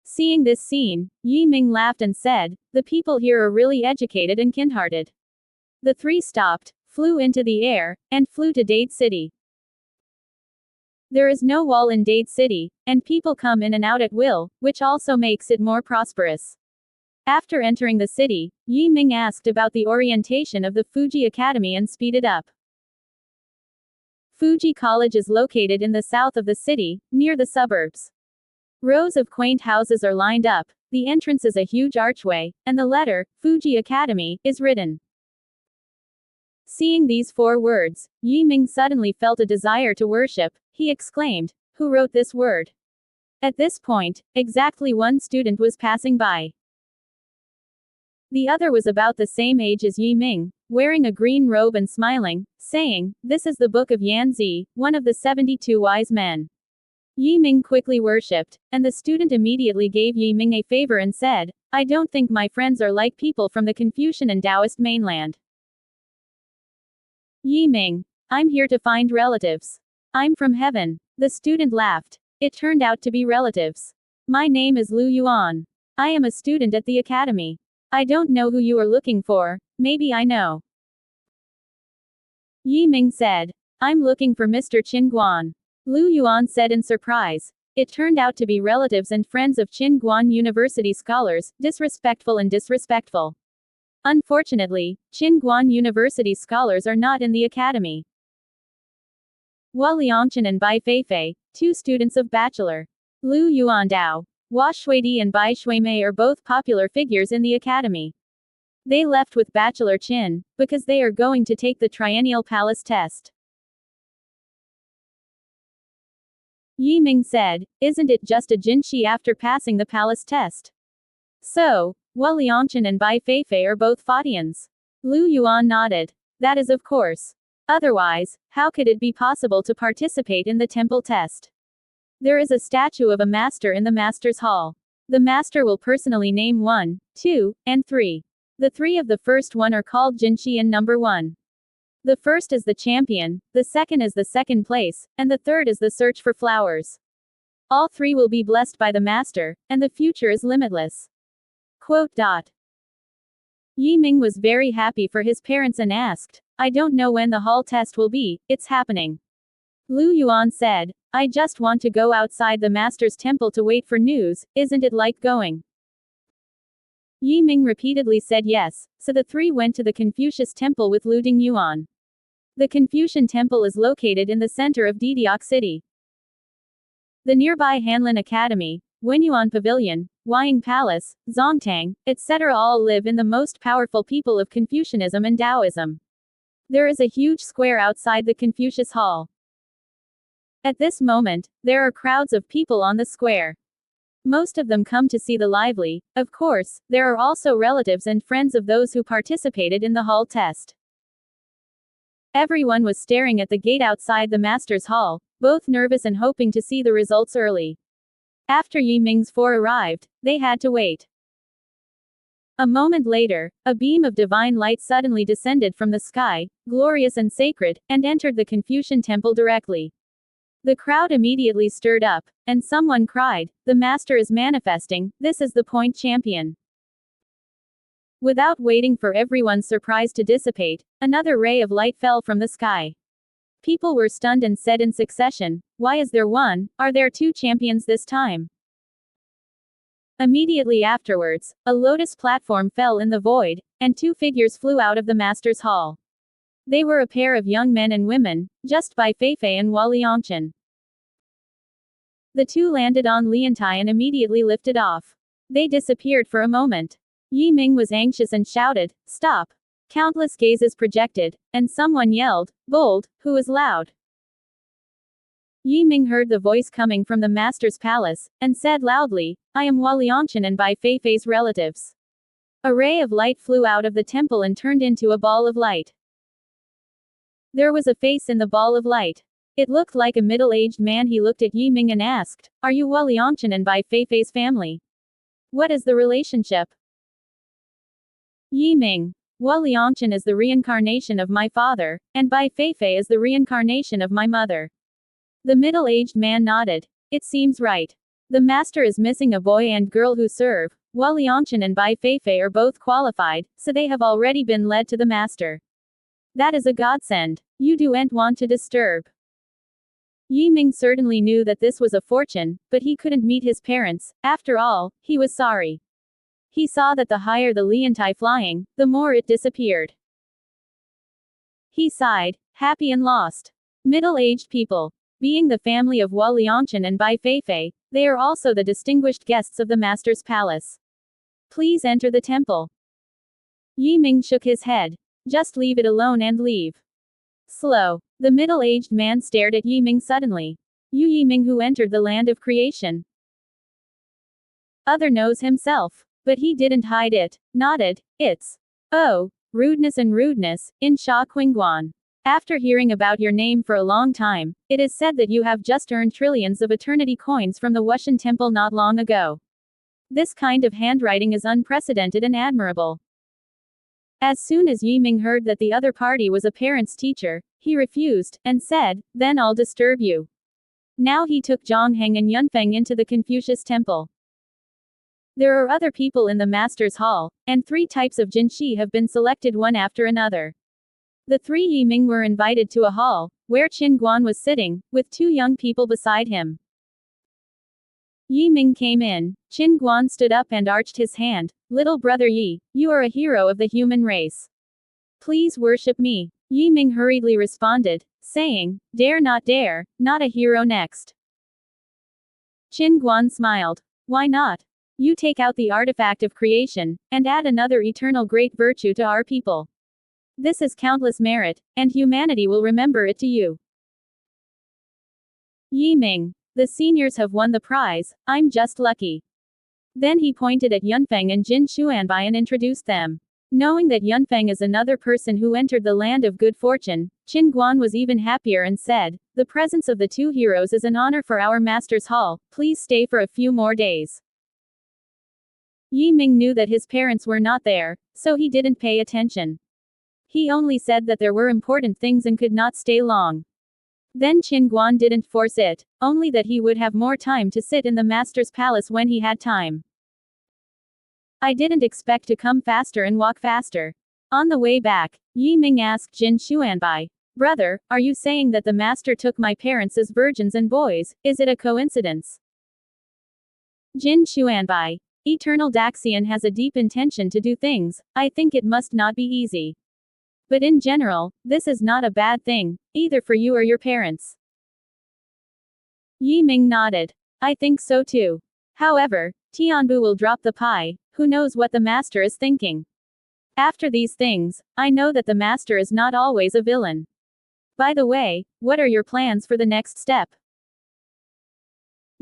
Seeing this scene, Yi Ming laughed and said, "The people here are really educated and kind-hearted." The three stopped, flew into the air, and flew to Dade City. There is no wall in Dade City, and people come in and out at will, which also makes it more prosperous. After entering the city, Yi Ming asked about the orientation of the Fuji Academy and speeded up. Fuji College is located in the south of the city, near the suburbs. Rows of quaint houses are lined up, the entrance is a huge archway, and the letter, Fuji Academy, is written. Seeing these 4 words, Yi Ming suddenly felt a desire to worship. He exclaimed, "Who wrote this word?" At this point, exactly one student was passing by. The other was about the same age as Yi Ming, wearing a green robe and smiling, saying, "This is the Book of Yanzi, one of the 72 wise men." Yi Ming quickly worshipped, and the student immediately gave Yi Ming a favor and said, "I don't think my friends are like people from the Confucian and Taoist mainland." Yi Ming, "I'm here to find relatives. I'm from heaven." The student laughed. It turned out to be relatives. "My name is Lu Yuan. I am a student at the academy. I don't know who you are looking for, maybe I know." Yi Ming said, "I'm looking for Mr. Qin Guan." Lu Yuan said in surprise. It turned out to be relatives and friends of Qin Guan University scholars, disrespectful and disrespectful. Unfortunately, Qin Guan University scholars are not in the academy. Hua Liangchen and Bai Feifei, 2 students of Bachelor. Lu Yuandao, Hua Shuidi and Bai Shuimei are both popular figures in the academy. They left with Bachelor Qin, because they are going to take the Triennial Palace test. Yi Ming said, "Isn't it just a Jinshi after passing the palace test?" "So, Hua Liangchen and Bai Feifei are both Fatians." Lu Yuan nodded. "That is of course. Otherwise, how could it be possible to participate in the temple test? There is a statue of a master in the master's hall. The master will personally name 1, 2, and 3. The 3 of the first one are called Jinshi and number 1. The first is the champion, the second is the second place, and the third is the search for flowers. All 3 will be blessed by the master, and the future is limitless." Quote. Yi Ming was very happy for his parents and asked, "I don't know when the hall test will be, it's happening." Lu Yuan said, "I just want to go outside the master's temple to wait for news, isn't it like going?" Yi Ming repeatedly said yes, so the 3 went to the Confucius temple with Lu Dingyuan. The Confucian temple is located in the center of Didiok City. The nearby Hanlin Academy, Wenyuan Pavilion, Huaying Palace, Zongtang, etc. all live in the most powerful people of Confucianism and Taoism. There is a huge square outside the Confucius Hall. At this moment, there are crowds of people on the square. Most of them come to see the lively. Of course, there are also relatives and friends of those who participated in the hall test. Everyone was staring at the gate outside the master's hall, both nervous and hoping to see the results early. After Yi Ming's 4 arrived, they had to wait. A moment later, a beam of divine light suddenly descended from the sky, glorious and sacred, and entered the Confucian temple directly. The crowd immediately stirred up, and someone cried, "The master is manifesting, this is the point champion." Without waiting for everyone's surprise to dissipate, another ray of light fell from the sky. People were stunned and said in succession, "Why is there one? Are there 2 champions this time?" Immediately afterwards, a lotus platform fell in the void, and two figures flew out of the master's hall. They were a pair of young men and women, just Bai Feifei and Hua Liangchen. The two landed on Liantai and immediately lifted off. They disappeared for a moment. Yi Ming was anxious and shouted, "Stop!" Countless gazes projected, and someone yelled, "Bold!" Who was loud. Yi Ming heard the voice coming from the master's palace, and said loudly, "I am Hua Liangchen and Bai Feifei's relatives." A ray of light flew out of the temple and turned into a ball of light. There was a face in the ball of light. It looked like a middle-aged man. He looked at Yi Ming and asked, "Are you Hua Liangchen and Bai Feifei's family? What is the relationship?" Yi Ming. Hua Liangchen is the reincarnation of my father, and Bai Feifei is the reincarnation of my mother. The middle-aged man nodded. It seems right. The master is missing a boy and girl who serve. Hua Liangchen and Bai Feifei are both qualified, so they have already been led to the master. That is a godsend. You don't want to disturb. Yi Ming certainly knew that this was a fortune, but he couldn't meet his parents. After all, he was sorry. He saw that the higher the Liantai flying, the more it disappeared. He sighed, happy and lost. Middle-aged people. Being the family of Hua Liangchen and Bai Feifei, they are also the distinguished guests of the master's palace. Please enter the temple. Yi Ming shook his head. Just leave it alone and leave. Slow. The middle-aged man stared at Yi Ming suddenly. You Yi Ming who entered the land of creation. Other knows himself. But he didn't hide it. Nodded. It's. Oh. Rudeness and rudeness, in Sha Qingguan. After hearing about your name for a long time, it is said that you have just earned trillions of eternity coins from the Wushan temple not long ago. This kind of handwriting is unprecedented and admirable. As soon as Yi Ming heard that the other party was a parent's teacher, he refused, and said, "Then I'll disturb you." Now he took Zhang Heng and Yunfeng into the Confucius temple. There are other people in the master's hall, and 3 types of Jinshi have been selected one after another. The 3 Yi Ming were invited to a hall, where Qin Guan was sitting, with 2 young people beside him. Yi Ming came in. Qin Guan stood up and arched his hand. "Little brother Yi, you are a hero of the human race. Please worship me." Yi Ming hurriedly responded, saying, "Dare, not a hero next." Qin Guan smiled. "Why not? You take out the artifact of creation, and add another eternal great virtue to our people. This is countless merit, and humanity will remember it to you." Yi Ming. The seniors have won the prize, I'm just lucky. Then he pointed at Yunfeng and Jin Xuanbai and introduced them. Knowing that Yunfeng is another person who entered the land of good fortune, Qin Guan was even happier and said, "The presence of the 2 heroes is an honor for our master's hall, please stay for a few more days." Yi Ming knew that his parents were not there, so he didn't pay attention. He only said that there were important things and could not stay long. Then Qin Guan didn't force it, only that he would have more time to sit in the master's palace when he had time. "I didn't expect to come faster and walk faster." On the way back, Yi Ming asked Jin Xuanbai, "Brother, are you saying that the master took my parents as virgins and boys? Is it a coincidence?" Jin Xuanbai. Eternal Daxian has a deep intention to do things, I think it must not be easy. But in general, this is not a bad thing, either for you or your parents. Yi Ming nodded. I think so too. However, Tianbu will drop the pie, who knows what the master is thinking. After these things, I know that the master is not always a villain. By the way, what are your plans for the next step?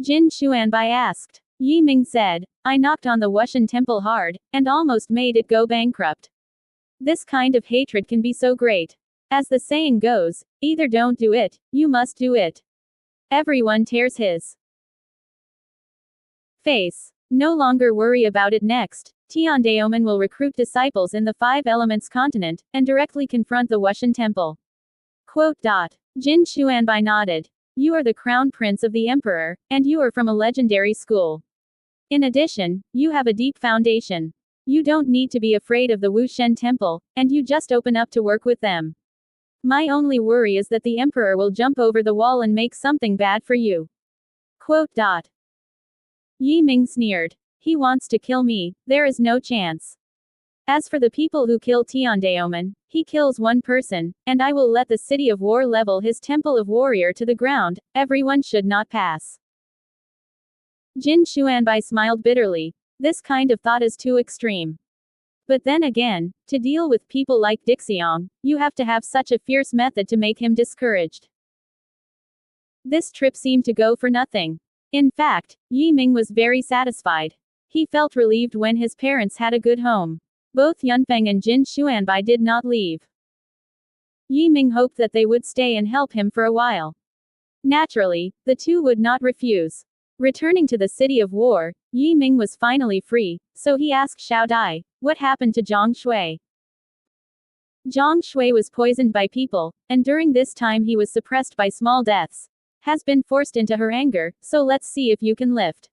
Jin Xuanbai asked. Yi Ming said, I knocked on the Wushan temple hard, and almost made it go bankrupt. This kind of hatred can be so great. As the saying goes, either don't do it, you must do it. Everyone tears his face. No longer worry about it next. Tian Daomen will recruit disciples in the 5 Elements continent, and directly confront the Wushan temple. Quote. Jin Xuanbai nodded. You are the crown prince of the emperor, and you are from a legendary school. In addition, you have a deep foundation. You don't need to be afraid of the Wushan temple, and you just open up to work with them. My only worry is that the emperor will jump over the wall and make something bad for you. Quote. Yi Ming sneered. He wants to kill me, there is no chance. As for the people who kill Tiandaomen, he kills one person, and I will let the city of war level his temple of warrior to the ground, everyone should not pass. Jin Xuanbai smiled bitterly. This kind of thought is too extreme. But then again, to deal with people like Dixiong, you have to have such a fierce method to make him discouraged. This trip seemed to go for nothing. In fact, Yi Ming was very satisfied. He felt relieved when his parents had a good home. Both Yunfeng and Jin Xuanbai did not leave. Yi Ming hoped that they would stay and help him for a while. Naturally, the two would not refuse. Returning to the city of war, Yi Ming was finally free, so he asked Xiao Dai, what happened to Zhang Shui? Zhang Shui was poisoned by people, and during this time he was suppressed by small deaths. Has been forced into her anger, so let's see if you can lift.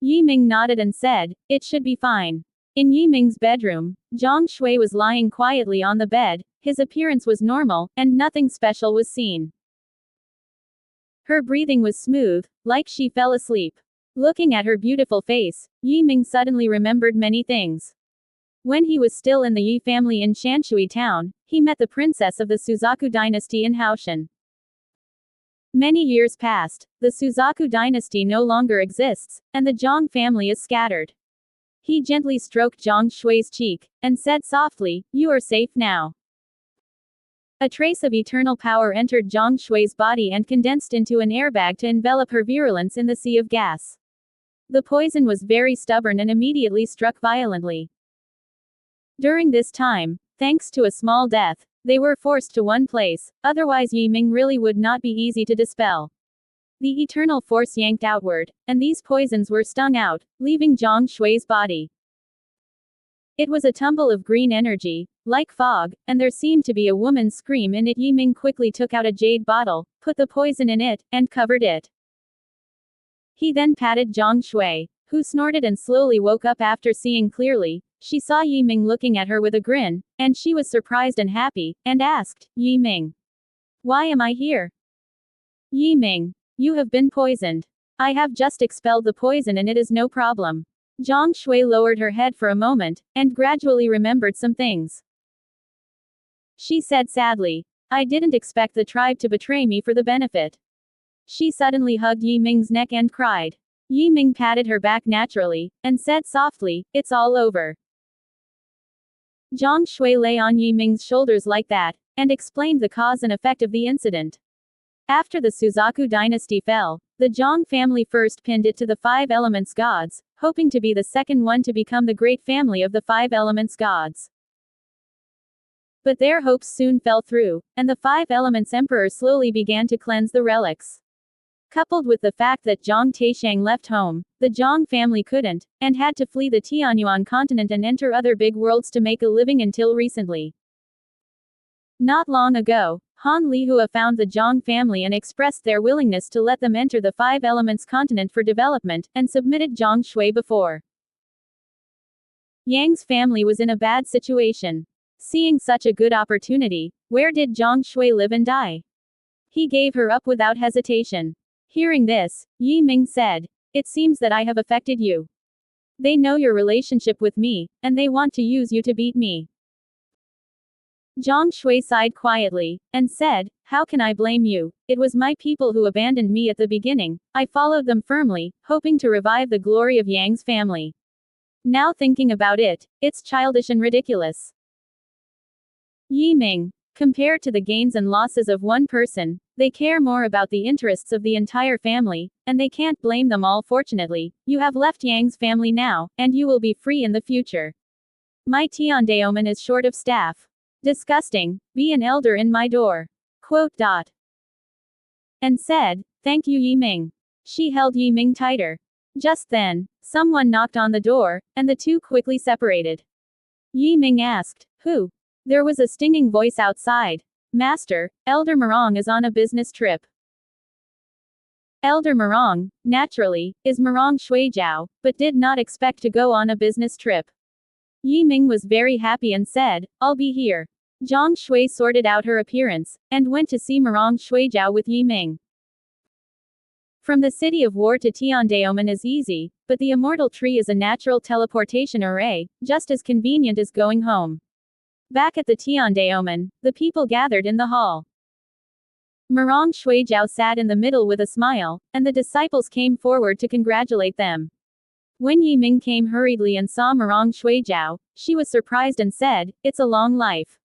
Yi Ming nodded and said, it should be fine. In Yi Ming's bedroom, Zhang Shui was lying quietly on the bed, his appearance was normal, and nothing special was seen. Her breathing was smooth, like she fell asleep. Looking at her beautiful face, Yi Ming suddenly remembered many things. When he was still in the Yi family in Shanshui town, he met the princess of the Suzaku dynasty in Haoshan. Many years passed, the Suzaku dynasty no longer exists, and the Zhang family is scattered. He gently stroked Zhang Shui's cheek, and said softly, you are safe now. A trace of eternal power entered Zhang Shui's body and condensed into an airbag to envelop her virulence in the sea of gas. The poison was very stubborn and immediately struck violently. During this time, thanks to a small death, they were forced to one place, otherwise Yi Ming really would not be easy to dispel. The eternal force yanked outward, and these poisons were stung out, leaving Zhang Shui's body. It was a tumble of green energy, like fog, and there seemed to be a woman's scream in it. Yi Ming quickly took out a jade bottle, put the poison in it, and covered it. He then patted Zhang Shui, who snorted and slowly woke up after seeing clearly. She saw Yi Ming looking at her with a grin, and she was surprised and happy, and asked, Yi Ming, why am I here? Yi Ming, you have been poisoned. I have just expelled the poison and it is no problem. Zhang Shui lowered her head for a moment, and gradually remembered some things. She said sadly, I didn't expect the tribe to betray me for the benefit. She suddenly hugged Yi Ming's neck and cried. Yi Ming patted her back naturally, and said softly, it's all over. Zhang Shui lay on Yi Ming's shoulders like that, and explained the cause and effect of the incident. After the Suzaku dynasty fell, the Zhang family first pinned it to the Five Elements gods, hoping to be the second one to become the great family of the Five Elements gods. But their hopes soon fell through, and the Five Elements emperor slowly began to cleanse the relics. Coupled with the fact that Zhang Taishang left home, the Zhang family couldn't, and had to flee the Tianyuan continent and enter other big worlds to make a living until recently. Not long ago, Han Lihua found the Zhang family and expressed their willingness to let them enter the Five Elements continent for development, and submitted Zhang Shui before. Yang's family was in a bad situation. Seeing such a good opportunity, where did Zhang Shui live and die? He gave her up without hesitation. Hearing this, Yi Ming said, it seems that I have affected you. They know your relationship with me, and they want to use you to beat me. Zhang Shui sighed quietly, and said, how can I blame you? It was my people who abandoned me at the beginning. I followed them firmly, hoping to revive the glory of Yang's family. Now thinking about it, it's childish and ridiculous. Yi Ming, compared to the gains and losses of one person, they care more about the interests of the entire family, and they can't blame them all. Fortunately, you have left Yang's family now, and you will be free in the future. My Tiandaomen is short of staff. Disgusting, be an elder in my door. Quote. And said, thank you Yi Ming. She held Yi Ming tighter. Just then, someone knocked on the door, and the two quickly separated. Yi Ming asked, who? There was a stinging voice outside. Master, Elder Murong is on a business trip. Elder Murong, naturally, is Murong Shuijiao, but did not expect to go on a business trip. Yi Ming was very happy and said, I'll be here. Zhang Shui sorted out her appearance, and went to see Murong Shuijiao with Yi Ming. From the city of war to Tiandaomen is easy, but the immortal tree is a natural teleportation array, just as convenient as going home. Back at the Tiandaomen, the people gathered in the hall. Murong Shuijiao sat in the middle with a smile, and the disciples came forward to congratulate them. When Yi Ming came hurriedly and saw Murong Shuijiao, she was surprised and said, "It's a long life.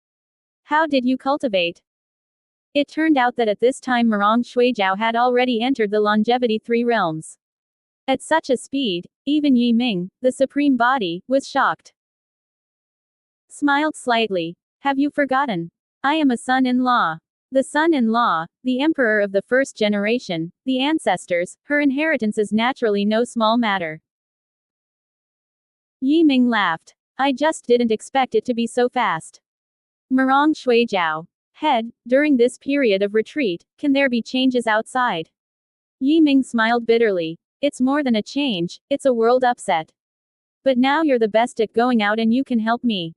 How did you cultivate?" It turned out that at this time Murong Shuijiao had already entered the longevity 3 realms. At such a speed, even Yi Ming, the supreme body, was shocked. Smiled slightly. "Have you forgotten? I am a son-in-law." The son-in-law, the emperor of the first generation, the ancestors, her inheritance is naturally no small matter. Yi Ming laughed. "I just didn't expect it to be so fast." Murong Shuijiao. Head, during this period of retreat, can there be changes outside? Yi Ming smiled bitterly. "It's more than a change, it's a world upset. But now you're the best at going out and you can help me."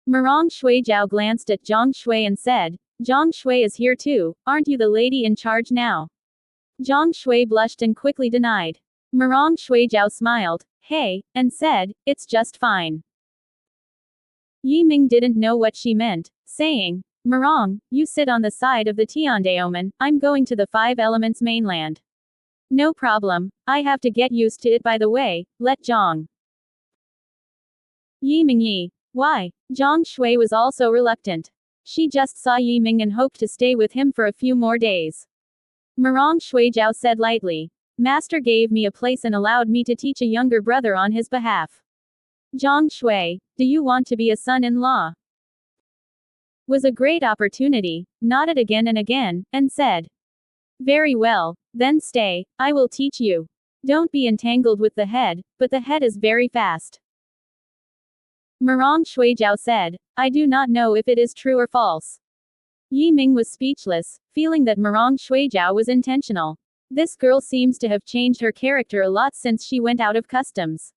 Murong Shuijiao glanced at Zhang Shui and said, "Zhang Shui is here too, aren't you the lady in charge now?" Zhang Shui blushed and quickly denied. Murong Shuijiao smiled, "Hey," and said, "It's just fine." Yi Ming didn't know what she meant, saying, "Murong, you sit on the side of the Tiandaomen, I'm going to the 5 Elements mainland." "No problem, I have to get used to it by the way, let Zhang." Yi Ming Yi. Why? Zhang Shui was also reluctant. She just saw Yi Ming and hoped to stay with him for a few more days. Murong Shuijiao said lightly, "Master gave me a place and allowed me to teach a younger brother on his behalf. Zhang Shui, do you want to be a son-in-law?" Was a great opportunity, nodded again and again, and said, "Very well, then stay, I will teach you. Don't be entangled with the head, but the head is very fast." Murong Shuijiao said, "I do not know if it is true or false." Yi Ming was speechless, feeling that Murong Shuijiao was intentional. This girl seems to have changed her character a lot since she went out of customs.